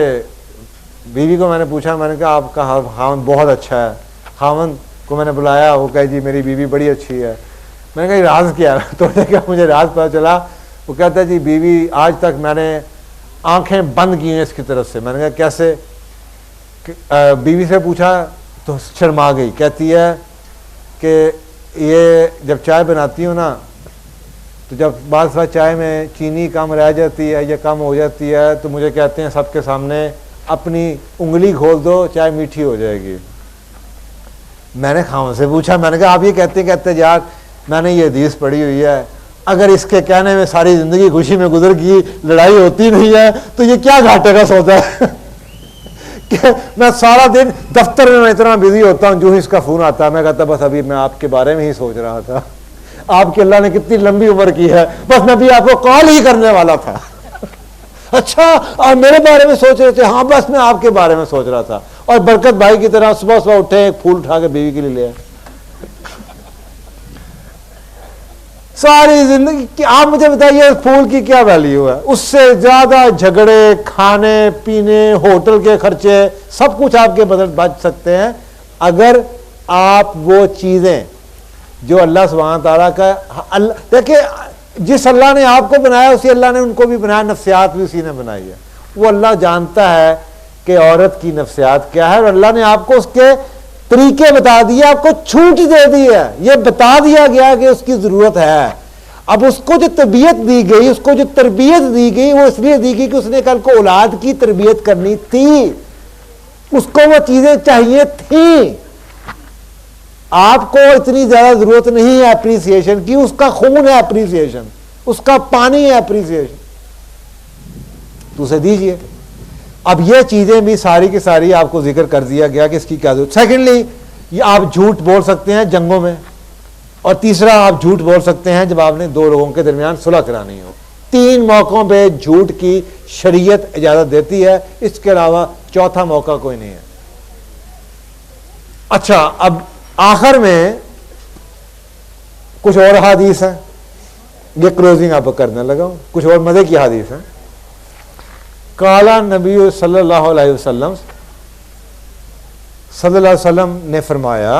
बीवी को मैंने पूछा, मैंने कहा आपका खामन बहुत अच्छा है। खामन को मैंने बुलाया, वो कहे जी मेरी बीवी बड़ी अच्छी है। मैंने कहा राज क्या है? तो क्या मुझे राज पता चला। वो कहता है जी बीवी आज तक मैंने आंखें बंद की हैं इसकी तरफ से। मैंने कहा कैसे? बीवी से पूछा तो शर्मा गई, कहती है कि ये जब चाय बनाती हूँ ना, तो जब बाद चाय में चीनी कम रह जाती है या कम हो जाती है तो मुझे कहते हैं सबके सामने अपनी उंगली खोल दो, चाय मीठी हो जाएगी। मैंने खामन से पूछा, मैंने कहा आप ये कहते यार मैंने ये हदीस पढ़ी हुई है, अगर इसके कहने में सारी जिंदगी खुशी में गुजर गई, लड़ाई होती नहीं है, तो ये क्या घाटे का सौदा है कि मैं सारा दिन दफ्तर में इतना बिजी होता हूँ, जो ही इसका फोन आता है मैं कहता बस अभी मैं आपके बारे में ही सोच रहा था, आपके अल्लाह ने कितनी लंबी उम्र की है, बस मैं भी आपको कॉल ही करने वाला था। अच्छा आप मेरे बारे में सोच रहे थे? हाँ बस मैं आपके बारे में सोच रहा था। और बरकत भाई की तरह सुबह सुबह उठे, एक फूल उठा के बीवी के लिए ले आए। सारी जिंदगी आप मुझे बताइए फूल की क्या वैल्यू है? उससे ज्यादा झगड़े, खाने पीने, होटल के खर्चे, सब कुछ आपके बदल बच सकते हैं अगर आप वो चीजें जो अल्लाह सुब्हानहू तआला का, देखिए जिस अल्लाह ने आपको बनाया उसी अल्लाह ने उनको भी बनाया, नफ्सियात भी उसी ने बनाई है। वो अल्लाह जानता है कि औरत की नफ्सियात क्या है, और अल्लाह ने आपको उसके तरीके बता दिए, आपको छूट दे दी है, ये बता दिया गया कि उसकी जरूरत है। अब उसको जो तबीयत दी गई, उसको जो तरबियत दी गई, वो इसलिए दी गई कि उसने कल को औलाद की तरबियत करनी थी, उसको वो चीजें चाहिए थी। आपको इतनी ज्यादा जरूरत नहीं है अप्रिसिएशन की, उसका खून है अप्रिसिएशन, उसका पानी है अप्रिसिएशन, तो उसे दीजिए। अब ये चीजें भी सारी की सारी आपको जिक्र कर दिया गया कि इसकी क्या जरूरत। सेकेंडली, ये आप झूठ बोल सकते हैं जंगों में, और तीसरा आप झूठ बोल सकते हैं जब आपने दो लोगों के दरमियान सुलह करानी हो। 3 मौकों पे झूठ की शरीयत इजाजत देती है, इसके अलावा चौथा मौका कोई नहीं है। अच्छा, अब आखिर में कुछ और हदीस है, ये क्लोजिंग आप करने लगा हूं, कुछ और मजे की हदीस है। काला नबी सल्लल्लाहु अलैहि वसल्लम ने फरमाया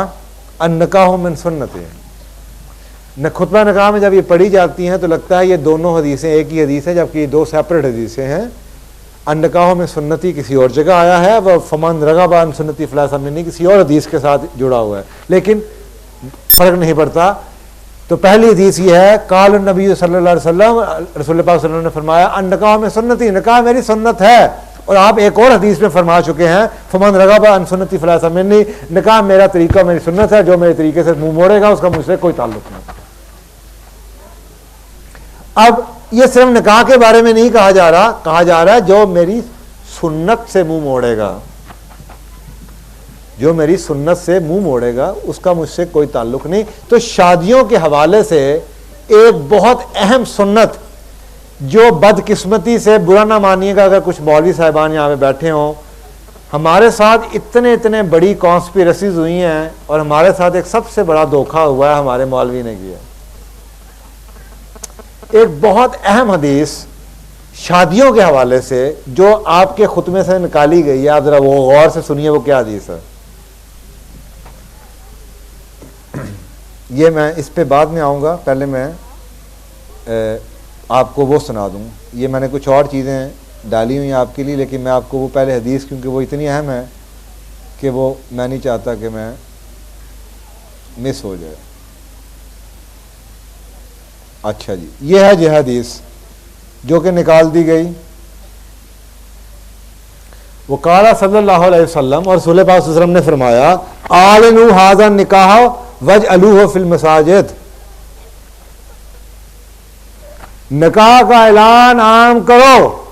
अन्नकाहु मिन सुन्नती। न खुतबा निकाह में जब ये पढ़ी जाती हैं तो लगता है ये दोनों हदीसें एक ही हदीस है, जबकि ये 2 सेपरेट हदीसें हैं। अन्नकाहु में सुन्नती किसी और जगह आया है, वह फमन रग़बा अन सुन्नती फला मिन्नी किसी और हदीस के साथ जुड़ा हुआ है, लेकिन फर्क नहीं पड़ता। तो पहली हदीस ये है, काल नबी सल्लल्लाहु अलैहि वसल्लम, रसूल पाक सल्लल्लाहु अलैहि वसल्लम ने फरमाया अन्नकाहु में सुन्नती, निकाह मेरी सुन्नत है। और आप एक और हदीस में फरमा चुके हैं, फमन रग़बा अन सुन्नती फला मिन्नी, निकाह मेरा तरीका मेरी सुन्नत है, जो मेरे तरीके से मुंह मोड़ेगा उसका मुझसे कोई ताल्लुक नहीं। अब ये सिर्फ निकाह के बारे में नहीं कहा जा रहा, कहा जा रहा है जो मेरी सुन्नत से मुंह मोड़ेगा, जो मेरी सुन्नत से मुंह मोड़ेगा उसका मुझसे कोई ताल्लुक नहीं। तो शादियों के हवाले से एक बहुत अहम सुन्नत जो बदकिस्मती से, बुरा ना मानिएगा अगर कुछ मौलवी साहिबान यहाँ पे बैठे हों, हमारे साथ इतने इतने बड़ी कॉन्स्पिरसीज हुई हैं और हमारे साथ एक सबसे बड़ा धोखा हुआ है, हमारे मौलवी ने किया। एक बहुत अहम हदीस शादियों के हवाले से जो आपके खुतबे से निकाली गई है, आप जरा वो गौर से सुनिए वो क्या हदीस है। ये मैं इस पे बाद में आऊँगा, पहले मैं आपको वो सुना दूँ। ये मैंने कुछ और चीज़ें डाली हुई हैं आपके लिए, लेकिन मैं आपको वो पहले हदीस, क्योंकि वो इतनी अहम है कि वो मैं नहीं चाहता कि मैं मिस हो जाए। अच्छा जी, ये है जो हदीस जो कि निकाल दी गई। वो काला सल्लल्लाहु अलैहि वसल्लम, और रसूल पाक सल्लल्लाहु अलैहि वसल्लम ने फरमाया, आलिनु हाज़ा निकाह वजअलूहु फिल मसाजिद। निकाह का ऐलान आम करो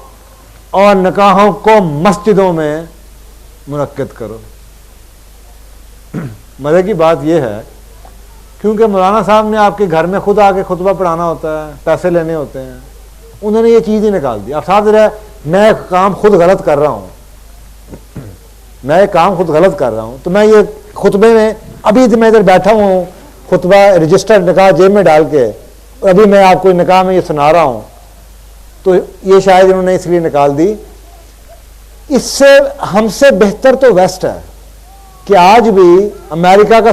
और निकाहों को मस्जिदों में मुनक्किद करो। मजे की बात यह है, क्योंकि मौलाना साहब ने आपके घर में खुद आके खुतबा पढ़ाना होता है, पैसे लेने होते हैं, उन्होंने ये चीज़ ही निकाल दी। अब साथ रहे, मैं काम खुद गलत कर रहा हूँ, मैं एक काम खुद गलत कर रहा हूँ, तो मैं ये खुतबे में अभी मैं इधर बैठा हूँ, खुतबा रजिस्टर निकाह जेब में डाल के, अभी मैं आपको निकाह में ये सुना रहा हूँ, तो ये शायद इन्होंने इसलिए निकाल दी। इससे हमसे बेहतर तो वेस्ट है कि आज भी अमेरिका का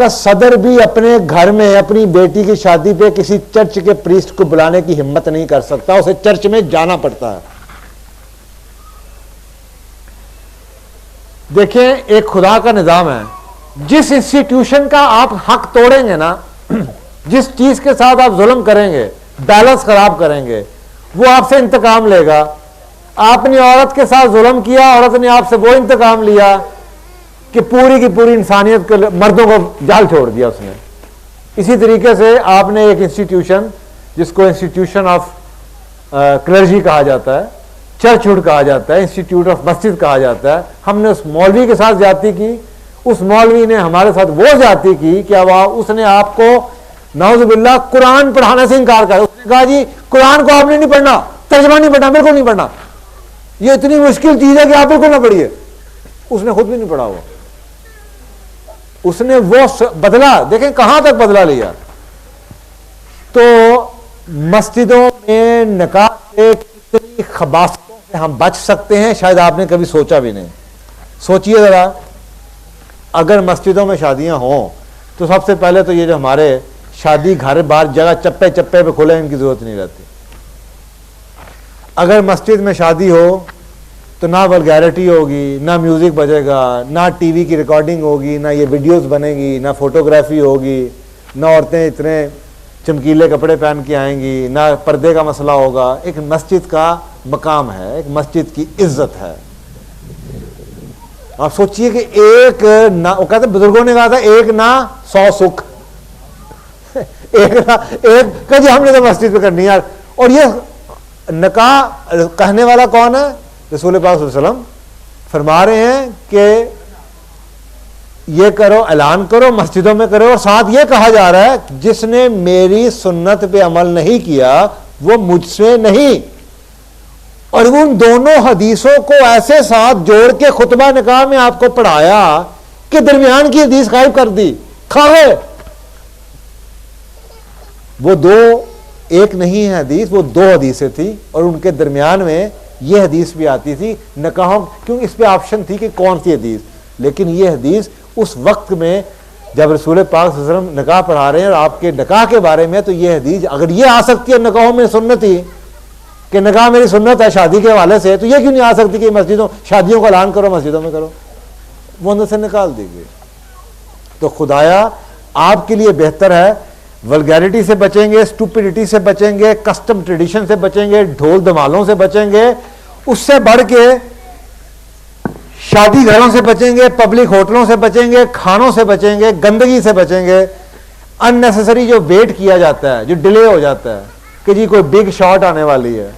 सदर भी अपने घर में अपनी बेटी की शादी पे किसी चर्च के प्रीस्ट को बुलाने की हिम्मत नहीं कर सकता, उसे चर्च में जाना पड़ता है। देखें, एक खुदा का निजाम है, जिस इंस्टीट्यूशन का आप हक तोड़ेंगे ना, जिस चीज के साथ आप जुल्म करेंगे, बैलेंस खराब करेंगे, वो आपसे इंतकाम लेगा। आपने औरत के साथ जुल्म किया, औरत ने आपसे वो इंतकाम लिया कि पूरी की पूरी इंसानियत के मर्दों को जाल छोड़ दिया उसने। इसी तरीके से आपने एक इंस्टीट्यूशन, जिसको इंस्टीट्यूशन ऑफ क्लर्जी कहा जाता है, चर्चहुड कहा जाता है, इंस्टीट्यूट ऑफ मस्जिद कहा जाता है, हमने उस मौलवी के साथ ज्यादती की, उस मौलवी ने हमारे साथ वो ज्यादती की कि अब उसने आपको नाउज़ुबिल्लाह कुरान पढ़ाने से इनकार कर। उसने कहा जी कुरान को आपने नहीं पढ़ना, तर्जुमा नहीं पढ़ना, बिल्कुल नहीं पढ़ना, ये इतनी मुश्किल चीज है कि आप बिल्कुल ना पढ़िए। उसने खुद भी नहीं पढ़ा, उसने वो बदला, देखें कहां तक बदला लिया। तो मस्जिदों में निकाह से कितनी खबासतों से हम बच सकते हैं, शायद आपने कभी सोचा भी नहीं। सोचिए जरा, अगर मस्जिदों में शादियां हों तो सबसे पहले तो ये जो हमारे शादी घर बार जगह चप्पे चप्पे पे खुले, इनकी जरूरत नहीं रहती। अगर मस्जिद में शादी हो तो ना वल्गैरिटी होगी, ना म्यूजिक बजेगा, ना टीवी की रिकॉर्डिंग होगी, ना ये वीडियोस बनेगी, ना फोटोग्राफी होगी, ना औरतें इतने चमकीले कपड़े पहन के आएंगी, ना पर्दे का मसला होगा। एक मस्जिद का मकाम है, एक मस्जिद की इज्जत है। आप सोचिए कि एक ना, वो कहते बुजुर्गों ने कहा था, एक ना 100 सुख एक ना एक कभी हमने तो मस्जिद पे करनी यार। और ये निकाह कहने वाला कौन है? रसूल पाक सल्लल्लाहु अलैहि वसल्लम फरमा रहे हैं कि ये करो, ऐलान करो, मस्जिदों में करो। और साथ ये कहा जा रहा है जिसने मेरी सुन्नत पे अमल नहीं किया वो मुझसे नहीं। और उन दोनों हदीसों को ऐसे साथ जोड़ के खुतबा निकाह में आपको पढ़ाया कि दरमियान की हदीस गायब कर दी। खाए वो दो, एक नहीं है हदीस, वो 2 हदीसें थी और उनके दरमियान में ये हदीस भी आती थी निकाहों, क्योंकि इस पे ऑप्शन थी कि कौन सी हदीस। लेकिन ये हदीस उस वक्त में जब रसूल पाक सल्लल्लाहु अलैहि वसल्लम निकाह पढ़ा रहे हैं और आपके निकाह के बारे में, तो ये हदीस अगर ये आ सकती है निकाहों में सुन्नत ही कि निकाह मेरी सुन्नत है शादी के हवाले से, तो ये क्यों नहीं आ सकती कि मस्जिदों शादियों का ऐलान करो, मस्जिदों में करो। वो अंदर से निकाल दी गई। तो खुदाया आपके लिए बेहतर है, वल्गैरिटी से बचेंगे, स्टूपिडिटी से बचेंगे, कस्टम ट्रेडिशन से बचेंगे, ढोल धमालों से बचेंगे, उससे बढ़ के शादी घरों से बचेंगे, पब्लिक होटलों से बचेंगे, खानों से बचेंगे, गंदगी से बचेंगे। अननेसेसरी जो वेट किया जाता है, जो डिले हो जाता है कि जी कोई बिग शॉट आने वाली है,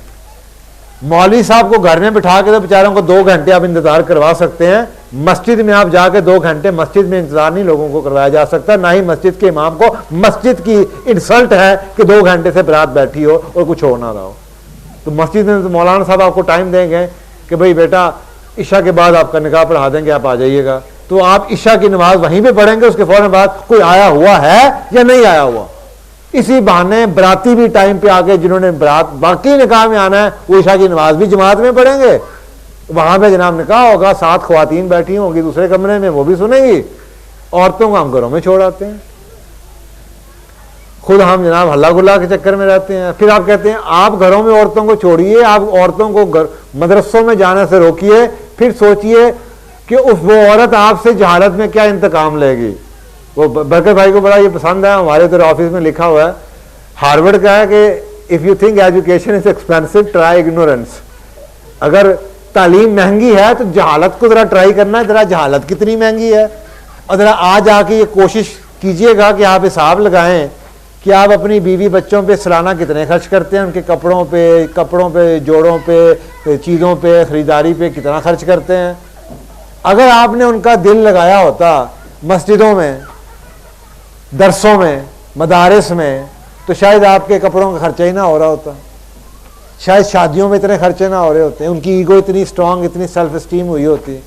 मौलवी साहब को घर में बिठा के तो बेचारों को 2 घंटे आप इंतजार करवा सकते हैं, मस्जिद में आप जाके 2 घंटे मस्जिद में इंतजार नहीं लोगों को करवाया जा सकता, ना ही मस्जिद के इमाम को मस्जिद की इंसल्ट है कि 2 घंटे से बारात बैठी हो और कुछ हो ना रहा हो। तो मस्जिद में तो मौलाना साहब आपको टाइम देंगे कि भाई बेटा ईशा के बाद आपका निकाह पढ़ा देंगे, आप आ जाइएगा, तो आप ईशा की नमाज वहीं पे पढ़ेंगे, उसके फौरन बाद कोई आया हुआ है या नहीं आया हुआ। इसी बहाने बराती भी टाइम पे आके जिन्होंने बरात बाकी निकाह में आना है वो ईशा की नमाज भी जमात में पढ़ेंगे, वहां पे जनाब निकाह होगा, 7 ख्वातीन बैठी होंगी दूसरे कमरे में, वो भी सुनेंगी। औरतों को हम घरों में छोड़ आते हैं, खुद हम जनाब हल्ला गुल्ला के चक्कर में रहते हैं। फिर आप कहते हैं आप घरों में औरतों को छोड़िए, आप औरतों को मदरसों में जाने से रोकिए, फिर सोचिए कि वो औरत आपसे जहालत में क्या इंतकाम लेगी। वो बरकत भाई को बड़ा ये पसंद है, हमारे तो ऑफिस में लिखा हुआ है, हार्वर्ड का है कि if you think education is expensive try ignorance. अगर तालीम महंगी है तो जहालत को जरा ट्राई करना है, जरा जहालत कितनी महंगी है। और जरा आज आके ये कोशिश कीजिएगा कि आप हिसाब लगाएं कि आप अपनी बीवी बच्चों पे सालाना कितने खर्च करते हैं, उनके कपड़ों पे जोड़ों पे चीज़ों पे ख़रीदारी पे कितना खर्च करते हैं। अगर आपने उनका दिल लगाया होता मस्जिदों में, दरसों में, मदारिस में, तो शायद आपके कपड़ों का खर्चा ही ना हो रहा होता, शायद शादियों में इतने खर्चे ना हो रहे होते, उनकी ईगो इतनी स्ट्रांग, इतनी सेल्फ स्टीम हुई होती।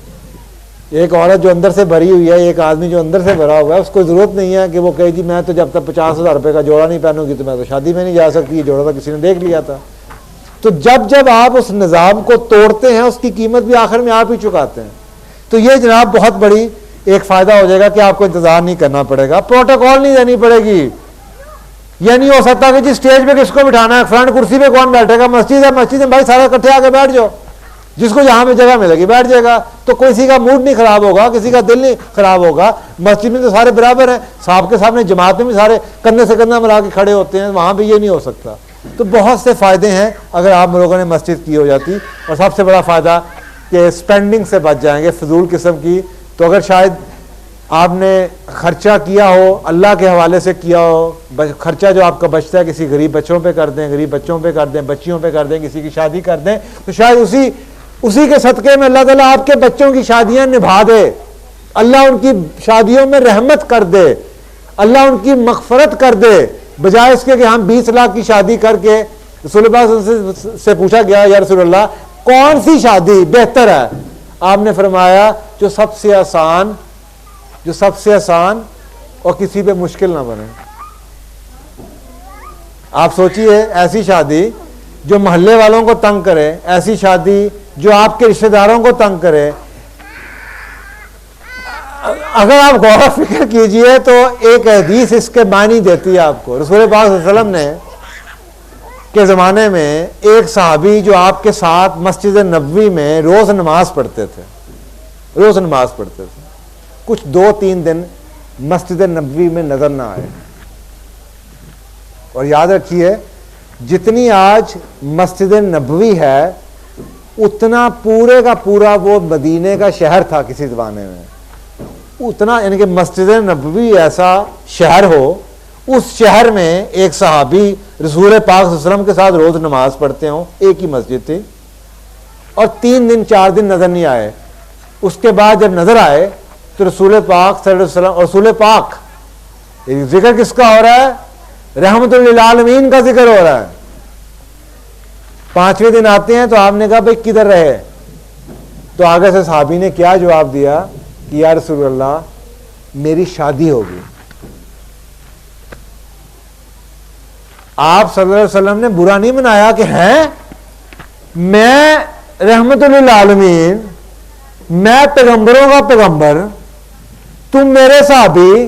एक औरत जो अंदर से भरी हुई है, एक आदमी जो अंदर से भरा हुआ है, उसको ज़रूरत नहीं है कि वो कहे जी मैं तो जब तक 50,000 रुपये का जोड़ा नहीं पहनूंगी तो मैं तो शादी में नहीं जा सकती, ये जोड़ा तो किसी ने देख लिया था। तो जब जब आप उस निज़ाम को तोड़ते हैं उसकी कीमत भी आखिर में आप ही चुकाते हैं। तो ये जनाब बहुत बड़ी एक फ़ायदा हो जाएगा कि आपको इंतज़ार नहीं करना पड़ेगा, प्रोटोकॉल नहीं देनी पड़ेगी। यह नहीं हो सकता कि जिस स्टेज पे किसको बिठाना है, फ्रंट कुर्सी पे कौन बैठेगा, मस्जिद है, मस्जिद में भाई सारे इकट्ठे आके बैठ जाओ, जिसको जहां पे जगह मिलेगी बैठ जाएगा, तो किसी का मूड नहीं खराब होगा, किसी का दिल नहीं खराब होगा। मस्जिद में तो सारे बराबर हैं, साहब के सामने जमात में भी सारे कंधे से कंधा मिला के खड़े होते हैं, वहां पे ये नहीं हो सकता। तो बहुत से फायदे हैं अगर आप लोगों ने मस्जिद की हो जाती। और सबसे बड़ा फायदा कि स्पेंडिंग से बच जाएंगे फजूल किस्म की। तो अगर शायद आपने खर्चा किया हो, अल्लाह के हवाले से किया हो, खर्चा जो आपका बचता है किसी गरीब बच्चों पे कर दें, गरीब बच्चों पे कर दें, बच्चियों पे कर दें, किसी की शादी कर दें, तो शायद उसी के सदक़े में अल्लाह ताला आपके बच्चों की शादियां निभा दे, अल्लाह उनकी शादियों में रहमत कर दे, अल्लाह उनकी मग़फ़रत कर दे। बजाय इसके कि हम 20 लाख की शादी करके, रसूल पाक से पूछा गया या रसूल अल्लाह कौन सी शादी बेहतर है, आपने फरमाया जो सबसे आसान और किसी पे मुश्किल ना बने। आप सोचिए ऐसी शादी जो मोहल्ले वालों को तंग करे, ऐसी शादी जो आपके रिश्तेदारों को तंग करे। अगर आप गौर फिक्र कीजिए तो एक हदीस इसके मानी देती है आपको। रसूल पाक सल्लल्लाहु अलैहि वसल्लम ने के ज़माने में एक सहाबी जो आपके साथ मस्जिद नबवी में रोज़ नमाज पढ़ते थे, कुछ 2-3 दिन मस्जिद नबवी में नजर ना आए। और याद रखिए जितनी आज मस्जिद नबवी है उतना पूरे का पूरा वो मदीने का शहर था किसी ज़माने में, उतना यानी कि मस्जिद नबवी ऐसा शहर हो, उस शहर में एक सहाबी रसूल पाक सल्लल्लाहु अलैहि वसल्लम के साथ रोज़ नमाज पढ़ते हो, एक ही मस्जिद थी, और 3 दिन 4 दिन नजर नहीं आए। उसके बाद जब नजर आए तो रसूल पाक सल्लल्लाहु अलैहि वसल्लम, रसूल पाक जिक्र किसका हो रहा है, रहमतुल लिल आलमीन का जिक्र हो रहा है। 5वें दिन आते हैं तो आपने कहा भाई किधर रहे, तो आगे से सहाबी ने क्या जवाब दिया कि या रसूल अल्लाह मेरी शादी होगी। आप सल्लल्लाहु अलैहि वसल्लम ने बुरा नहीं मनाया कि हैं मैं रहमतुल लिल आलमीन, मैं पैगंबरों का पैगंबर, तुम मेरे साहबी,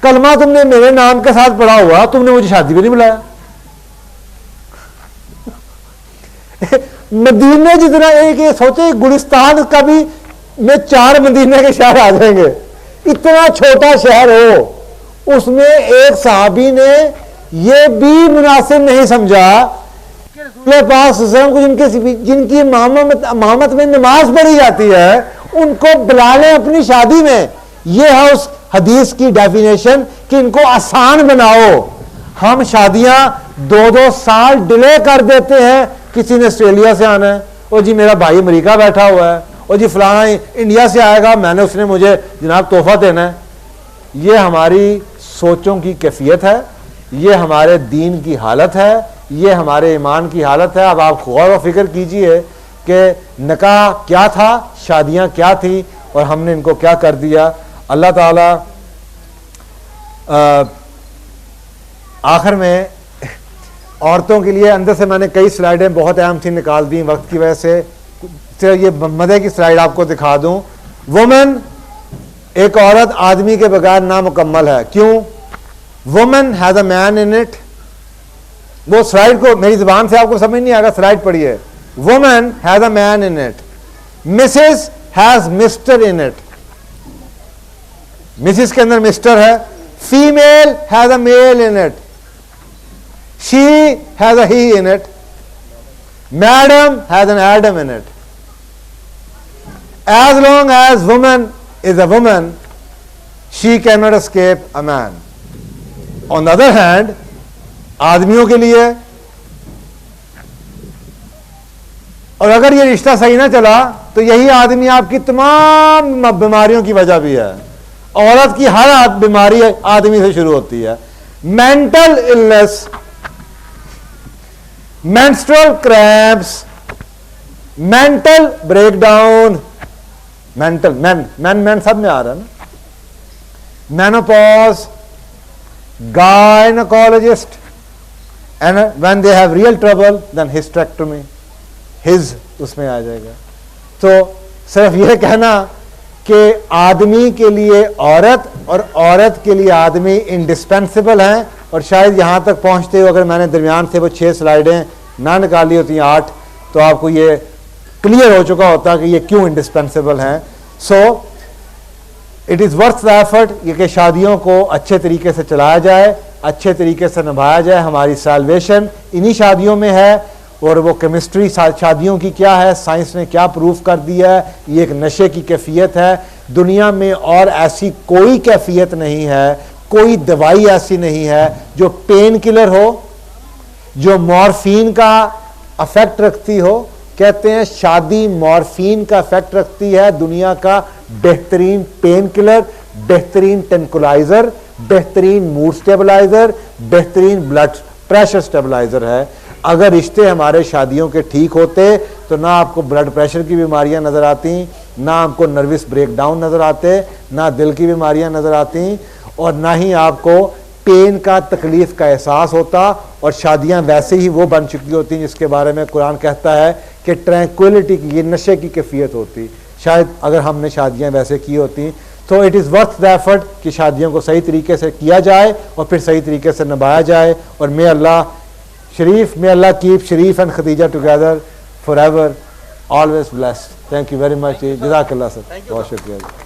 कलमा तुमने मेरे नाम के साथ पढ़ा हुआ, तुमने मुझे शादी भी नहीं बुलाया। मदीने जितना एक ये सोचे गुलिस्तान का भी में 4 मदीने के शहर आ जाएंगे, इतना छोटा शहर हो, उसमें एक सहाबी ने ये भी मुनासिब नहीं समझा कि रसूल पाक सल्लल्लाहु अलैहि वसल्लम को जिनकी इमामत में नमाज पढ़ी जाती है उनको बुला लें अपनी शादी में। यह है उस हदीस की डेफिनेशन कि इनको आसान बनाओ। हम शादियां 2-2 साल डिले कर देते हैं किसी ने ऑस्ट्रेलिया से आना है, और जी मेरा भाई अमेरिका बैठा हुआ है, और जी फलाना इंडिया से आएगा, मैंने उसने मुझे जनाब तोहफा देना है। ये हमारी सोचों की कैफियत है, ये हमारे दीन की हालत है, ये हमारे ईमान की हालत है। अब आप गौर व फिक्र कीजिए कि निकाह क्या था, शादियां क्या थी, और हमने इनको क्या कर दिया। अल्लाह ताला आखिर में औरतों के लिए अंदर से मैंने कई स्लाइडें बहुत अहम थी निकाल दी वक्त की वजह से, सिर्फ ये मज़े की स्लाइड आपको दिखा दूं। वुमेन, एक औरत आदमी के बगैर नामुकम्मल है। क्यों? Women has a man in it. वो स्लाइड को मेरी जुबान से आपको समझ नहीं आएगा, स्लाइड पढ़िए। Women has a man in it, Mrs has Mr in it. Mrs के अंदर मिस्टर है। Female has a male in it, she has a he in it, madam has an Adam in it. As long as woman is a woman, she cannot escape a man. On the other hand, आदमियों के लिए, और अगर ये रिश्ता सही ना चला तो यही आदमी आपकी तमाम बीमारियों की वजह भी है। औरत की हर बीमारी आदमी से शुरू होती है। Mental illness, menstrual cramps, mental breakdown, mental man सब में आ रहा है ना, menopause, gynaecologist, and when they have real trouble then hysterectomy, his उसमें आ जाएगा। तो सिर्फ यह कहना कि आदमी के लिए औरत और औरत के लिए आदमी इंडिस्पेंसिबल हैं, और शायद यहां तक पहुंचते हुए अगर मैंने दरमियान से वो 6 स्लाइडें ना निकाली होती 8, तो आपको ये क्लियर हो चुका होता कि ये क्यों इंडिस्पेंसिबल हैं। So it is worth the effort ये कि शादियों को अच्छे तरीके से चलाया जाए, अच्छे तरीके से निभाया जाए। हमारी साल्वेशन इन्हीं शादियों में है, और वो केमिस्ट्री शादियों की क्या है, साइंस ने क्या प्रूफ कर दिया है, ये एक नशे की कैफियत है। दुनिया में और ऐसी कोई कैफियत नहीं है, कोई दवाई ऐसी नहीं है जो पेन किलर हो, जो मॉर्फिन का अफेक्ट रखती हो। कहते हैं शादी मॉर्फिन का इफेक्ट रखती है, दुनिया का बेहतरीन पेन किलर, बेहतरीन टेंकुलाइजर, बेहतरीन मूड स्टेबलाइजर, बेहतरीन ब्लड प्रेशर स्टेबलाइजर है। अगर रिश्ते हमारे शादियों के ठीक होते तो ना आपको ब्लड प्रेशर की बीमारियां नजर आती, ना आपको नर्वस ब्रेकडाउन नजर आते, ना दिल की बीमारियां नजर आती, और ना ही आपको पेन का तकलीफ का एहसास होता। और शादियां वैसे ही वो बन चुकी होती जिसके बारे में कुरान कहता है कि ट्रैंक्विलिटी की, ये नशे की कैफियत होती। शायद अगर हमने शादियां वैसे की होती। तो it is worth the effort कि शादियों को सही तरीके से किया जाए और फिर सही तरीके से निभाया जाए। और may Allah keep Sharif and Khadija together forever, always blessed. Thank you very much. जज़ाकल्लाह सर, बहुत शुक्रिया।